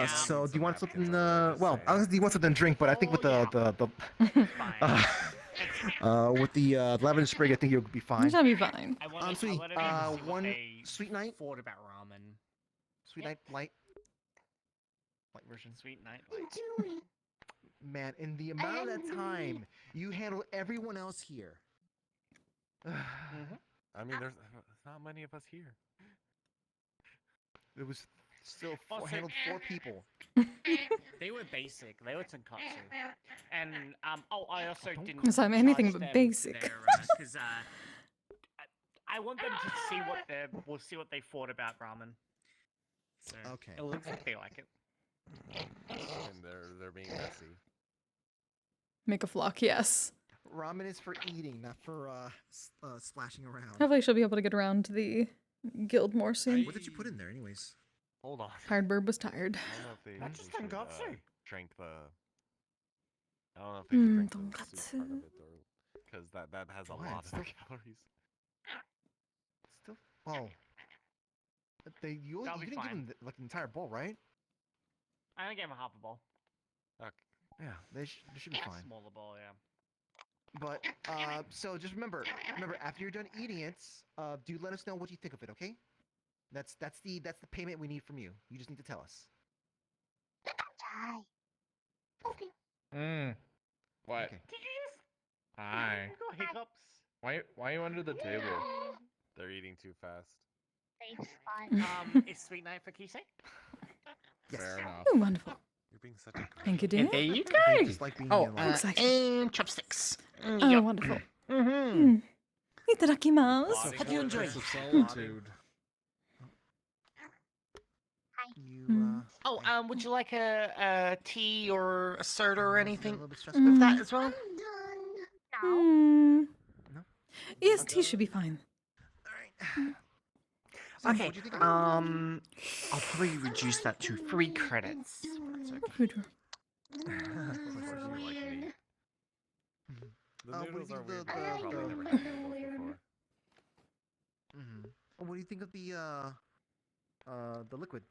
So do you want something? Well, do you want something to drink? But I think with with the lavender sprig, I think you'll be fine. That'll be fine. Sweet. One Sweet Night. Thought about ramen. Sweet Night light version. Sweet Night. Man, in the amount of that time you handle everyone else here. I mean, there's not many of us here. It was still handled 4 people. They were basic. They were tonkatsu. And I also didn't. Yes, I'm anything charge but them basic. Because I want them to see what they thought about ramen. So Okay. It looks like they like it. And they're being messy. Make a flock, yes. Ramen is for eating, not for splashing around. Hopefully she'll be able to get around to the guild more soon. What did you put in there, anyways? Hold on. Tired bird was tired. I don't know if they, That's just they should, tonkatsu. drink the. I don't know if they should drink the soup Tonkatsu. part of it, because that has a Why? lot It's of still- calories. Still, oh. You That'll be didn't give fine. them like the entire bowl, right? I'm gonna give him half a bowl. Okay. Yeah, they should be fine. Smaller bowl, yeah. But so just remember, after you're done eating it, do let us know what you think of it, okay? That's the payment we need from you. You just need to tell us. Okay. What? Okay. Did you just? Hi. You got hiccups. Why are you under the table? They're eating too fast. Safe spot. Is sweet night for Kise? Fair enough. Oh, wonderful. You're being such a. Thank you, And dear. there you They go. just like being Oh, alone. and chopsticks. Oh, wonderful. Mm-hmm. Itadakimasu. How do you enjoy solitude? You Oh, would you like a tea or a soda or anything little bit stressful. with that as well? Hmm. No? Yes, tea should be fine. Okay. What'd you think of I'll probably reduce that to 3 credits. The what do you noodles think are of weird. the- But I've probably the- never had noodles before. What do you think of the liquid?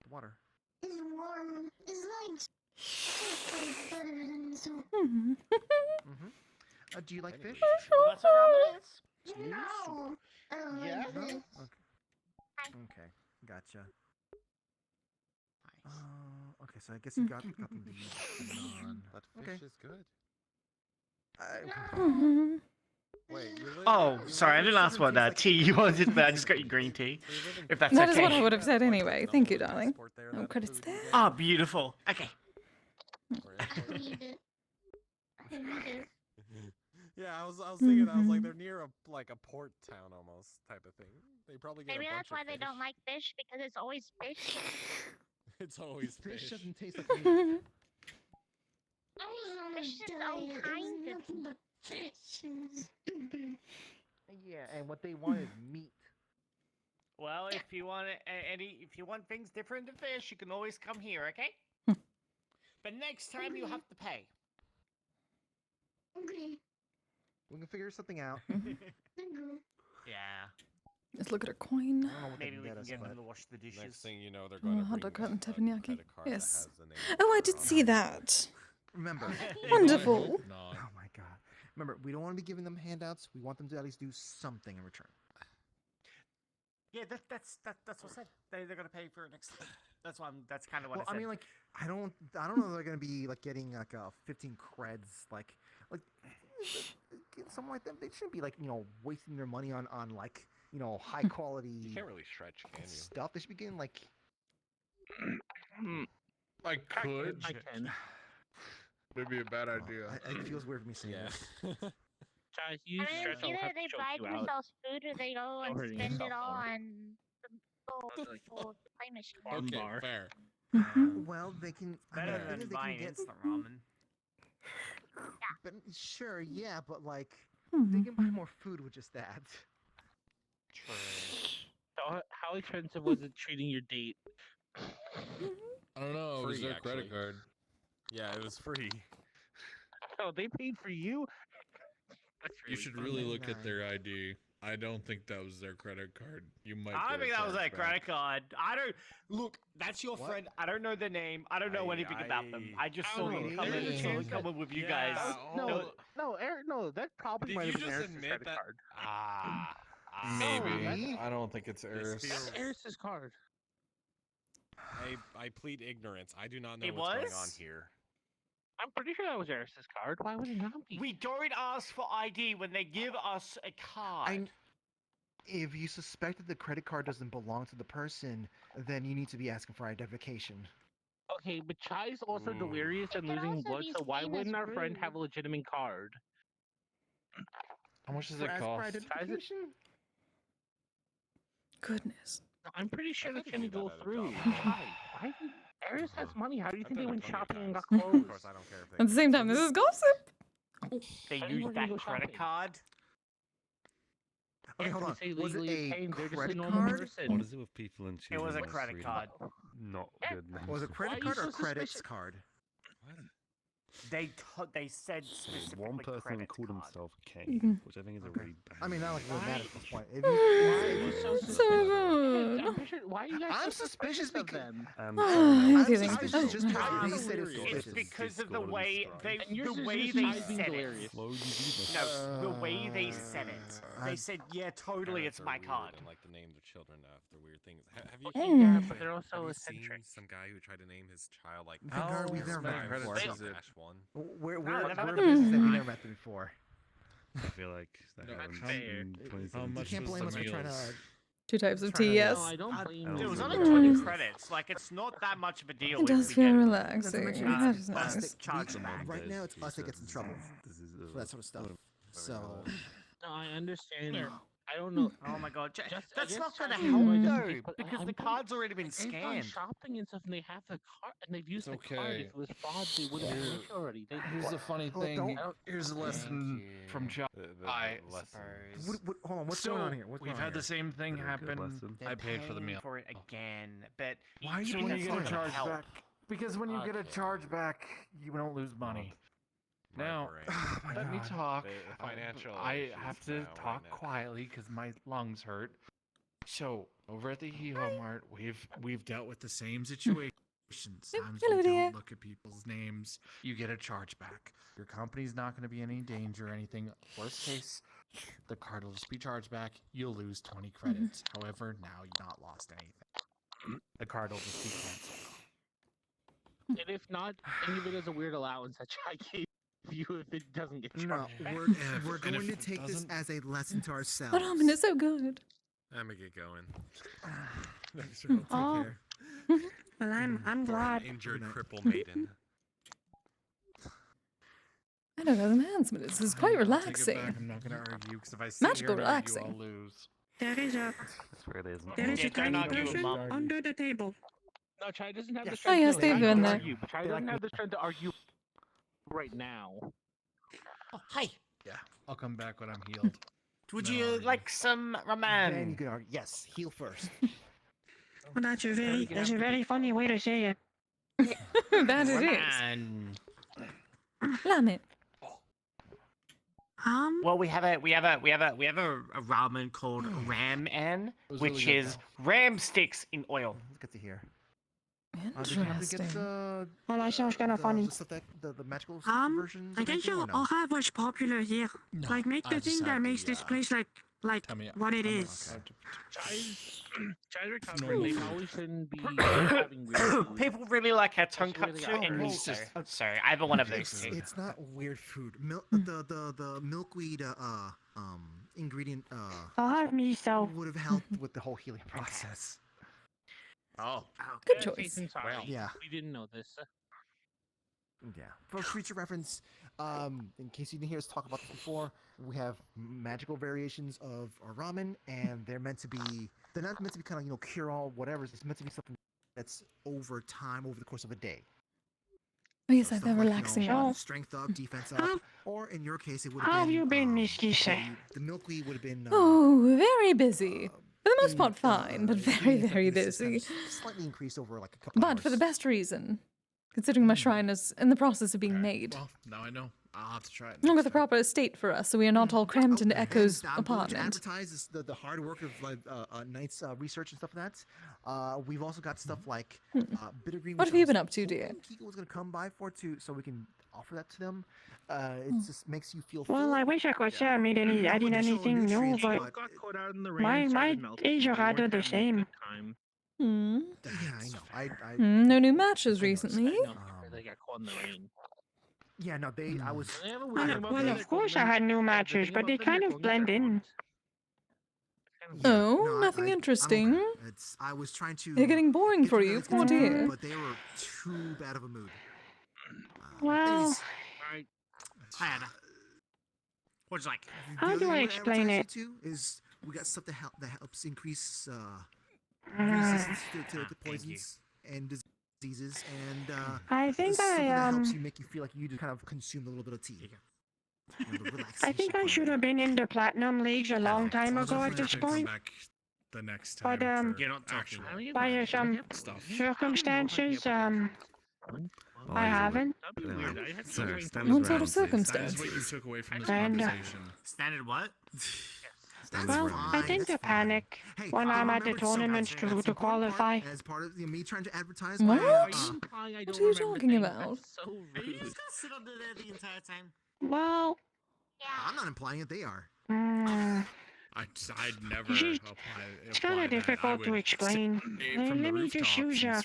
The water. It's warm. It's like better than soup. Do you like fish? That's what ramen is. No. I don't Yeah. like No? this. Okay, gotcha. Okay, so I guess you got the non. That Okay. fish is good. Wait, Oh, sorry, I didn't ask what tea you wanted, but I just got you green tea. If that's That okay. is what I would have said anyway. Thank you, darling. No credits there. Ah, beautiful. Okay. I need it. I need it. Yeah, I was thinking, I was like, they're near a port town almost type of thing. They probably get Maybe a bunch that's why of they fish. don't like fish, because it's always fish. It's always Fish fish. doesn't taste like meat. Fish is so kind of fish. Yeah, and what they want is meat. Well, if you want if you want things different to fish, you can always come here, okay? But next time you have to pay. Okay. We can figure something out. Yeah. Let's look at her coin. Maybe we can get them to wash the dishes. Next thing you know, they're going to Hot bring dog and a teppanyaki. credit card that Yes. has the name Oh, I of did the see that. Remember. Wonderful. Oh my god. Remember, we don't want to be giving them handouts. We want them to at least do something in return. Yeah, that's what I said. They're gonna pay for it next time. That's kind of what Well, I said. I mean, like, I don't know if they're gonna be like getting like 15 creds, like something like that. They shouldn't be like wasting their money on like high quality. You can't really stretch, can you? Stuff. They should be getting like. I could. I can. Maybe a bad idea. It feels weird for me saying this. Guys, you I mean, stretch, I'll either have they to buy choke you out. themselves food or they go and Already spend it yourself all more. on the little play machine. Okay, bar. fair. Well, they can. Better I mean, the thing than is they buying can get. instant ramen. But sure, yeah, but like Hmm. they can buy more food with just that. So how expensive was it treating your date? I don't know. It was Free, their credit actually. card. Yeah, it was free. Oh, they paid for you? That's You should funny. really look at their ID. I don't think that was their credit card. You might. I don't get a think that was their chargeback. credit card. I don't look. That's your What? friend. I don't know their name. I don't know anything about them. I just saw them come in and saw them come in with you guys. No, Eric, no, that probably Did might you have been just Eris's admit credit that- card. Maybe. I don't think it's Eris. That's Eris's card. I plead ignorance. I do not know It what's going on was? here. I'm pretty sure that was Eris's card. Why would it not be? We don't ask for ID when they give us a card. If you suspect that the credit card doesn't belong to the person, then you need to be asking for identification. Okay, but Chai's also Ooh. delirious and It could losing also blood, be so why seen as wouldn't our friend rude. have a legitimate card? How much does For it ask for cost? identification? Goodness. I'm pretty sure I that's could gonna do that go at a through. job. Chai, why? Aries has money. How do you think they went shopping and got Of clothes? course, I don't care if At the same time, this is gossip. They How do you used want to that go credit shopping? card. Okay, hold They on. say Was it legally a obtained, they're just a credit normal card? person. What is it with people and It was a choosing credit really card. Not good names? Was it Why credit are you card or so credits suspicious? card? They said So specifically one person credit called card. himself K, Mhm. which I think is a Okay. really bad I mean, not like it really Why? matters at this point. If Why are you, you so So suspicious? good. I'm pretty sure, why are you guys I'm so suspicious of because them? And I'm I'm feeling. suspicious just because Oh. they said it's It's suspicious. because of the way they And yours the is way just they Kise being said delirious. it. Why would you do that? No, the way they said it. They said, "Yeah, totally, it's my card." And like the names of children after weird things. Have you? Yeah, Mm. but they're also Have you eccentric. seen some guy who tried to name his child like? Vanguard, we've never met Five before. Dash One. We're No, never we're met business that we them. never met them before. I feel like that No, happened fair. in How 2017. much You can't was blame the us for trying meals? to. 2 types of Trying to- tea, yes. No, I don't blame It you. was Mm. only Mm. 20 credits. Like, it's not that much of a deal. It does if feel you get relaxing. mention That it's is us nice. that Charge we- back. right now, it's us that gets in trouble This is for that sort of stuff. So No, I understand. I don't know. Oh my god, Just- I that's guess not gonna charging help more just in though, case, but because I'm the going- card's already been They've gone scanned. shopping and stuff, and they have the card, and they've used It's the card. okay. If it was fraud, they would have done it already. They, Here's the funny Oh, thing. don't- Here's a lesson from John. I hold on, what's so going on here? What's we've going on had the here? same thing Is it a good happen. lesson? I paid for the meal. For it again, but Why are you So doing when that you for get a them? charge help. back, because when you get a charge back, you don't lose money. Now, Oh my let me God. talk. The financial I issues have to now, talk right now. quietly because my lungs hurt. So over at the Hee-Haw Mart, we've dealt with the same situation. Sometimes Hello we there. don't look at people's names. You get a charge back. Your company's not going to be in any danger or anything. Worst case, the card will just be charged back. You'll lose 20 credits. However, now you've not lost anything. The card will just be canceled. and if not, think of it as a weird allowance that I gave you if it doesn't get charged. No, back. we're and going if to it take this doesn't- as a lesson to ourselves. But ramen is so good. I'm gonna get going. Thanks, Take Oh. care. Well, I'm For an glad. injured Good night. cripple maiden. I don't know the man's, but this is quite I'll take it relaxing. back. I'm not going to argue because if I sit Magical here and argue, relaxing. I'll lose. There is a That's where it is. there is Yeah, a don't tiny argue with person Mom. under the table. No, Chai doesn't have the Yes. strength. Oh, yes, to they've argue, been there. argue, but Chai doesn't have the strength to argue right now. Oh, hi. Yeah, I'll come back when I'm healed. Would No, you argue. like some Then you ramen? can argue. Yes, heal first. Well, that's a very funny way to say it. That it is. Ramen. Ramen. Well, we have a ramen called ramen, was which really good, is ram sticks in oil. That's good to hear. Did you happen to get Interesting. Well, that sounds kind of funny. the stuff that the magical versions? I of guess anything, or I'll have what's popular here. No, Like, make I the just thing that had makes the, this place like tummy up. what it I'm is. okay. Chai's recovering. They probably shouldn't be having weird food. People really like our tonkatsu Especially and the miso. outdoors. Sorry, I have one of those It's, too. it's not weird food. The milkweed ingredient I'll have miso. would have helped with the whole healing process. Oh. Good Yeah, choice. Jason, sorry. Yeah. We didn't know this. Yeah. For future reference, in case you didn't hear us talk about this before, we have magical variations of our ramen, and they're not meant to be kind of cure all whatever. It's meant to be something that's over time, over the course of a day. Oh, yes, So I've stuff been like, relaxing now. strength up, defense How- up, or in your case, it would How have have been. you been, Miss Kise? The milkweed would have been. Oh, very busy. For the most in, part, fine, but very, ingredient very effectiveness is busy. kind of slightly increased over like a couple But hours. for the best reason, considering my shrine is in the process of being made. Well, now I know. I'll have to try it. Along with next a proper estate for us, so we are not all crammed into hands Echo's down, I'm going to apartment. advertise the hard work of like Knight's research and stuff like that. We've also got stuff like bitter green. What which have you I was been up to, dear? hoping Kiko was going to come by so we can offer that to them. It just makes you feel. Well, full. I wish I could say I made any, I did additional anything new, nutrients, but Got caught out in the my rain. my started melting, days are we rather weren't the having a same. good time. Hmm. Yeah, I know. I No new matches recently. No, they got caught in the rain. yeah, no. I was. They have a Well, weird about well, the of course I Necromancer. had new The matches, thing but about they the kind of Necromancer blend in. ones- Oh, No, nothing I'm interesting. okay. I was trying to. They're getting boring get for the you, guys poor together, dear. But they were too bad of a mood. Well, anyways, Alright. Hi, Anna. What's like? the how other do thing I we're explain advertising it? To is we got stuff that helps increase Uh, resistance to thank you. poisons and disease. diseases, and I think something that helps I you make you feel like you just kind of consumed a little bit of tea. I think I should have been in the platinum leagues a long time I'll ago at definitely this have to come point. back the next time. But for You're not actual by some stuff. circumstances, I haven't. Sir, What sort of That is circumstance? what you took away from this And, conversation. Standard what? Well, I tend to panic when I'm at the tournaments to qualify. As part of me trying to advertise. What? my, What are you talking about? Are you just gonna sit under there the entire time? Well, I'm not implying it. They are. I'd never It's apply. it's kind of difficult to explain. Let me just use a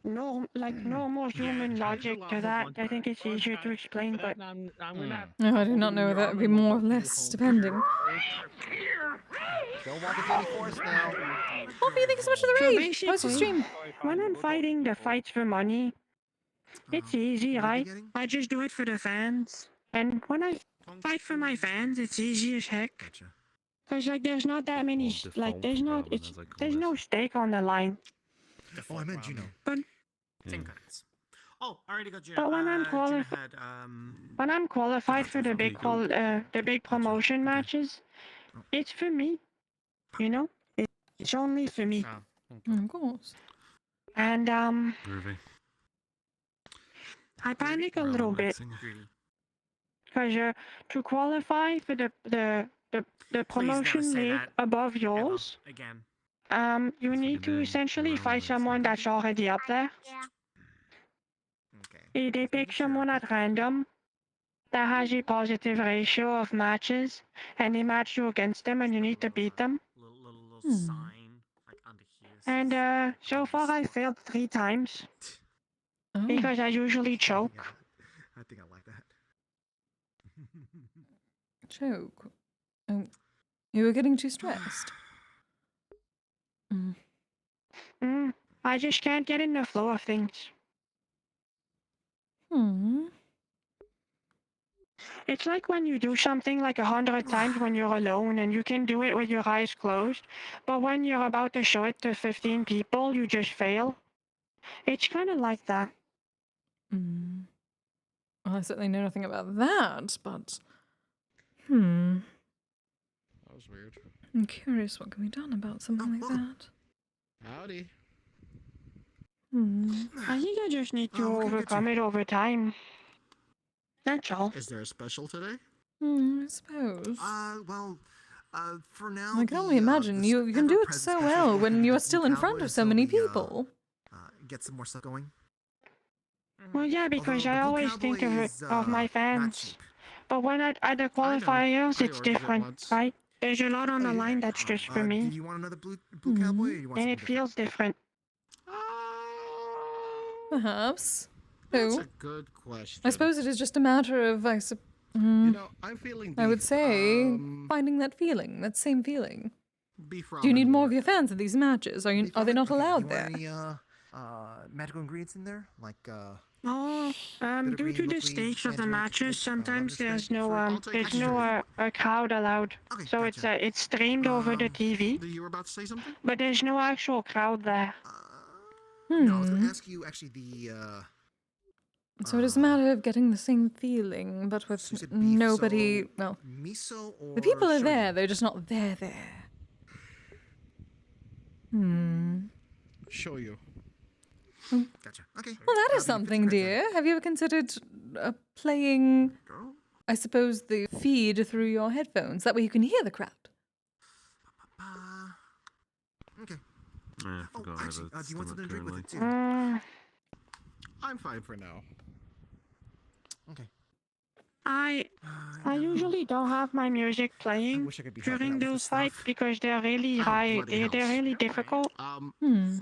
normal human logic to that. I think it's easier to explain, but No, I do not know. That would be more or less depending. Don't walk into any force now. What do you think so much of the so raid? How's your basically, stream? when I'm fighting the fights for money, it's easy, right? I just do it for the fans. And when I fight for my fans, it's easy as heck. Cause like there's not that many there's no stake on the line. Oh, I meant Juno. But 10 credits. Oh, I already got Juno. But when I'm Juno had, when I'm qualified for the big promotion matches, it's for me. You know, it's only for me. Of course. And Groovy. I panic a little bit because to qualify for the promotion league above yours, Again. you need to essentially fight someone that's already up there. They pick someone at random that has a positive ratio of matches, and they match you against them, and you need to beat them. Little sign, like under here. And so far I failed 3 times because I usually choke. I think I like that. Choke. Oh, you were getting too stressed. I just can't get in the flow of things. It's like when you do something like 100 times when you're alone and you can do it with your eyes closed, but when you're about to show it to 15 people, you just fail. It's kind of like that. Well, I certainly know nothing about that, but That was weird. I'm curious what can be done about something like that. Howdy. I think I just need to overcome it over time. That's all. Is there a special today? I suppose. Well, for now. I can only imagine you can do it so well when you are still in front of so many people. Get some more stuff going. Well, yeah, because I always think of my fans. But when at the qualifiers, it's different, right? There's a lot on the line that's just for me. Do you want another blue cowboy, or you want And it feels different. Perhaps. That's a good question. I suppose it is just a matter of, I'm feeling. I would say finding that feeling, that same feeling. Beef Do you need ramen more or of your fans at these matches? Are they not allowed there? Any magical ingredients in there, like Due to the stakes of the matches, sometimes there's no a crowd allowed. So it's streamed over the TV. You were about to say something? But there's no actual crowd there. No, I was gonna ask you actually the. So it is a matter of getting the same feeling, but with nobody. Well, miso or the people are shoyu? there. They're just not there. Show you. Gotcha. Okay. Well, that is something, dear. Have you ever considered playing, I suppose, the feed through your headphones? That way you can hear the crowd. Okay. I forgot actually, do you want something to drink with it too? I'm fine for now. Okay. I usually don't have my music playing during those fights because they're really high. They're really difficult.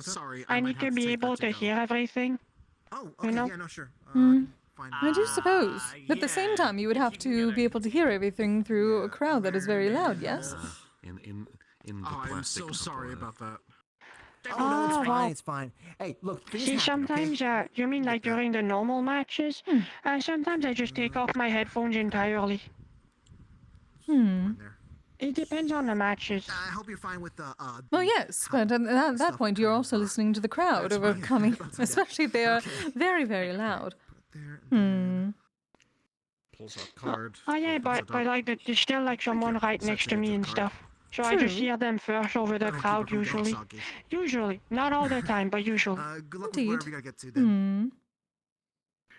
Sorry, I need to be able to hear everything. Oh, okay. You know? Yeah, no, sure. I do suppose. But at the same time, you would have to be able to hear everything through a crowd that is very loud, yes? In the I'm so sorry about that. Oh, no, it's fine. well. It's fine. Hey, look. Things See, happen, sometimes, okay? you mean like during the normal matches? Sometimes I just take off my headphones entirely. It depends on the matches. I hope you're fine with the. Well, yes, but at that point, you're also listening to the crowd who are coming, especially if they are very, very loud. Pulls out card. Oh yeah, but like there's still like someone right next to me and stuff. So I just hear them first over the crowd usually. Usually, not all the time, but usually. Good luck with whatever you gotta get to then. Hmm.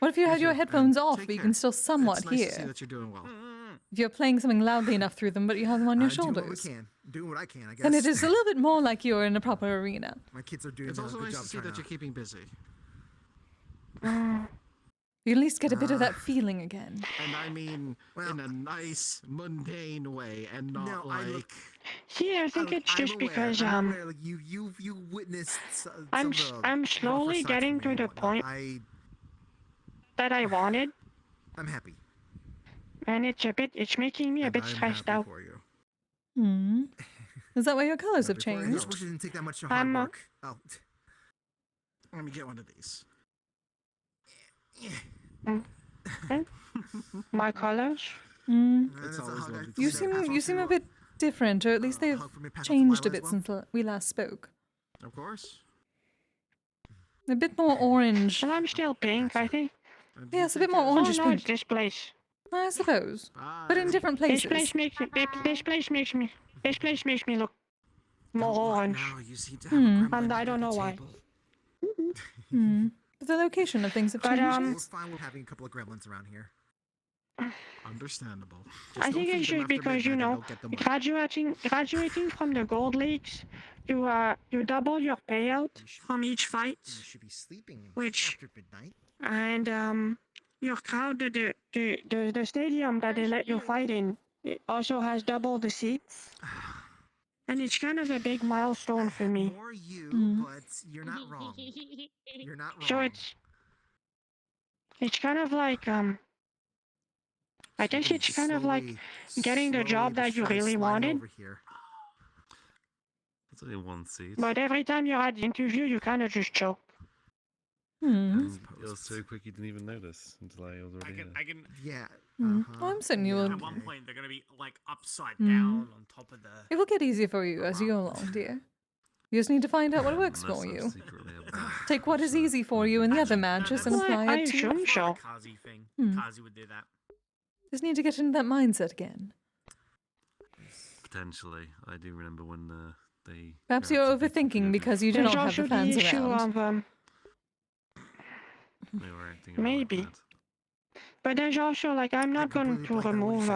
What if you had your headphones off, but you can still somewhat It's nice hear? to see that you're doing well. If you're playing something loudly enough through them, but you have them on your Doing what we shoulders, can. Doing what I can, I guess. then it is a little bit more like you're in a proper arena. My kids are doing It's a also good nice job to see trying that you're keeping busy. You at least get a bit of that feeling again. And I mean, in a nice, mundane way, and not No, like. See, I think it's just because I'm aware, like you witnessed some I'm of the I'm rougher slowly sides getting from me to and the whatnot. point that I wanted, I'm happy. and it's making me a bit stressed out. Hmm. Is that why your colors have I changed? wish it didn't take that much hard work. Oh. Let me get one of these. My colors? It's always lovely to You see. seem a bit different, or at least they've changed a bit since we last spoke. Of course. A bit more orange. And I'm still pink, I think. Yes, a bit more orange Oh no, pink. it's this place. I suppose, but in different places. This place makes me look more orange. And I don't know why. But the location of things have But, changed. It's fine with having a couple of gremlins around here. Understandable. I think it's just because, you know, graduating from the gold leagues, you double your payout from each fight. You should be sleeping Which after midnight. and your crowd, the stadium that they let you fight in, it also has double the seats. And it's kind of a big milestone for me. More you, but you're not wrong. You're not wrong. So it's kind of like I guess it's kind of like getting the job that you really wanted. That's only one seat. But every time you're at the interview, you kind of just choke. And it was so quick you didn't even notice until I was already here. I can. Yeah. Oh, I'm certain you will. At one point, they're gonna be like upside down on top of the. It will get easier for you as you go along, dear. You just need to find out what works for you. Take what is easy for you in the other matches and apply it to assume so. Kazi thing. Hmm. Kazi would do that. Just need to get into that mindset again. Potentially. I do remember when they... Perhaps you're overthinking because you do not have the fans issue around. of They were acting maybe. But there's also like I'm not going to remove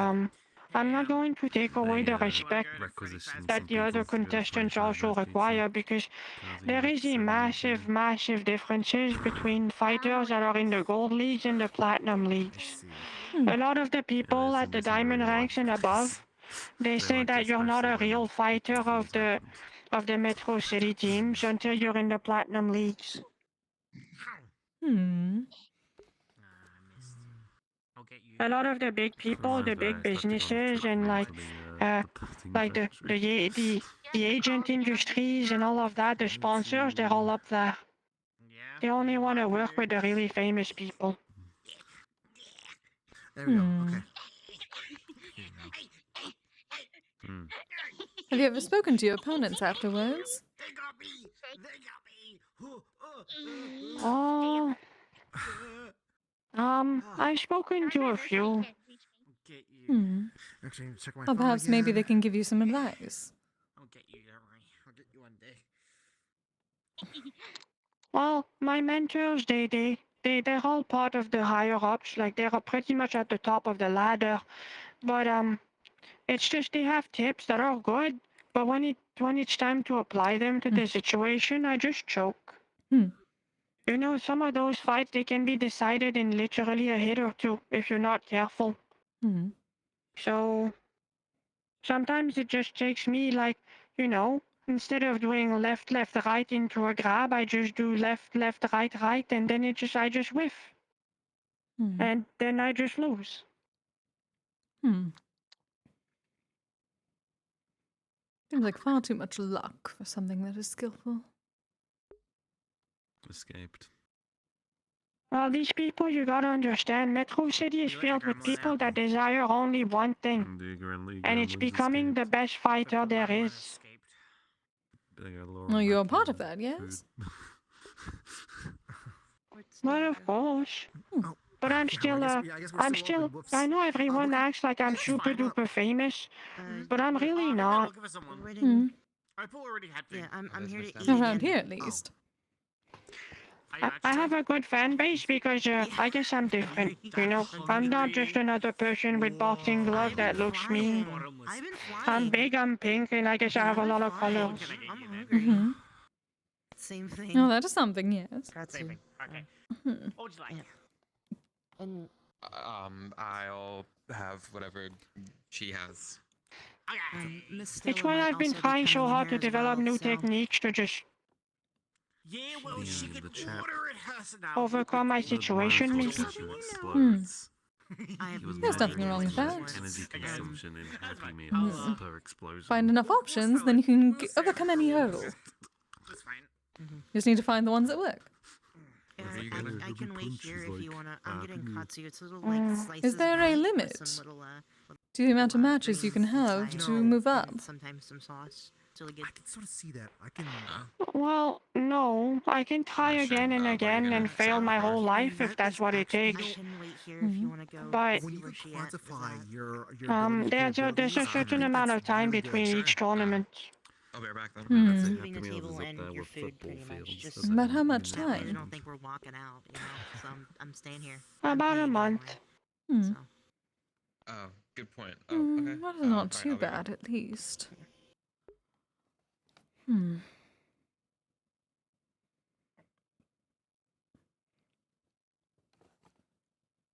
I'm not going to take away the respect that the other contestants also require, because there is a massive differences between fighters that are in the gold leagues and the platinum leagues. A lot of the people at the diamond ranks and above, they say that you're not a real fighter of the Metro City teams until you're in the platinum leagues. A lot of the big people, the big businesses, and like the agent industries and all of that, the sponsors, they're all up there. They only want to work with the really famous people. There we go. Okay. Have you ever spoken to your opponents afterwards? Oh. I've spoken to a few. Actually, check my Or phone perhaps again. maybe they can give you some advice. I'll get you, don't worry. I'll get you one day. Well, my mentors, they're all part of the higher ups. Like they're pretty much at the top of the ladder. But it's just they have tips that are good. But when it's time to apply them to the situation, I just choke. You know, some of those fights, they can be decided in literally a hit or two if you're not careful. So sometimes it just takes me, like, you know, instead of doing left, right into a grab, I just do left, right, and then I just whiff. And then I just lose. Seems like far too much luck for something that is skillful. Escaped. Well, these people, you gotta understand, Metro City is filled with people that desire only one thing, and it's becoming the best fighter there is. Well, you're a part of that, yes? Well, of course. But I'm still, I know everyone acts like I'm super duper famous, but I'm really not. Yeah, I'm here to eat Around again. here, at least. I have a good fan base because I guess I'm different, you know? I'm not just another person with boxing glove that looks mean. I'm big, I'm pink, and I guess I have a lot of colors. I'm hungry. Mm-hmm. Same thing. Oh, that is something, yes. Same thing. Okay. Mhm. What would you like? And I'll have whatever she has. It's why I've been trying so hard to develop new techniques to just Yeah, well, she could order it herself. overcome my situation, maybe. There's nothing wrong with that. Energy consumption in Happy Meals per explosion. Find enough options, then you can overcome any hurdle. That's fine. Just need to find the ones that work. I can wait here if you wanna. I'm getting katsu. It's little like slices. Is there a limit to the amount of matches you can have to move up? Sometimes some sauce. It's really good. I can sort of see that. I can. Well, no. I can try again and again and fail my whole life if that's what it takes. I can wait here if you wanna go. But When you can quantify your there's a certain amount of time between each tournament. I'll be right back then. Hmm. Moving the table and your food pretty much. Just About how much I time? don't think we're walking out, you know. So I'm staying here. About a month. Hmm. Oh, good point. Oh, okay. Well, not too bad, at least. Hmm.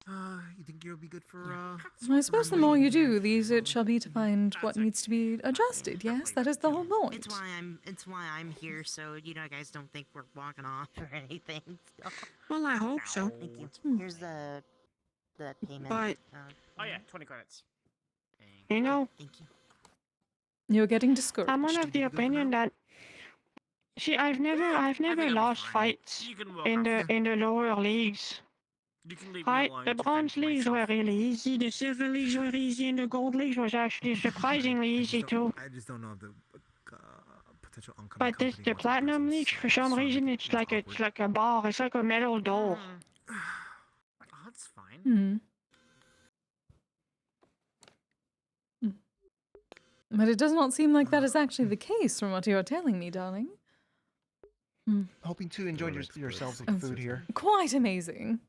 You think you'll be good for I suppose the more you do, the easier it shall be to find what needs to be adjusted. Yes, that is the whole point. It's why I'm here, so you know, guys don't think we're walking off or anything. So. Well, I hope so. Thank you. Here's the payment. But Oh yeah, 20 credits. you know, Thank you. You're getting discouraged. I'm of the opinion that I've never lost fights in the lower leagues. You can leave me Right, alone the to bronze fend for leagues myself. were really easy, the silver leagues were easy, and the gold leagues was actually surprisingly easy too. I just don't know if the potential oncoming But the platinum leagues, for some reason, it's like a bar, it's like a metal door. Oh, that's fine. Hmm. But it does not seem like that is actually the case from what you are telling me, darling. Hoping to enjoy yourselves with food here. Quite amazing.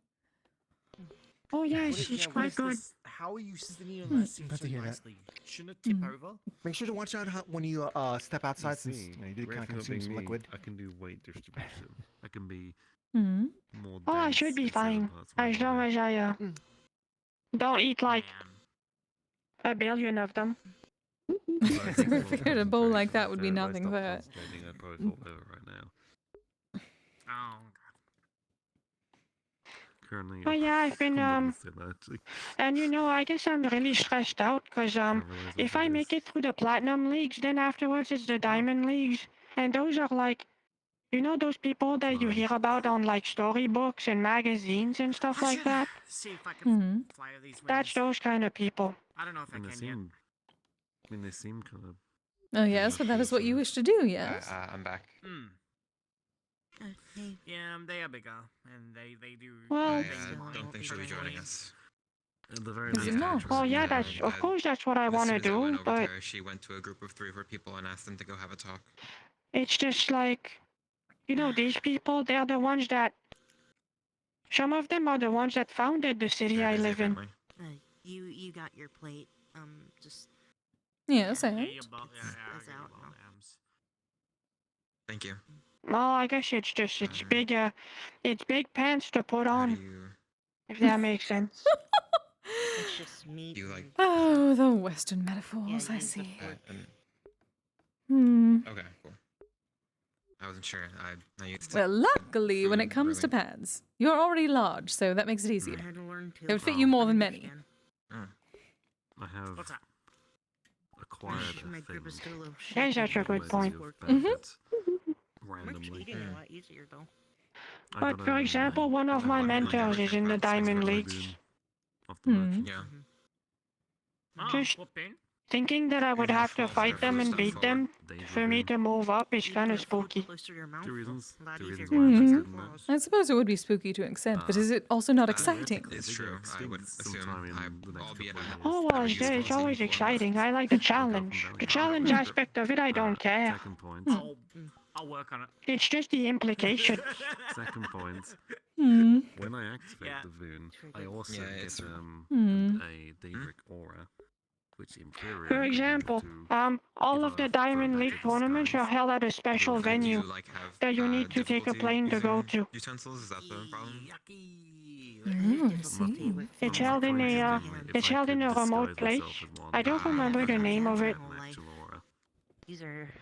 Oh yes, it's quite good. How are you sitting on that seat Glad so to hear that. nicely? Shouldn't it tip over? Make sure to watch out when you step outside, since See, you did kind of Wraith not consume being some me, liquid. I can do weight distribution. I can be Hmm. more. Oh, I dense should be in certain fine, parts of my as long body. as I don't eat like a billion of them. To prepare a bowl like that would be If I nothing stopped but. concentrating, I'd probably fall over right now. Oh, Currently, But yeah, I've been actually. and you know, I guess I'm really stressed out because if I make it through the platinum leagues, then afterwards it's the diamond leagues, and those are like, you know, those people that you hear about on like storybooks and magazines and stuff like that. see if I can Hmm. fly these That's wings. those kind of people. I don't know if I And they can yet. seem. I mean, they seem kind of. Oh yes, but that is what you wish to do, yes? I'm back. Hmm. Yeah, they are bigger, and they do. Well, I don't think she'll be joining us. At the very Is least, it not? Oh yeah, that's of course that's what I As want soon to as I went do, over but to her, she went to a group of 3 or 4 people and asked them to go have a talk. it's just like, you know, these people, they're the ones that. Some of them are the ones that founded the city I live in. You got your plate. Just. Yes, Yeah, and? your ball, That's out. Thank you. No, I guess it's just it's big pants to put on. If that makes sense. It's just meat. You like? Oh, the Western metaphors, I use the see. fork. Okay, cool. I wasn't sure. I used to. Well, luckily, when it comes to pads, you're already large, so that makes it easier. I had to learn to. It would fit you more than many. I have acquired My a grip is thing. still a little That's such a good point. Randomly. Makes eating a lot easier though. But for example, one of my mentors is in the Diamond Leagues. Yeah. Just thinking that I would have to fight them and beat them for me to move up is kind of spooky. Two reasons why I'm interested in that. I suppose it would be spooky to an extent, but is it also not exciting? It's true. I would assume. Albeit Oh, well, it's always exciting. I like the challenge. The challenge aspect of it, I don't care. Second point. I'll work on it. It's just the implication. Second point. Hmm. When I activate the Voon, I also get a Daedric aura, which in theory. For example, all of the Diamond League tournaments are held at a special venue that you need to take a plane to go to. Utensils, is that the problem? It's held in a remote place. I don't remember the name of it.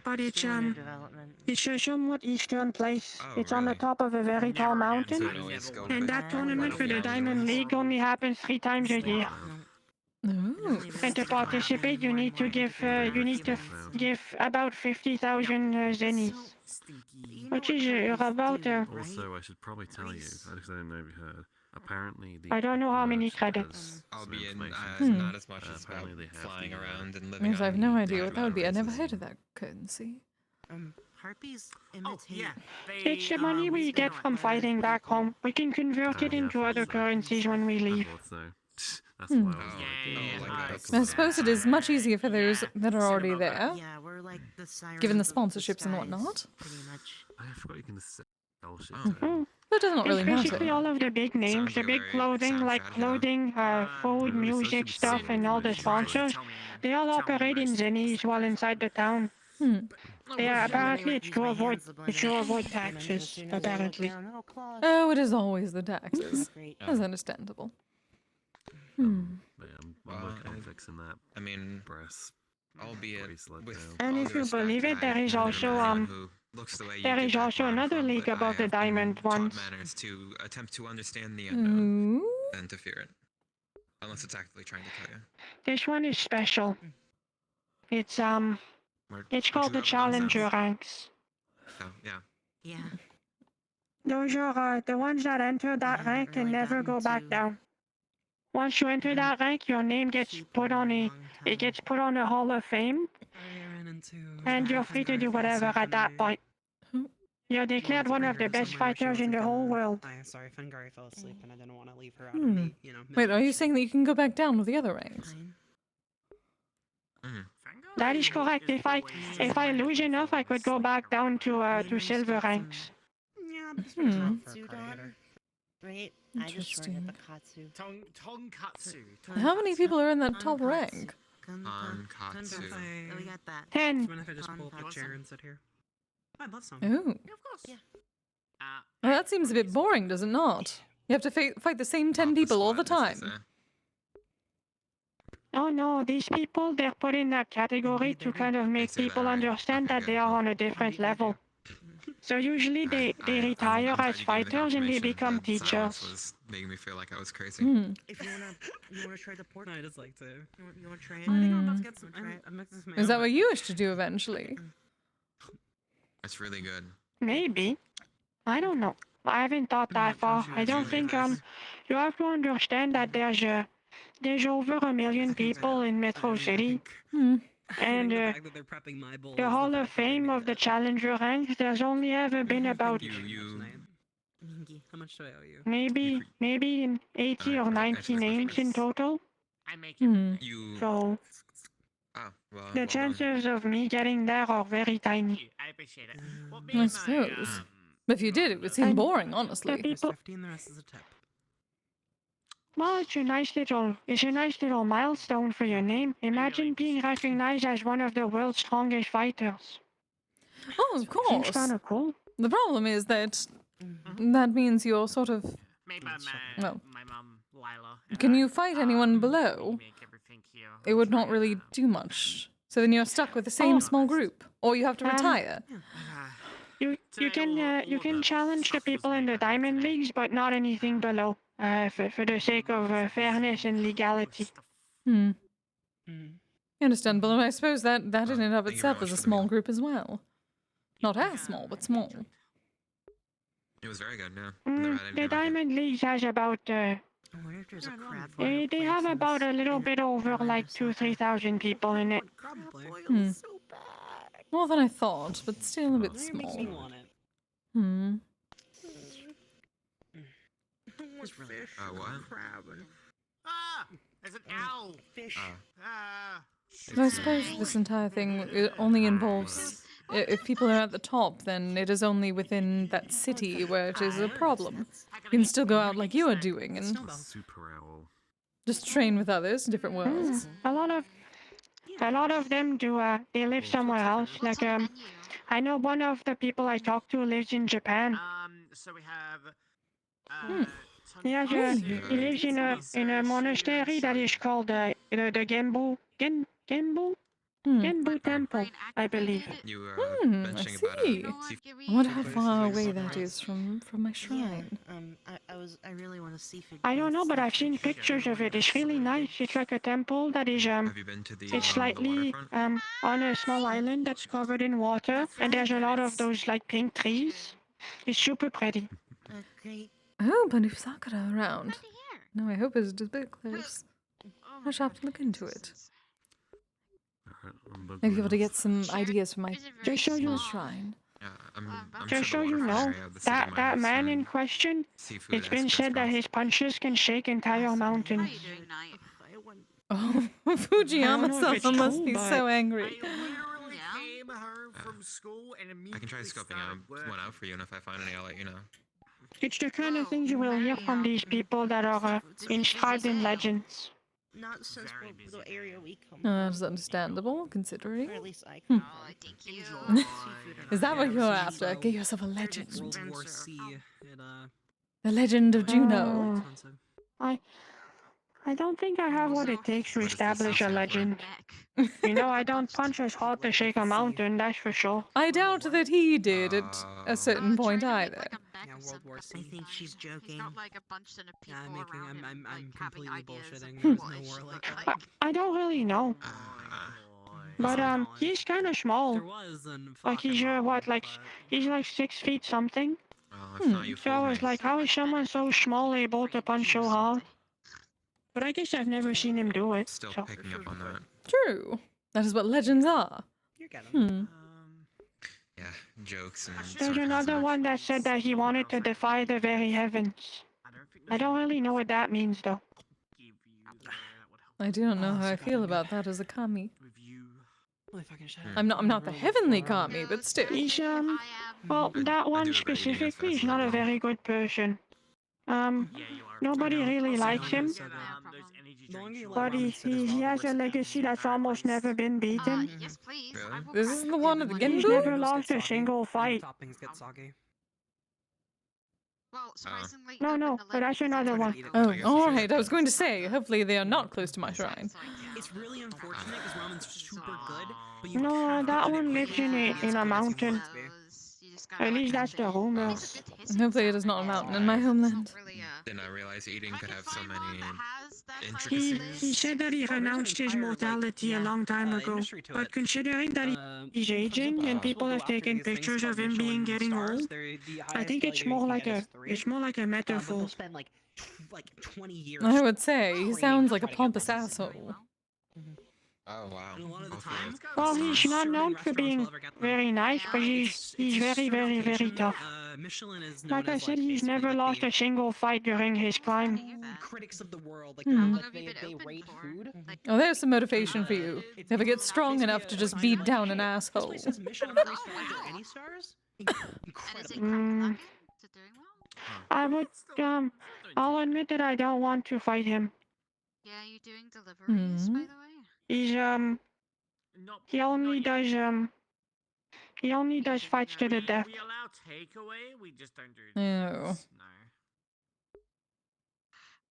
But it's a somewhat eastern place. It's on the top of a very tall mountain, and that tournament for the Diamond League only happens 3 times a year. And to participate, you need to give about 50,000 zennies, which is about. Also, I should probably tell you, because I don't know if you heard. Apparently, I don't know how many credits. Albeit not as much as about flying around and living Because I have on no idea what different that would be. I never races. heard of that currency. Harpies It's the money we get from fighting back home. We can convert it into other currencies when we leave. That's why I was like, I suppose it is much easier for those that are already there, Yeah, we're like the sirens given the of sponsorships and skies, whatnot. Pretty much. I forgot you can sell shit. That doesn't really It's basically matter. all of the big names, the big clothing, like clothing, food, music stuff, and all the sponsors. They all operate in zennies while inside the town. Yeah, apparently it's to avoid taxes. Apparently. Oh, it is always the taxes. That's understandable. I'm working on fixing that. I mean, breast. Albeit with And if you believe it, there is also another league above the diamond ones. manners to attempt to understand the unknown than to fear it, unless it's actively trying to tell you. This one is special. It's called the Challenger ranks. Oh, yeah. Yeah. Those are the ones that enter that rank and never go back down. Once you enter that rank, your name gets put on a Hall of Fame, and you're free to do whatever at that point. You're declared one of the best fighters in the whole world. Sorry, Fengari fell asleep and I didn't want to leave her out of the, Wait, are you saying that you can go back down with the other ranks? That is correct. If I lose enough, I could go back down to silver ranks. Right? I just forget the Katsu. Tonkatsu. How many people are in that top rank? Tonkatsu. Oh, we got that. 10. Do you mind if I just pull up a chair and sit here? I'd love some. Oh. Yeah, of course. Yeah. Well, that seems a bit boring, does it not? You have to fight the same 10 people all the time. Oh no, these people, they're put in that category to kind of make people understand that they are on a different level. So usually they retire as fighters and they become teachers. Was making me feel like I was crazy. If you wanna try the pork? I'd just like to. You wanna try it? I think I'm about to get some. I'm mixing some Is that what you wish to do eventually? It's really good. Maybe. I don't know. I haven't thought that far. I don't think you have to understand that there's over 1 million people in Metro City. And the Hall of Fame of the Challenger ranks, there's only ever been about How much do I owe you? maybe 80 or 90 names in total. I make it. So the chances of me getting there are very tiny. I appreciate it. I suppose. If you did, it would seem boring, honestly. The people, 15, the rest is a tip. well, it's a nice little milestone for your name. Imagine being recognized as one of the world's strongest fighters. Oh, of Seems course. kind of cool. The problem is that that means you're sort of... Well, my mom, Lila. can you fight anyone below? It would not really do much. So then you're stuck with the same small group. Or you have to retire. You can challenge the people in the Diamond Leagues, but not anything below. For the sake of fairness and legality. Understandable. I suppose that in and of itself is a small group as well. Not as small, but small. It was very good. Yeah. Never had anything The like it. Diamond Leagues has about I wonder if there's a crab they have about a little bit over like 2,000-3,000 people in it. More than I thought, but still a bit It makes me small. want it. Hmm. What? Ah! There's an owl! Fish. Ah! But I suppose this entire thing only involves if people are at the top, then it is only within that city where it is a problem. You can still go out like you are doing and Super owl. just train with others in different worlds. A lot of them do. They live somewhere else. Like I know one of the people I talked to lives in Japan. So we have. He lives in a monastery that is called the Genbu Temple, I believe. You were I mentioning about see. I wonder how far away that is from my shrine. I really want to see. I don't know, but I've seen pictures of it. It's really nice. It's like a temple that is Have you been to the it's slightly waterfront? on a small island that's covered in water, and there's a lot of those like pink trees. It's super pretty. Great. Oh, but if Sakura around. No, I hope it's a bit close. I shall have to look into it. Maybe able to get some ideas for my Just so you shrine. I'm Just so you know, that man in question, it's been said that his punches can shake entire mountains. Oh, Fujiyama-sama must be but- so angry. Came home from school and I can try scoping one out for you, and if I find any, I'll let you know. It's the kind of things you will hear from these people that are inscribed in legends. Not since the area we come That's understandable, considering. Or at least I Hmm. come Is that what you're after? Get yourself a legend. World War C. The legend of Juno. I don't think I have what it takes to establish a legend. You know, I don't punch as hard to shake a mountain, that's for sure. I doubt that he did at a certain point either. Yeah, World War C. I think she's joking. Yeah, I'm completely bullshitting. Hmm. There's no war like that. I don't really know. But he's kind of small. There was in Like he's he's like 6 feet something. So I was like, how is someone so small able to punch so hard? But I guess I've never seen him do it. Still so. picking up on that. True. That is what legends are. Yeah, jokes and There's another one that said that he wanted to defy the very heavens. I don't really know what that means though. I do not know how I feel about that as a kami. Holy fucking shit. I'm not the heavenly kami, but still. He's well, that one specifically is not a very good person. Nobody really likes him. But he has a legacy that's almost never been beaten. This is the one at the He's Genbu? never lost a single fight. Toppings get soggy. No, but that's another one. Oh, alright, I was going to say, hopefully they are not close to my shrine. It's really unfortunate because ramen's super good, but you No, have that to one make lives in a mountain. At least that's the rumor. Hopefully it is not a mountain in my homeland. Didn't I realize eating could have so many He intricacies? said that he renounced his mortality a long time ago. But considering that he's aging and people have taken pictures of him getting old, I think it's more like a metaphor. spend like 20 years. I would say, he sounds like a pompous asshole. Oh wow. And a lot of the time, Well, he's not known for being very nice, but he's very, very, very tough. Michelin is known Like I as said, he's never lost a single fight during his prime. critics of the world. Like, Hmm. they rate food. Oh, there's some motivation for you. Never get strong enough to just beat down an asshole. This place says Michelin 3 stars or any stars. Incredible. I would, I'll admit that I don't want to fight him. Yeah, you doing deliveries, by the way? He's, he only does fights to the death. We allow takeaway. We just don't do Ew. this. No.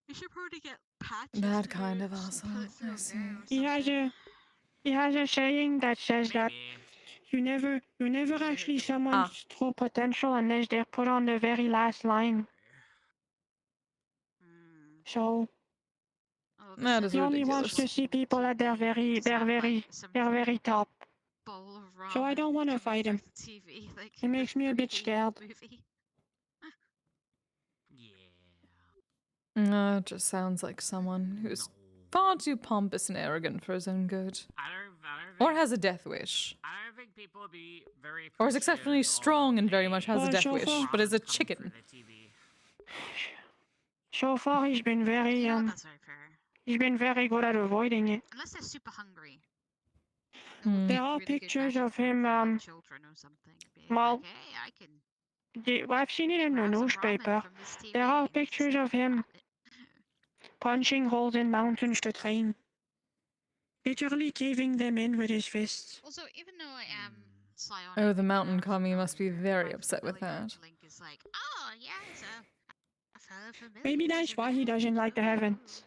We should probably get patches. That kind of asshole, I see. He has a saying that says that you never actually someone's true potential unless they're put on the very last line. So That is he only wants ridiculous. to see people at their very top. So I don't want to fight him. It makes me a bit scared. It just sounds like someone who's far too pompous and arrogant for his own good. Or has a death wish. I don't think people would be very. Or is exceptionally strong and very much has a Well, death so wish, far- but is a chicken. So far, he's been very That's very fair. he's been very good at avoiding it. Unless they're super hungry. There are pictures of him. Children or something. Well, Hey, I can. I've seen it in the newspaper. There are pictures of him punching holes in mountains to train. Literally caving them in with his fists. Also, even though I am psionic, Oh, the mountain commie must be very upset with that. Link is like, oh yeah, it's a fellow familiar. Maybe that's why he doesn't like the heavens.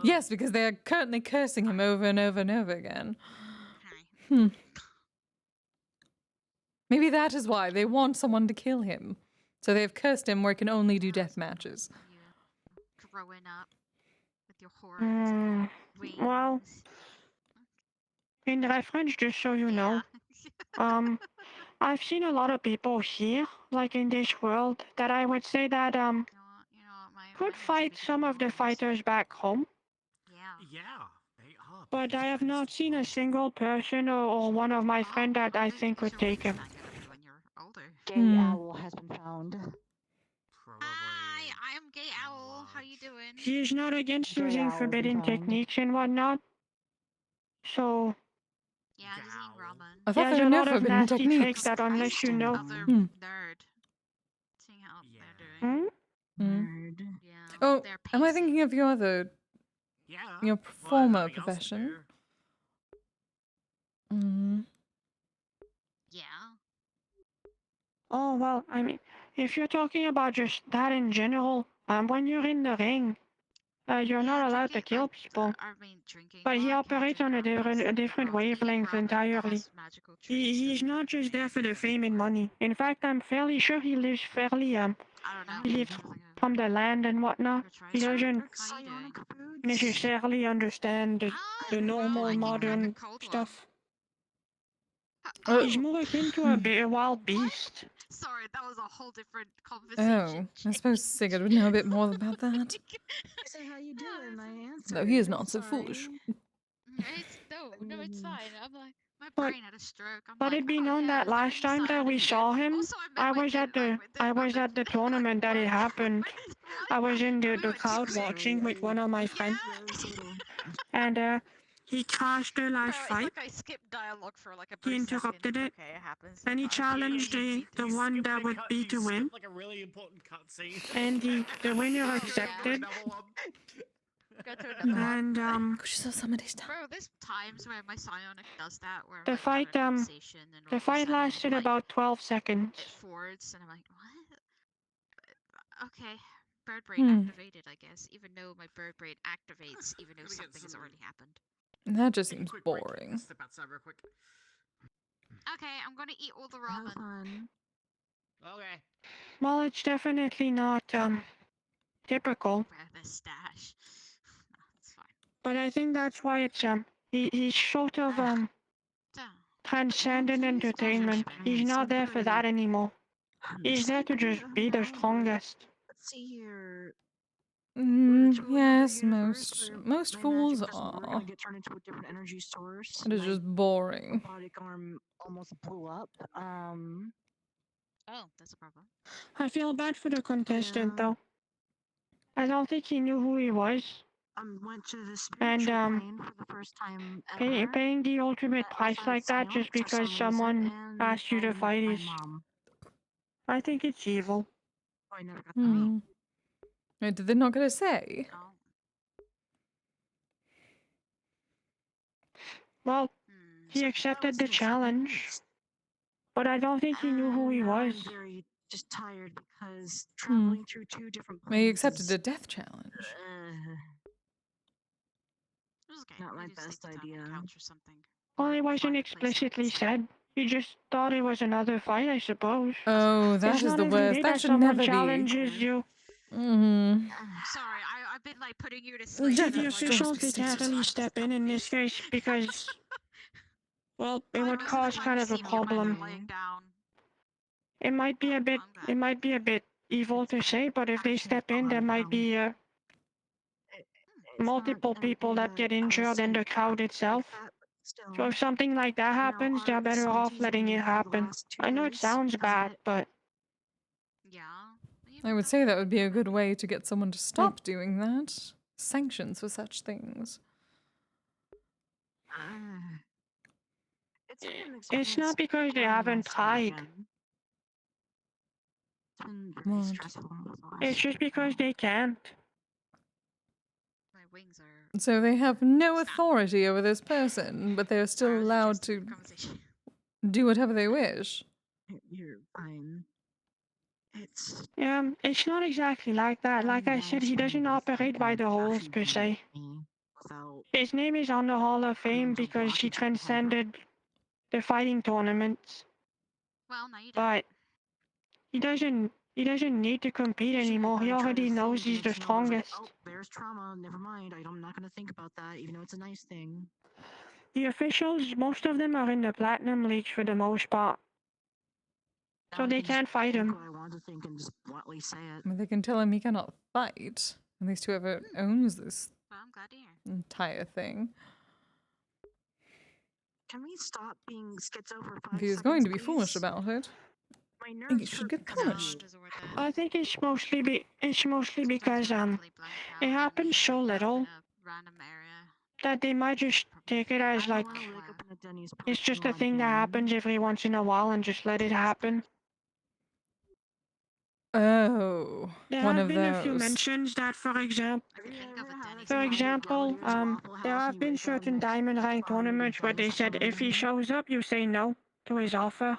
Yes, because they are currently cursing him over and over and over again. Maybe that is why they want someone to kill him. So they have cursed him where he can only do death matches. Growing up with your horns. Well, in reference, just so you know, I've seen a lot of people here, like in this world, that I would say that could fight some of the fighters back home. Yeah, they are. But I have not seen a single person or one of my friends that I think would take him. Gay owl has been found. Hi, I am Gay Owl. How you doing? He is not against Gay using owl forbidden has been found. techniques and whatnot. So, Yeah, I'm just eating ramen. I thought there's there a were no lot of forbidden nasty techniques. tricks that unless you know. Nerd. Seeing how they're doing. Hmm? Yeah. Oh, am I thinking of your other, Yeah. your performer profession? Yeah. Oh, well, I mean, if you're talking about just that in general, when you're in the ring, you're not allowed to kill people. But he operates on a different wavelength entirely. He's not just there for the fame and money. In fact, I'm fairly sure he lives fairly, he lives from the land and whatnot. He doesn't necessarily understand the normal modern stuff. He's more akin to a wild beast. Sorry, that was a whole different conversation. Oh, I suppose Sigurd would know a bit more about that. Say how you doing? I answered. Though he is not so foolish. No, it's fine. I'm like, my But brain had a stroke. I'm let like, it be oh, known yeah, that last time that we saw him, Also, I was at the tournament that it happened. I was in the crowd watching with one of my friends, and he crashed the last fight. It's like I skipped dialogue for like a He brief interrupted second. it, Okay, it happens. and he challenged the one that would be to win, Like a really important cutscene. and the winner accepted. Go to another one. And Bro, there's times where my psionic does that, where the I'm like, fight having a conversation and all the of a fight sudden, lasted like, about 12 seconds. it forwards, and I'm like, what? Okay, bird brain activated, I guess. Even though my bird brain activates, even though something has already happened. That just seems boring. Step outside real quick. Okay, I'm gonna eat all the ramen. Okay. Well, it's definitely not typical. The stash. It's fine. But I think that's why it's he's sort of transcendent entertainment. He's not there for that anymore. He's there to just be the strongest. Let's see here. Yes, most fools We're are. gonna get turned into a different energy source. It is My just boring. robotic arm almost blew up. Oh, that's a problem. I feel bad for the contestant though. I don't think he knew who he was. Went to the And spiritual plane for the first time ever. paying the ultimate price like that just because someone asked you to fight is, I think it's evil. I never got to meet. Wait, did they not get a say? Well, he accepted the challenge, but I don't think he knew who he was. I'm very just tired because traveling through two different planes. He accepted the death challenge. Not my best idea. Well, it wasn't explicitly said. He just thought it was another fight, I suppose. Oh, that It's is not the every worst. day That should someone never be. challenges you. Sorry, I've been like putting you to sleep. The officials could happily step in this case because, well, it would cause kind of a problem. It might be a bit evil to say, but if they step in, there might be multiple people that get injured in the crowd itself. So if something like that happens, they're better off letting it happen. I know it sounds bad, but I would say that would be a good way to get someone to stop doing that. Sanctions for such things. it's not because they haven't tried. What? It's just because they can't. My wings are. So they have no authority over this person, but they're still allowed to do whatever they wish. You're fine. It's not exactly like that. Like I said, he doesn't operate by the rules per se. His name is on the Hall of Fame because he transcended the fighting tournaments. Well, now you But he doesn't need to compete anymore. He already knows he's the strongest. Oh, there's trauma. Never mind. I'm not gonna think about that, even though it's a nice thing. The officials, most of them are in the Platinum League for the most part. So they can't fight him. I want to think and just bluntly say it. I mean, they can tell him he cannot fight. At least whoever owns this entire thing. Can we stop being schizo for 5 If he was seconds, going to be please? foolish about it, My I think nerves he should hurt get because punished. I think it's mostly because it happens so little that they might just take it as like it's just a thing that happens every once in a while and just let it happen. Oh, There one have of been a few those. mentions that, for example, there have been certain diamond rank tournaments where they said if he shows up, you say no to his offer.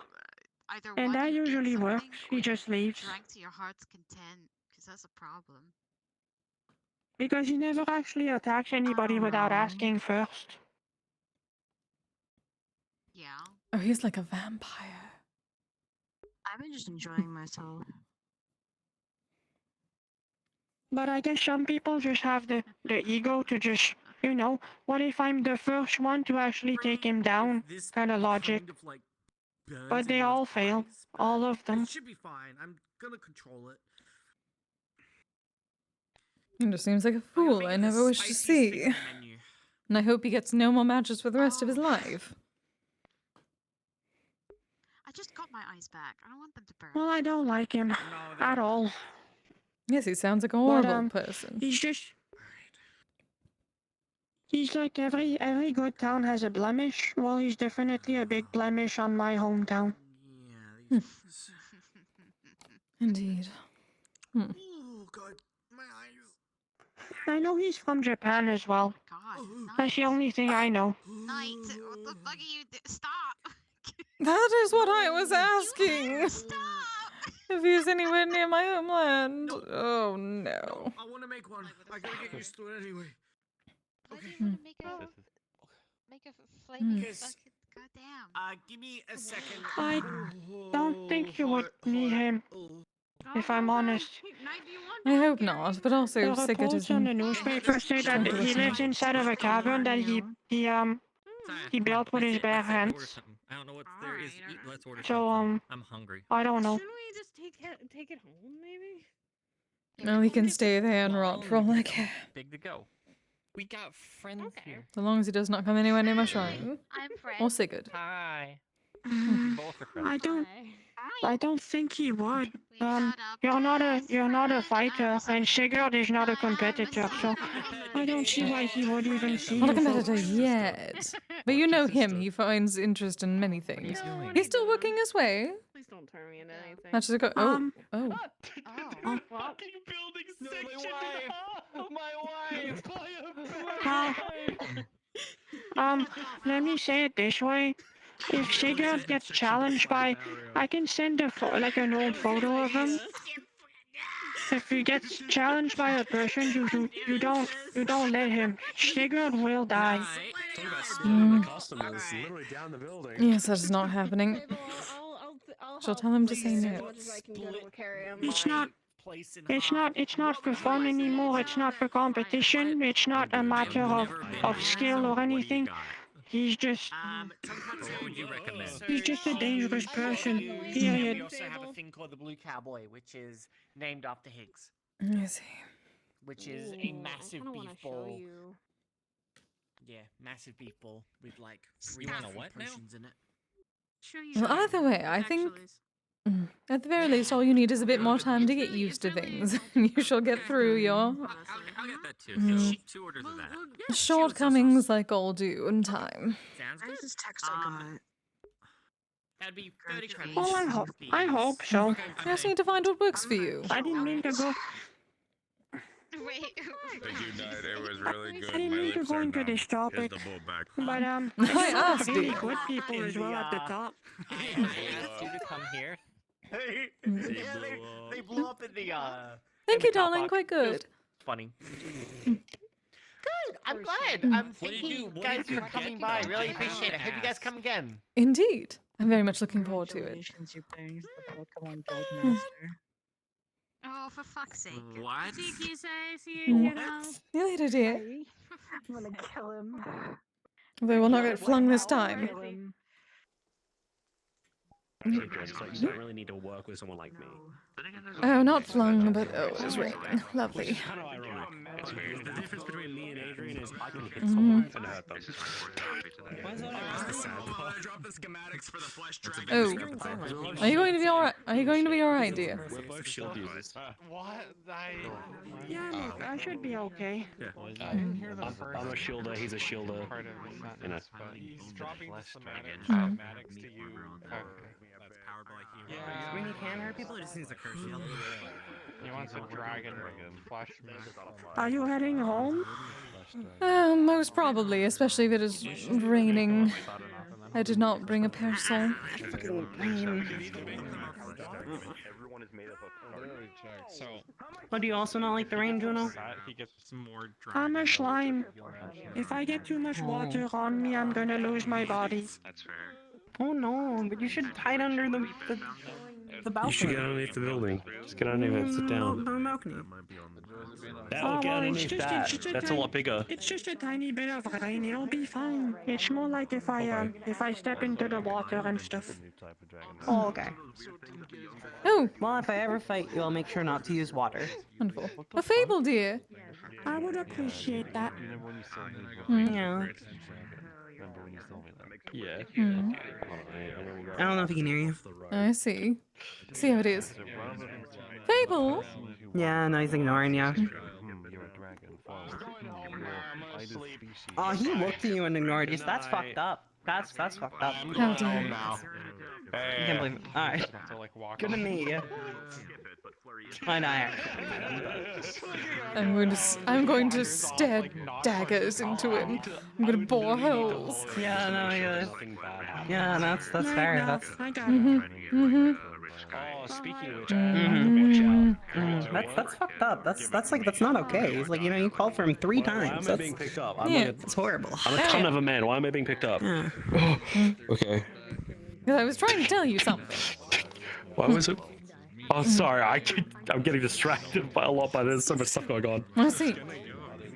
And that usually works. He just leaves. Drank to your heart's content, because that's a problem. Because he never actually attacks anybody without asking first. Yeah. Oh, he's like a vampire. I've been just enjoying myself. But I guess some people just have the ego to just, what if I'm the first one to actually take him down? Kind of logic. But they all fail. All of them. It should be fine. I'm gonna control it. He just seems like a fool I never wish to see. And I hope he gets no more matches for the rest of his life. I just got my eyes back. I don't want them to burn. Well, I don't like him at all. Yes, he sounds like a horrible person. He's like every good town has a blemish. Well, he's definitely a big blemish on my hometown. Indeed. Oh god, my eyes. I know he's from Japan as well. That's the only thing I know. Knight, what the fuck are you Stop! That is what I was asking. Stop! If he's anywhere near my homeland. Oh no. I want to make one. I gotta get used to it anyway. Why do you want to make a flaming bucket? Goddamn. Give me a second. I don't think you would need him, if I'm honest. I hope not, but also The Sigurd reports is on the newspaper say that he lives inside of a cavern that he built with his bare hands. I don't know what there is to eat. Let's order So I'm hungry. I don't know. Shouldn't we just take it home, maybe? No, he can stay there and rot for all I care. Big to go. We got friends here. So long as he does not come anywhere near my shrine. I'm Fred. Or Sigurd. Hi. Both are friends. I don't think he would. You're not a fighter, and Sigurd is not a competitor, so I don't see why he would even see Not a you competitor folks. yet. But you know him, he finds interest in many things. He's still working his way. Please don't turn me into anything. Matches go. Oh. Oh. Fucking building section. My Well, let me say it this way. If Sigurd gets challenged by, I can send an old photo of him. If he gets challenged by a person, you don't let him. Sigurd will die. Yes, that is not happening. Shall tell him to say no. It's not for fun anymore. It's not for competition. It's not a matter of skill or anything. He's just. What would you recommend? He's just a dangerous person. We Period. also have a thing called the Blue Cowboy, which is named after Higgs. I see. Which is a massive beef ball. Yeah, massive beef ball with like 3 potions in it. Show you. Well, either way, I think at the very least, all you need is a bit more time to get used to things. You shall get through your I'll get that too. So 2 orders of that. shortcomings like all do in time. Sounds good. This text I got. That'd be 30 credits. Oh, I hope so. You just need to find what works for you. I didn't mean to go. Wait. Thank you, Knight. It was really good. I didn't mean to go into this topic. But I there's asked some really you. good people as well at the top. I asked you to come here. They blew up in the Thank you, darling. Quite good. Funny. Good. I'm glad. I'm thanking you guys for coming by. Really appreciate it. Hope you guys come again. Indeed. I'm very much looking forward to it. You're playing the Pokemon Gold Master. Oh, for fuck's sake. What? See you, see you now. See you later, dear. I'm gonna kill him. They will not get flung this time. You don't really need to work with someone like me. Oh, not flung, but oh, it's raining. Lovely. Kind of ironic. The difference between me and Adrian is I can hit someone and hurt them. Oh, are you going to be alright? Are you going to be alright, dear? We're both shield users. What? Yeah, I should be okay. Yeah. I'm a shielder, he's a shielder. You know. He's dropping somatics to you. I mean, he can hurt people, it just needs a curse shield. He wants a dragon flash. Are you heading home? Most probably, especially if it is raining. I did not bring a parasol. Oh, do you also not like the rain, Juno? He gets some more I'm a slime. If I get too much water on me, I'm gonna lose my body. That's fair. Oh no, but you should hide under the balcony. You should get underneath the building. Just get underneath it and sit down. That'll get underneath that. That's a lot bigger. It's just a tiny bit of rain. It'll be fine. It's more like if I step into the water and stuff. Oh, okay. Oh, well, if I ever fight you, I'll make sure not to use water. Wonderful. A fable, dear. I would appreciate that. Yeah. Yeah. I don't know if he can hear you. I see. See how it is. Fable? Yeah, no, he's ignoring you. Oh, he looked at you and ignored you, so that's fucked up. That's fucked up. How dare you. I can't believe it. Alright. Good to meet you. I know. I'm going to stare daggers into him. I'm going to bore holes. Yeah, no, yeah, that's fair. That's. Oh, speaking of which, that's fucked up. That's not okay. It's like, you called for him 3 times. Why am I being picked up? It's horrible. I'm a ton of a man. Why am I being picked up? Yeah. Okay. I was trying to tell you something. Why was it? Oh, sorry. I'm getting distracted by a lot, but there's so much stuff going on. I see.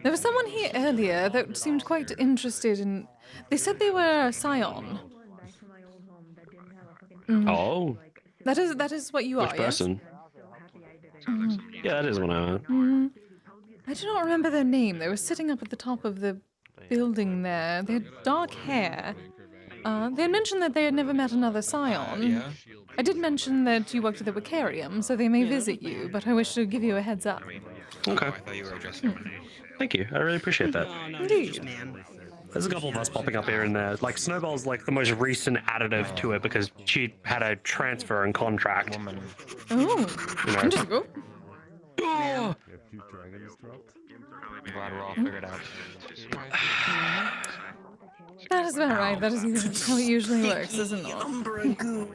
There was someone here earlier that seemed quite interested in. They said they were a scion. Oh. That is what you Which are. person? Yes? Yeah, that is what I am. I do not remember their name. They were sitting up at the top of the building there. They had dark hair. They had mentioned that they had never met another scion. I did mention that you worked at the Wicarium, so they may visit you, but I wish to give you a heads up. Okay. Thank you. I really appreciate that. Indeed. There's a couple of us popping up here and there. Like, Snowball's like the most recent additive to it because she had a transfer and contract. Oh, interesting. Oh! I'm glad we're all figured out. That is about right. That is how it usually works, isn't it? Oh,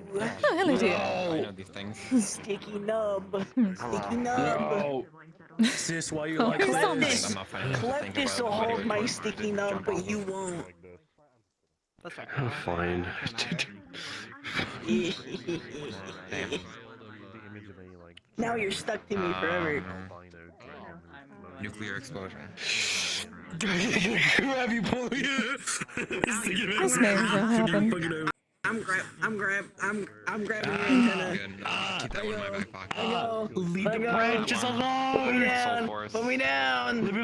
hello, dear. I know these things. Sticky nub. Sticky nub. No. Sis, why you like this? Kleptis will hold my sticky nub, but you won't. Oh, fine. Now you're stuck to me forever. Nuclear explosion. Grab you, pull me. This may as well happen. I'm grabbing the antenna. Keep that one in my back pocket. Leave the branches alone. Yeah, put me down. Put you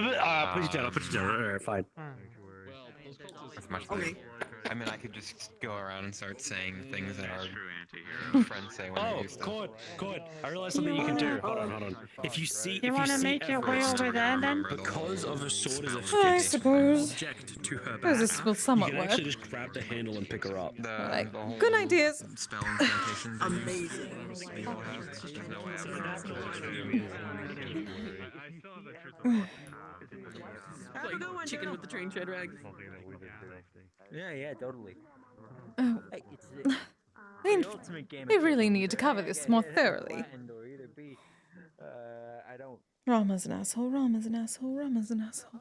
down. I'll put you down. Alright, fine. That's much better. I mean, I could just go around and start saying things that our friends say when they do stuff. Cord. I realized something you can do. Hold on. If you see, You want to make your way over there then? because of a sword as a I fixed suppose. object to her Suppose this will back, somewhat you can work. actually just grab the handle and pick her up. Like, good ideas. Spell incantations. Amazing. Have a good one, chicken with the train tread rags. Yeah, totally. Oh. Hey, it's I mean, we really need to cover this more thoroughly. I don't. Rama's an asshole, Rama's an asshole, Rama's an asshole.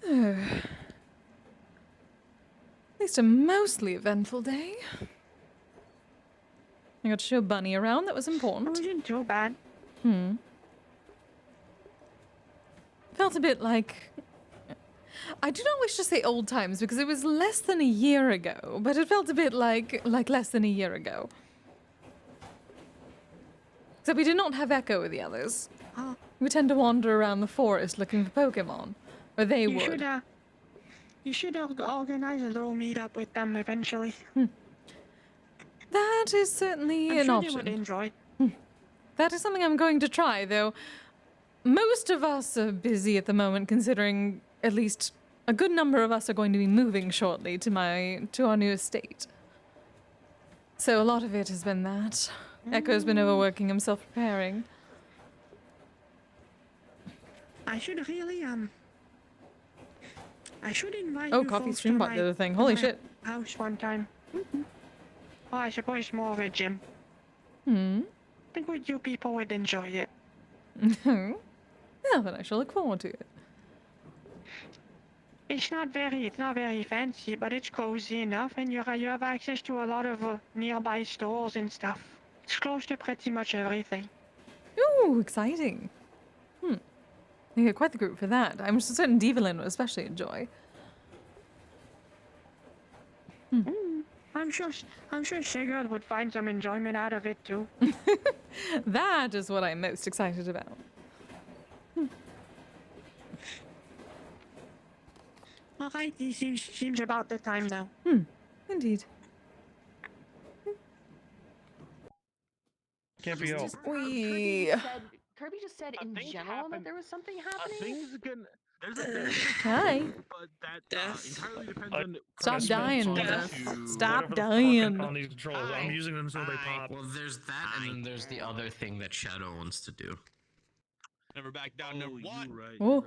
At least a mostly eventful day. I got to show Bunny around, that was important. Wasn't too bad. Felt a bit like... I do not wish to say old times because it was less than a year ago, but it felt a bit like less than a year ago. Except we did not have Echo with the others. We tend to wander around the forest looking for Pokemon. Or they would. You should organize a little meetup with them eventually. That is certainly I'm an sure option. they would enjoy. That is something I'm going to try, though. Most of us are busy at the moment, considering at least a good number of us are going to be moving shortly to our new estate. So a lot of it has been that. Echo's been overworking himself preparing. I should really I should invite Oh, you coffee folks stream to bot my- did a thing. Holy my shit. House one time. Oh, I suppose more of a gym. Hmm. I think you people would enjoy it. Well, then I shall look forward to it. It's not very fancy, but it's cozy enough, and you have access to a lot of nearby stores and stuff. It's close to pretty much everything. Ooh, exciting. You get quite the group for that. I'm certain Devalin would especially enjoy. I'm sure Sigurd would find some enjoyment out of it too. That is what I'm most excited about. Alright, it seems about the time now. Indeed. Can't be all. Kirby just said in general that there was something happening. Things can. There's a Hi. but that entirely depends on. Stop dying. To Stop dying. On these controls, I'm using them so they pop. Well, there's that, and then there's the other thing that Shadow wants to do. Never back down. Never what? Right. Oh.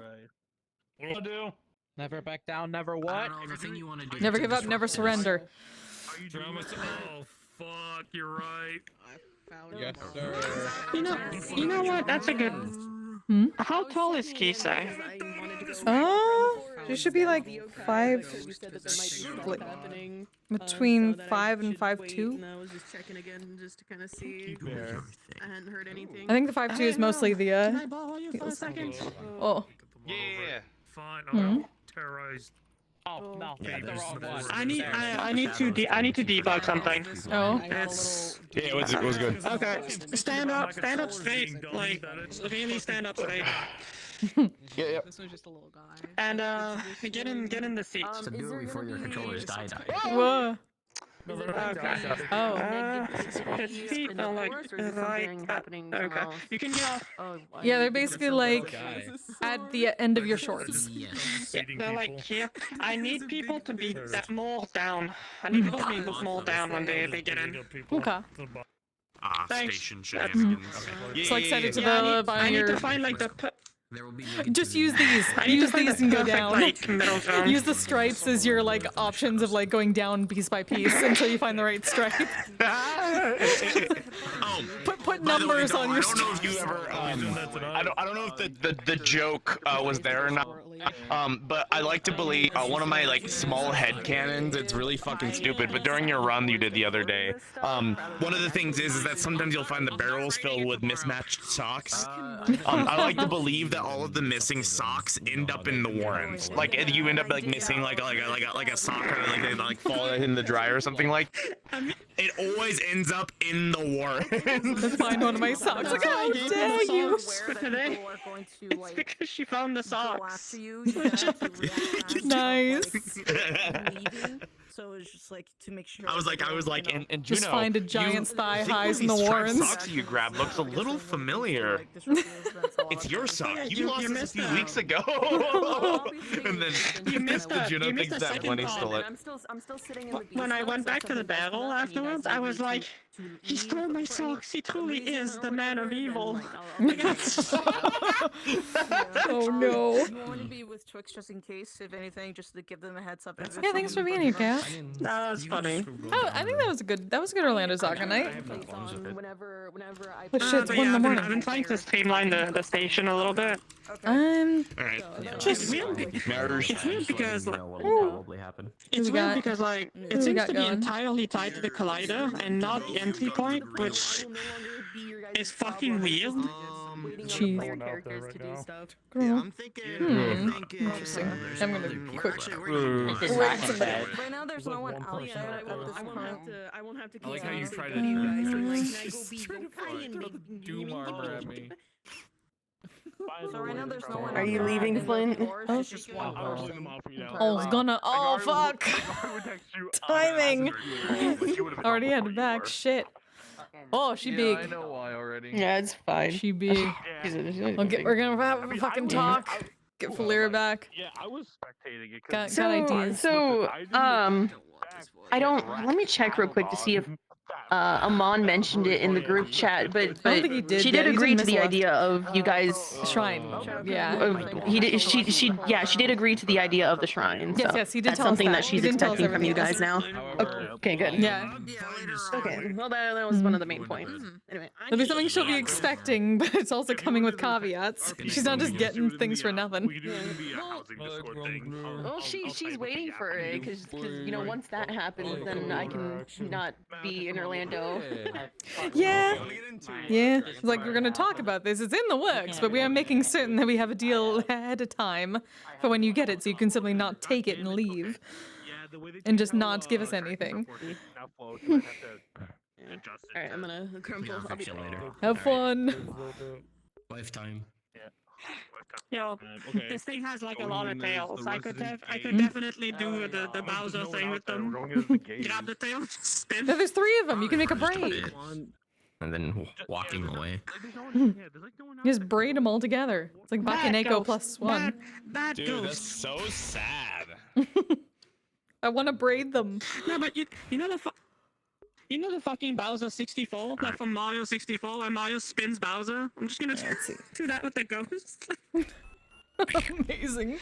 What do I do? Never back down. Never I what? don't know, the thing you want to do. Never to give up, disrupt never this. surrender. Are you doing Oh, fuck, you're right. Yes, sir. You know what? That's a good. How tall is Kise? She should be like 5, like, between 5 and 5'2". I was just checking again just to kind of see. I hadn't heard anything. I think the 5'2" is mostly the Can I borrow you for a second? Oh. Yeah. Fine, I'm terrorized. Oh no, that's the wrong one. I need to debug something. Oh. It's Yeah, it was good. okay. Stand up straight, like really stand up straight. Yeah. This was just a little guy. And get in the seat. So do it before your controllers die. Whoa. Okay. Oh. His feet are like okay. You can get off. Yeah, they're basically like at the end of your shorts. Yes. Yeah, they're like here. I need people to be more down. I need people to be more down when they get in. Okay. Thanks. Station shenanigans. It's like set it to Yeah, the I need to your... find like the There will be Just use these. I need to Use find these the and go perfect, down. like, middle ground. Use the stripes as your like options of like going down piece by piece until you find the right stripe. Put numbers on your I don't know if you ever. I don't know if the joke was there or not. But I like to believe one of my like small head canons. It's really fucking stupid. But during your run you did the other day, one of the things is that sometimes you'll find the barrels filled with mismatched socks. I like to believe that all of the missing socks end up in the Warrens. Like you end up like missing like a sock or like they like fall in the dryer or something like. It always ends up in the Warrens. Find one of my socks. Like, how dare you? It's because she found the socks. Nice. So it's just like to make sure. I was like, and Juno, Just find a giant's thigh highs in the striped Warrens. socks you grabbed looks a little familiar. It's your sock. You lost this a few weeks ago. And then You missed the a- Juno you missed thinks a that second Bunny call. stole it. I'm still sitting in the beast. When I went back to the battle afterwards, I was like, he stole my socks. He truly is the man of evil. Oh no. You want to be with Twix just in case, if anything, just to give them a heads up. Yeah, thanks for being here, Cass. That was funny. Oh, I think that was a good Orlandosaka night. Whenever I But shit, it's but 1 in the I've morning. been trying to streamline the station a little bit. Just It's weird because like, it's we weird got? because like Who it we seems got to be going? entirely tied to the collider and not the entry point, which is fucking weird. Cheese. characters to do stuff. I'm thinking. Interesting. I'm gonna quick. Right now, there's no one outside at this point. I won't have to. I like how you try to doom armor at me. So right now, there's no one. Are you leaving, Flint? Oh, fuck. Timing. Already had to back. Shit. Oh, she big. I know why already. Yeah, it's fine. She big. We're gonna have a fucking talk. Get Falira back. Yeah, I was spectating it. Got ideas. I don't. Let me check real quick to see if Amon mentioned it in the group chat, but I don't think he did. she Yeah, did he agree didn't to miss the a lot. idea of you guys. Shrine. Yeah. He did. She did agree to the idea of the shrine. So Yes, he did that's tell us something that. that He she's did tell us expecting from you everything. guys now. Okay, good. Yeah. Okay, well that was one of the main points. Anyway, It'll be something she'll be expecting, but it's also coming with caveats. She's not just getting things for nothing. well, she's waiting for it because you know once that happens, then I can not be in Orlando. Yeah. Yeah. It's like we're gonna talk about this. It's in the works, but we are making certain that we have a deal ahead of time for when you get it, so you can simply not take it and leave, and just not give us anything. Alright, I'm gonna crumple. I'll be later. Have fun. Lifetime. Yo, this thing has like a lot of tails. I could definitely do the Bowser thing with them. Grab the tail, spin. No, there's 3 of them. You can make a braid. And then walking away. You just braid them all together. It's like Bakineko +1. Bad Dude, ghost. that's so sad. I want to braid them. No, but you know the the fucking Bowser 64, like from Mario 64, where Mario spins Bowser. I'm just gonna do that with the ghost. Amazing.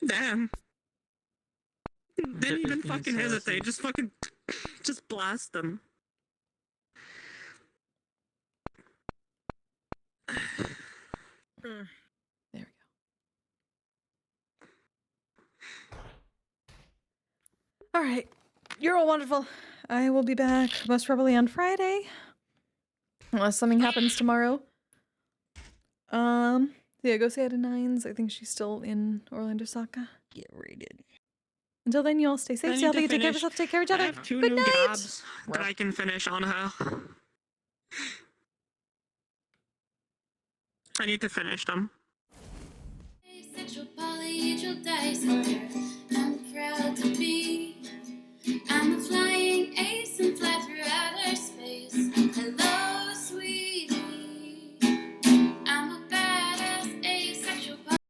Damn. Didn't even fucking hesitate. Just blast them. There we go. All right. You're all wonderful. I will be back most probably on Friday. Unless something happens tomorrow. Yeah, go say hi to Nines. I think she's still in Orlandosaka. Get rated. Until then, you all stay safe, stay healthy, take care of yourself, take care of each I other. have 2 Good new night. grabs that I can finish on her. I need to finish them. Sexual polyhedral disorder. I'm proud to be. I'm a flying ace and fly through